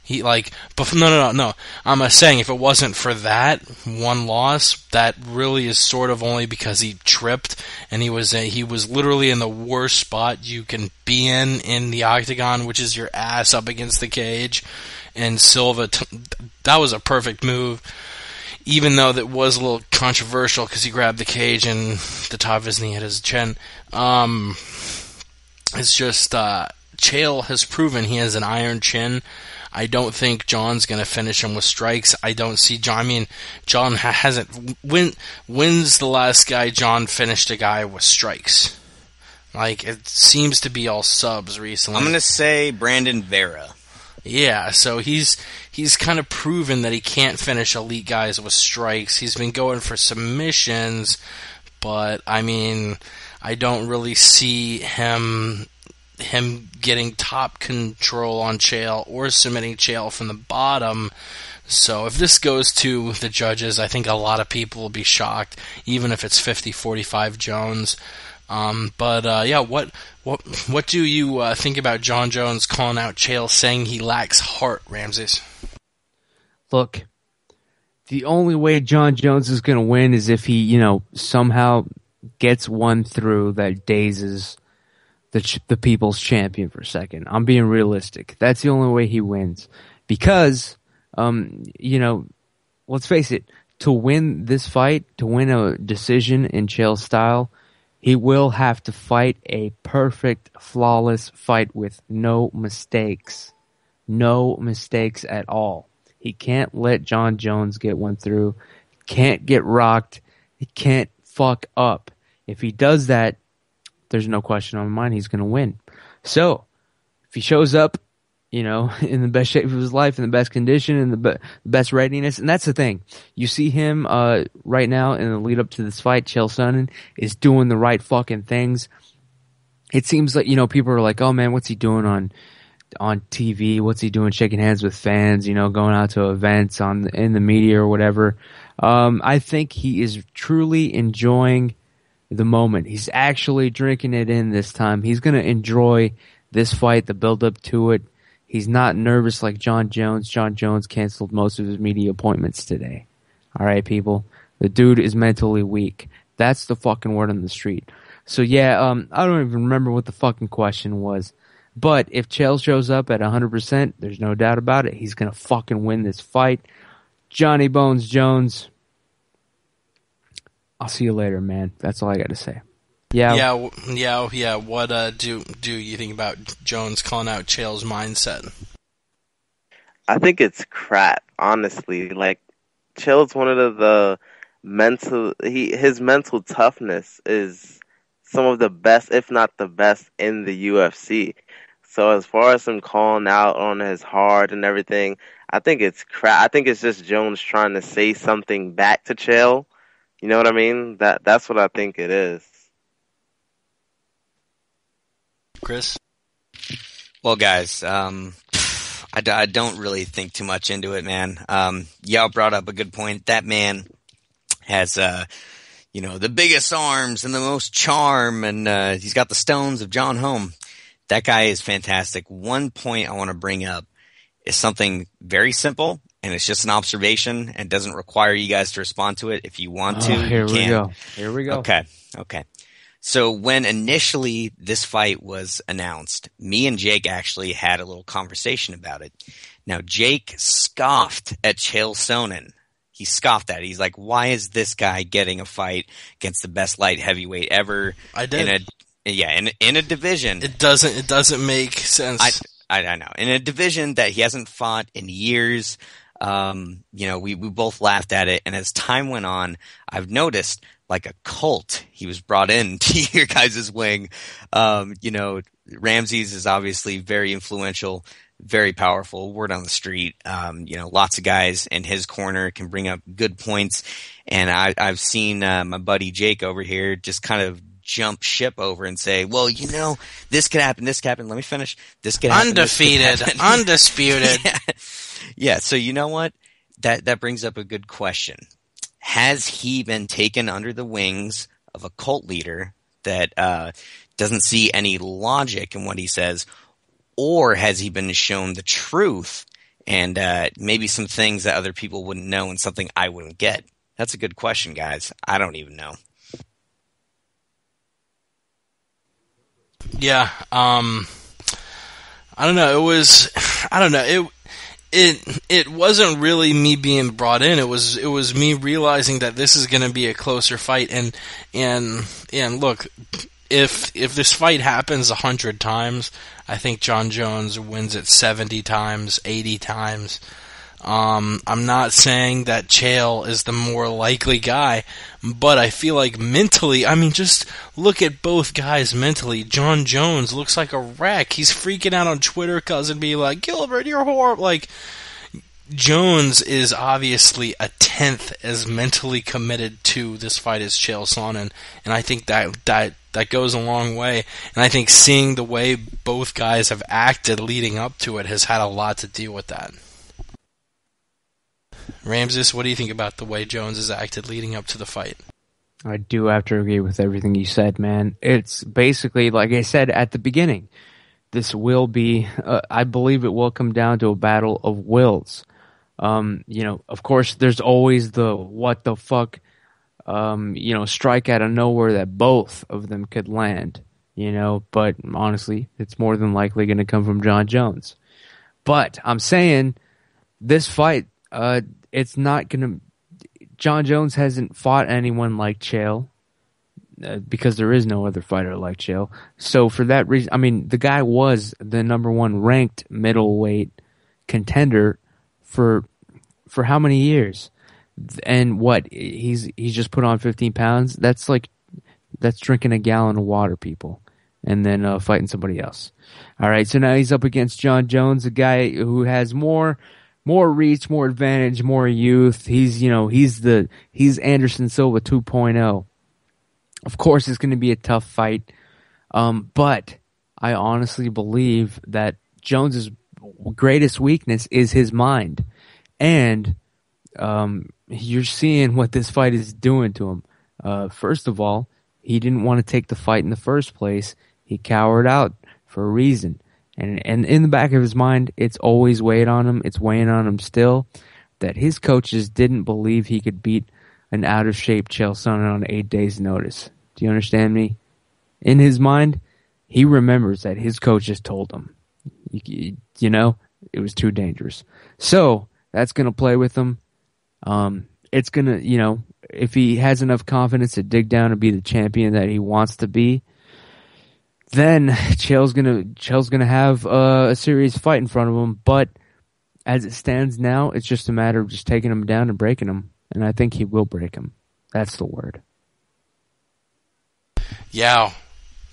No. I'm saying if it wasn't for that one loss, that really is sort of only because he tripped, and he was literally in the worst spot you can be in the octagon, which is your ass up against the cage. And Silva, that was a perfect move, even though that was a little controversial because he grabbed the cage and the top of his knee hit his chin. It's just Chael has proven he has an iron chin. I don't think John's going to finish him with strikes. I don't see John. John hasn't. When's the last guy John finished a guy with strikes? It seems to be all subs recently. I'm going to say Brandon Vera. Yeah, so he's kind of proven that he can't finish elite guys with strikes. He's been going for submissions, but I mean, I don't really see him getting top control on Chael or submitting Chael from the bottom. So if this goes to the judges, I think a lot of people will be shocked, even if it's 50-45 Jones. What do you think about John Jones calling out Chael, saying he lacks heart, Ramses? Look, the only way John Jones is going to win is if he, somehow gets one through that dazes the people's champion for a second. I'm being realistic. That's the only way he wins. Because, let's face it, to win this fight, to win a decision in Chael's style, he will have to fight a perfect, flawless fight with no mistakes. No mistakes at all. He can't let John Jones get one through. Can't get rocked. He can't fuck up. If he does that, there's no question on my mind he's going to win. So, if he shows up, in the best shape of his life, in the best condition, in the best readiness, and that's the thing. You see him right now in the lead up to this fight, Chael Sonnen is doing the right fucking things. It seems like, people are like, oh man, what's he doing on TV? What's he doing shaking hands with fans, going out to events in the media or whatever. I think he is truly enjoying the moment. He's actually drinking it in this time. He's going to enjoy this fight, the build up to it. He's not nervous like John Jones. John Jones canceled most of his media appointments today. All right, people. The dude is mentally weak. That's the fucking word on the street. So yeah, I don't even remember what the fucking question was. But if Chael shows up at 100%, there's no doubt about it. He's going to fucking win this fight. Johnny Bones Jones. I'll see you later, man. That's all I got to say. Yeah. What do you think about Jones calling out Chael's mindset? I think it's crap, honestly. Like, Chael's one of the his mental toughness is some of the best, if not the best, in the UFC. So as far as him calling out on his heart and everything, I think it's crap. I think it's just Jones trying to say something back to Chael. You know what I mean? That's what I think it is. Chris? Well, guys, I don't really think too much into it, man. Yao brought up a good point. That man has, the biggest arms and the most charm, and he's got the stones of John Home. That guy is fantastic. One point I want to bring up is something very simple, and it's just an observation, and doesn't require you guys to respond to it. If you want to, here you can. Here we go. Okay. So when initially this fight was announced, me and Jake actually had a little conversation about it. Now, Jake scoffed at Chael Sonnen. He scoffed at it. He's like, why is this guy getting a fight against the best light heavyweight ever? I did. In a division. It doesn't make sense. I know. In a division that he hasn't fought in years, we both laughed at it. And as time went on, I've noticed, like a cult, he was brought in to your guys' wing. Ramses is obviously very influential, very powerful, word on the street. Lots of guys in his corner can bring up good points. And I've seen my buddy Jake over here just kind of jump ship over and say, well, this could happen, let me finish. This could happen. Undefeated, undisputed. Yeah, so you know what? That brings up a good question. Has he been taken under the wings of a cult leader that doesn't see any logic in what he says, or has he been shown the truth and maybe some things that other people wouldn't know and something I wouldn't get? That's a good question, guys. I don't even know. Yeah, I don't know. It wasn't really me being brought in. It was me realizing that this is going to be a closer fight. And look, if this fight happens 100 times, I think John Jones wins it 70 times, 80 times. I'm not saying that Chael is the more likely guy, but I feel like mentally, I mean, just look at both guys mentally. John Jones looks like a wreck. He's freaking out on Twitter, cousin, be like, Gilbert, you're horrible. Like, Jones is obviously a tenth as mentally committed to this fight as Chael Sonnen, and I think that goes a long way. And I think seeing the way both guys have acted leading up to it has had a lot to do with that. Ramses, what do you think about the way Jones has acted leading up to the fight? I do have to agree with everything you said, man. It's basically, like I said at the beginning, this will be, I believe it will come down to a battle of wills. Of course, there's always the what the fuck, strike out of nowhere that both of them could land, but honestly, it's more than likely going to come from John Jones. But I'm saying this fight, it's not going to... John Jones hasn't fought anyone like Chael because there is no other fighter like Chael. So for that reason, I mean, the guy was the number one ranked middleweight contender for how many years? And what? He's just put on 15 pounds? That's drinking a gallon of water, people, and then fighting somebody else. All right, so now he's up against John Jones, a guy who has more reach, more advantage, more youth. He's Anderson Silva 2.0. Of course, it's going to be a tough fight, but I honestly believe that Jones's greatest weakness is his mind, and you're seeing what this fight is doing to him. First of all, he didn't want to take the fight in the first place. He cowered out for a reason. And in the back of his mind, it's always weighed on him. It's weighing on him still that his coaches didn't believe he could beat an out-of-shape Chael Sonnen on 8 days' notice. Do you understand me? In his mind, he remembers that his coaches told him, it was too dangerous. So that's going to play with him. It's going to, if he has enough confidence to dig down and be the champion that he wants to be, then Chael's gonna have a serious fight in front of him. But as it stands now, it's just a matter of just taking him down and breaking him. And I think he will break him. That's the word. Yeah,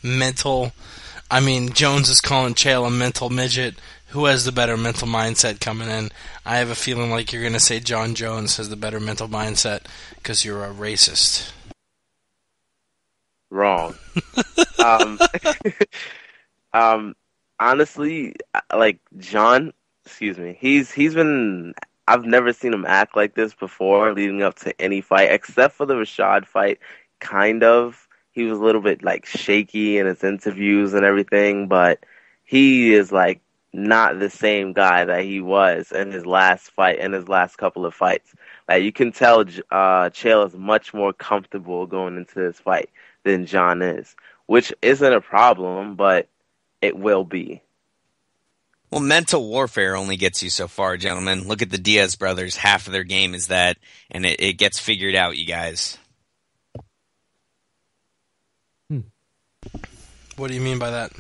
mental. I mean, Jones is calling Chael a mental midget. Who has the better mental mindset coming in? I have a feeling like you're going to say John Jones has the better mental mindset because you're a racist. Wrong. Honestly, like John, he's been, I've never seen him act like this before leading up to any fight, except for the Rashad fight, kind of. He was a little bit like shaky in his interviews and everything, but he is like not the same guy that he was in his last fight and his last couple of fights. Like you can tell Chael is much more comfortable going into this fight than John is, which isn't a problem, but it will be. Well, mental warfare only gets you so far, gentlemen. Look at the Diaz brothers. Half of their game is that, and it gets figured out, you guys. What do you mean by that?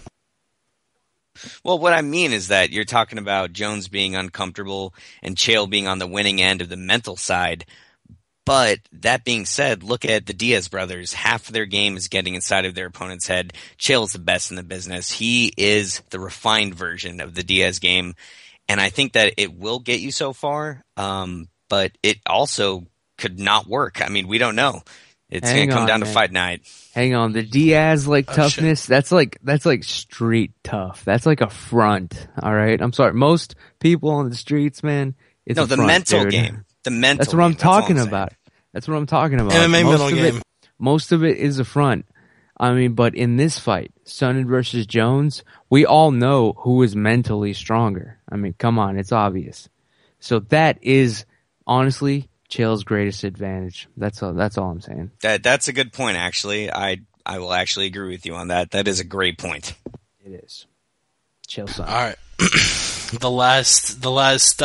Well, what I mean is that you're talking about Jones being uncomfortable and Chael being on the winning end of the mental side. But that being said, look at the Diaz brothers. Half of their game is getting inside of their opponent's head. Chael's the best in the business. He is the refined version of the Diaz game. And I think that it will get you so far, but it also could not work. I mean, we don't know. It's going to come down to fight night. Hang on. The Diaz toughness, shit. that's like street tough. That's like a front. All right. I'm sorry. Most people on the streets, man, it's no, a the front, mental dude. game. The mental That's what I'm game. talking That's all about. That's what I'm talking about. MMA mental game. Most of it is a front. I mean, but in this fight, Sonnen versus Jones, we all know who is mentally stronger. I mean, come on, it's obvious. So that is honestly Chael's greatest advantage. That's all I'm saying. That's a good point, actually. I will actually agree with you on that. That is a great point. It is. Chael Sonnen. All right. the last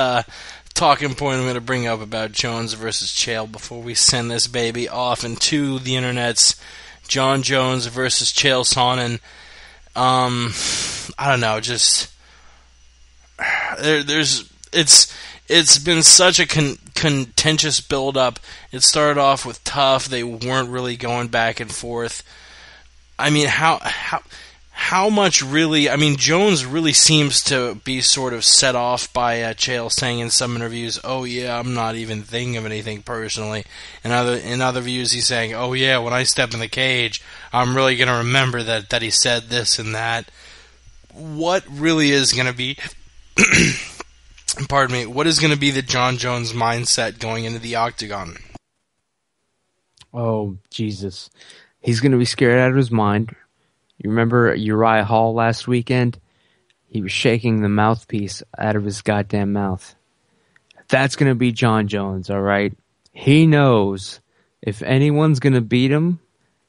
talking point I'm going to bring up about Jones versus Chael before we send this baby off into the internets. John Jones versus Chael Sonnen. I don't know, just it's been such a contentious build-up. It started off with tough. They weren't really going back and forth. I mean, how much really... I mean, Jones really seems to be sort of set off by Chael saying in some interviews, "Oh yeah, I'm not even thinking of anything personally." In other views, he's saying, "Oh yeah, when I step in the cage, I'm really going to remember that he said this and that." What really is going to be... Pardon me. What is going to be the John Jones mindset going into the octagon? Oh, Jesus. He's going to be scared out of his mind. You remember Uriah Hall last weekend? He was shaking the mouthpiece out of his goddamn mouth. That's going to be John Jones, all right? He knows if anyone's going to beat him,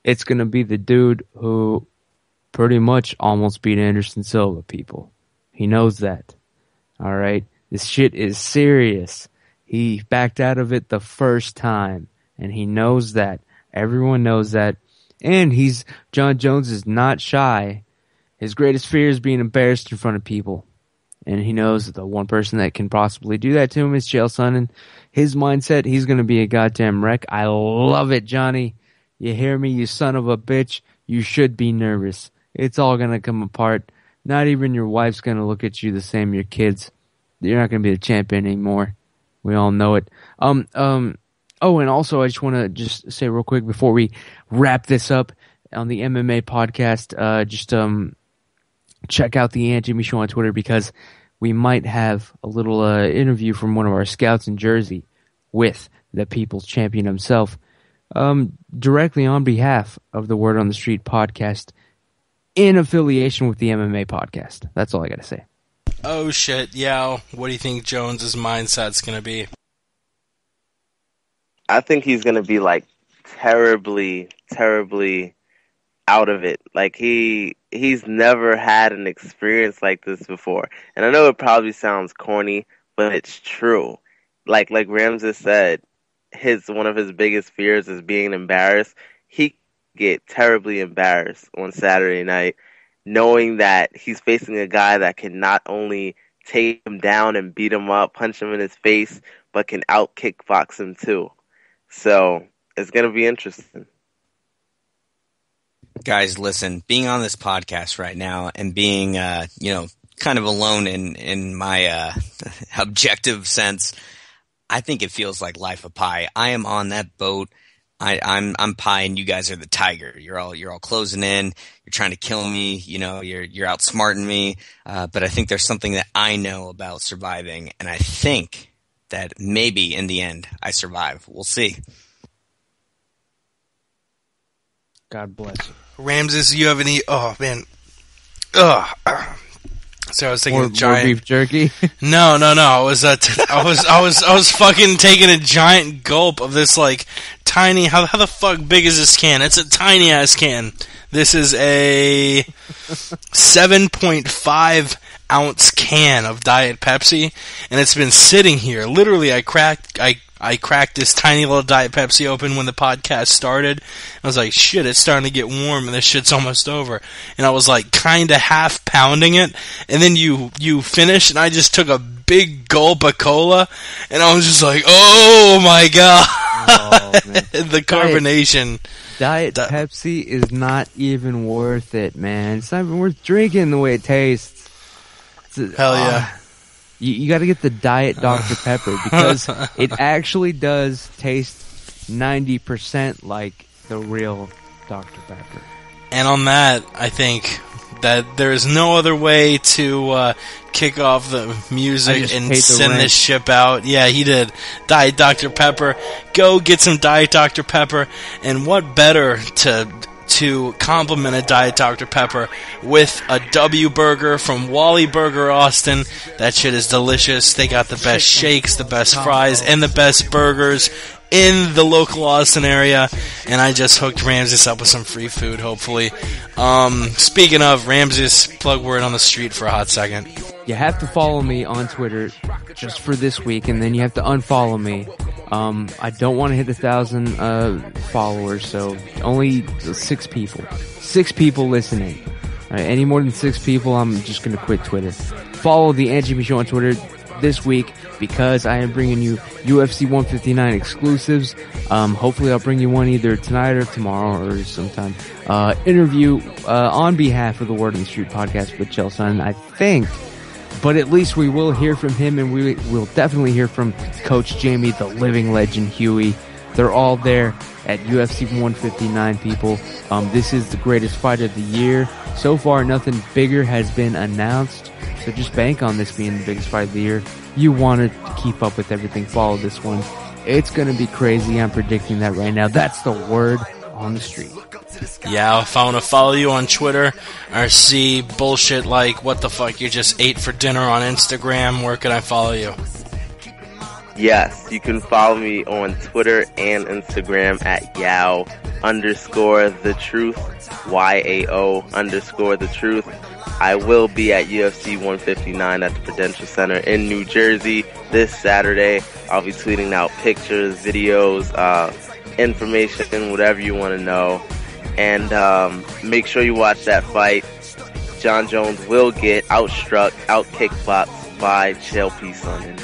it's going to be the dude who pretty much almost beat Anderson Silva, people. He knows that, all right? This shit is serious. He backed out of it the first time, and he knows that. Everyone knows that. And John Jones is not shy. His greatest fear is being embarrassed in front of people. And he knows that the one person that can possibly do that to him is Chael Sonnen. His mindset, he's going to be a goddamn wreck. I love it, Johnny. You hear me, you son of a bitch? You should be nervous. It's all going to come apart. Not even your wife's going to look at you the same, your kids. You're not going to be the champion anymore. We all know it. Oh, and also I just want to just say real quick before we wrap this up on the MMA podcast, check out the Ant Jimmy Show on Twitter because we might have a little interview from one of our scouts in Jersey with the People's Champion himself, directly on behalf of the Word on the Street podcast in affiliation with the MMA podcast. That's all I got to say. Oh shit, yeah. What do you think Jones's mindset's going to be? I think he's going to be like terribly, terribly out of it. Like he's never had an experience like this before. And I know it probably sounds corny, but it's true. Like Ramses said, one of his biggest fears is being embarrassed. He get terribly embarrassed on Saturday night, knowing that he's facing a guy that can not only take him down and beat him up, punch him in his face, but can out kickbox him too. So it's going to be interesting. Guys, listen, being on this podcast right now and being, kind of alone in my objective sense, I think it feels like life of pi. I am on that boat. I'm pi and you guys are the tiger. You're all closing in. You're trying to kill me. You're outsmarting me. But I think there's something that I know about surviving, and I think that maybe in the end I survive. We'll see. God bless you. Ramses, do you have any... Oh, man. Ugh. So I was thinking giant... More beef jerky? No. I was fucking taking a giant gulp of this, like, tiny... How the fuck big is this can? It's a tiny-ass can. This is a 7.5 ounce can of Diet Pepsi, and it's been sitting here. Literally, I cracked this tiny little Diet Pepsi open when the podcast started. I was like, shit, it's starting to get warm, and this shit's almost over. And I was like, kind of half pounding it, and then you finished, and I just took a big gulp of cola, and I was just like, oh my god, the carbonation. Diet Pepsi is not even worth it, man. It's not even worth drinking the way it tastes. Hell yeah. You got to get the Diet Dr. Pepper because it actually does taste 90% like the real Dr. Pepper. And on that, I think that there is no other way to kick off the music and send this ship out. Yeah, he did. Diet Dr. Pepper. Go get some Diet Dr. Pepper. And what better to compliment a Diet Dr. Pepper with a W Burger from Wally Burger Austin. That shit is delicious. They got the best shakes, the best fries, and the best burgers in the local Austin area. And I just hooked Ramses up with some free food, hopefully. Speaking of, Ramses, plug Word on the Street for a hot second. You have to follow me on Twitter just for this week, and then you have to unfollow me. I don't want to hit 1,000 followers, so only 6 people. 6 people listening. All right, any more than 6 people, I'm just going to quit Twitter. Follow the Ant Jimmy Show on Twitter. this week because I am bringing you UFC 159 exclusives. Hopefully I'll bring you one either tonight or tomorrow or sometime. Interview on behalf of the Word on the Street podcast with Chael Sonnen, I think. But at least we will hear from him, and we will definitely hear from Coach Jamie, the living legend, Huey. They're all there at UFC 159, people. This is the greatest fight of the year. So far, nothing bigger has been announced, so just bank on this being the biggest fight of the year. You want to keep up with everything, follow this one. It's going to be crazy. I'm predicting that right now. That's the Word on the Street. Yeah, if I want to follow you on Twitter or see bullshit like what the fuck you just ate for dinner on Instagram, where can I follow you? Yes, you can follow me on Twitter and Instagram at Yao_the truth, YAO_the truth. I will be at UFC 159 at the Prudential Center in New Jersey this Saturday. I'll be tweeting out pictures, videos, information, whatever you want to know. And make sure you watch that fight. John Jones will get outstruck, out-kickboxed by Chael Sonnen.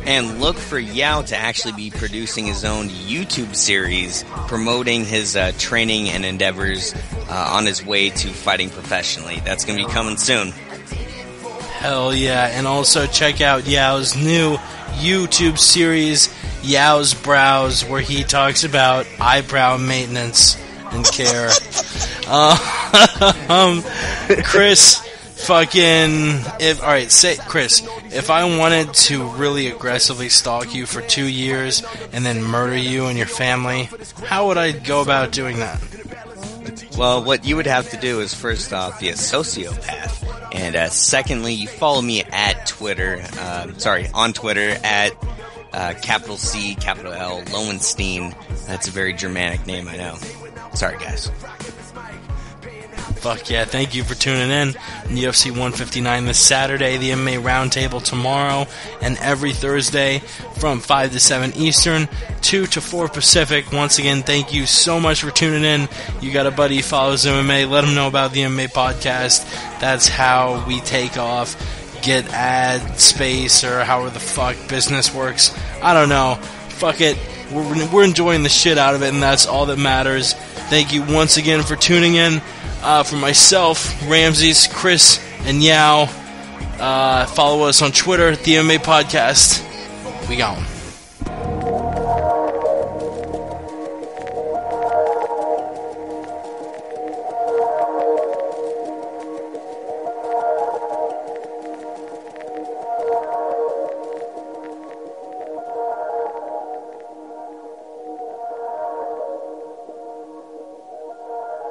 And look for Yao to actually be producing his own YouTube series promoting his training and endeavors on his way to fighting professionally. That's going to be coming soon. Hell yeah. And also check out Yao's new YouTube series, Yao's Brows, where he talks about eyebrow maintenance and care. Chris, Chris, if I wanted to really aggressively stalk you for 2 years and then murder you and your family, how would I go about doing that? Well, what you would have to do is first off be a sociopath, and secondly, you follow me at Twitter. On Twitter at capital C, capital L, Lowenstein. That's a very Germanic name, I know. Sorry, guys. Fuck yeah, thank you for tuning in. UFC 159 this Saturday, the MMA Roundtable tomorrow, and every Thursday from 5 to 7 Eastern, 2 to 4 Pacific. Once again, thank you so much for tuning in. You got a buddy who follows MMA, let him know about the MMA Podcast. That's how we take off, get ad space, or however the fuck business works. I don't know. Fuck it. We're enjoying the shit out of it, and that's all that matters. Thank you once again for tuning in. For myself, Ramses, Chris, and Yao, follow us on Twitter, the MMA Podcast. We gone.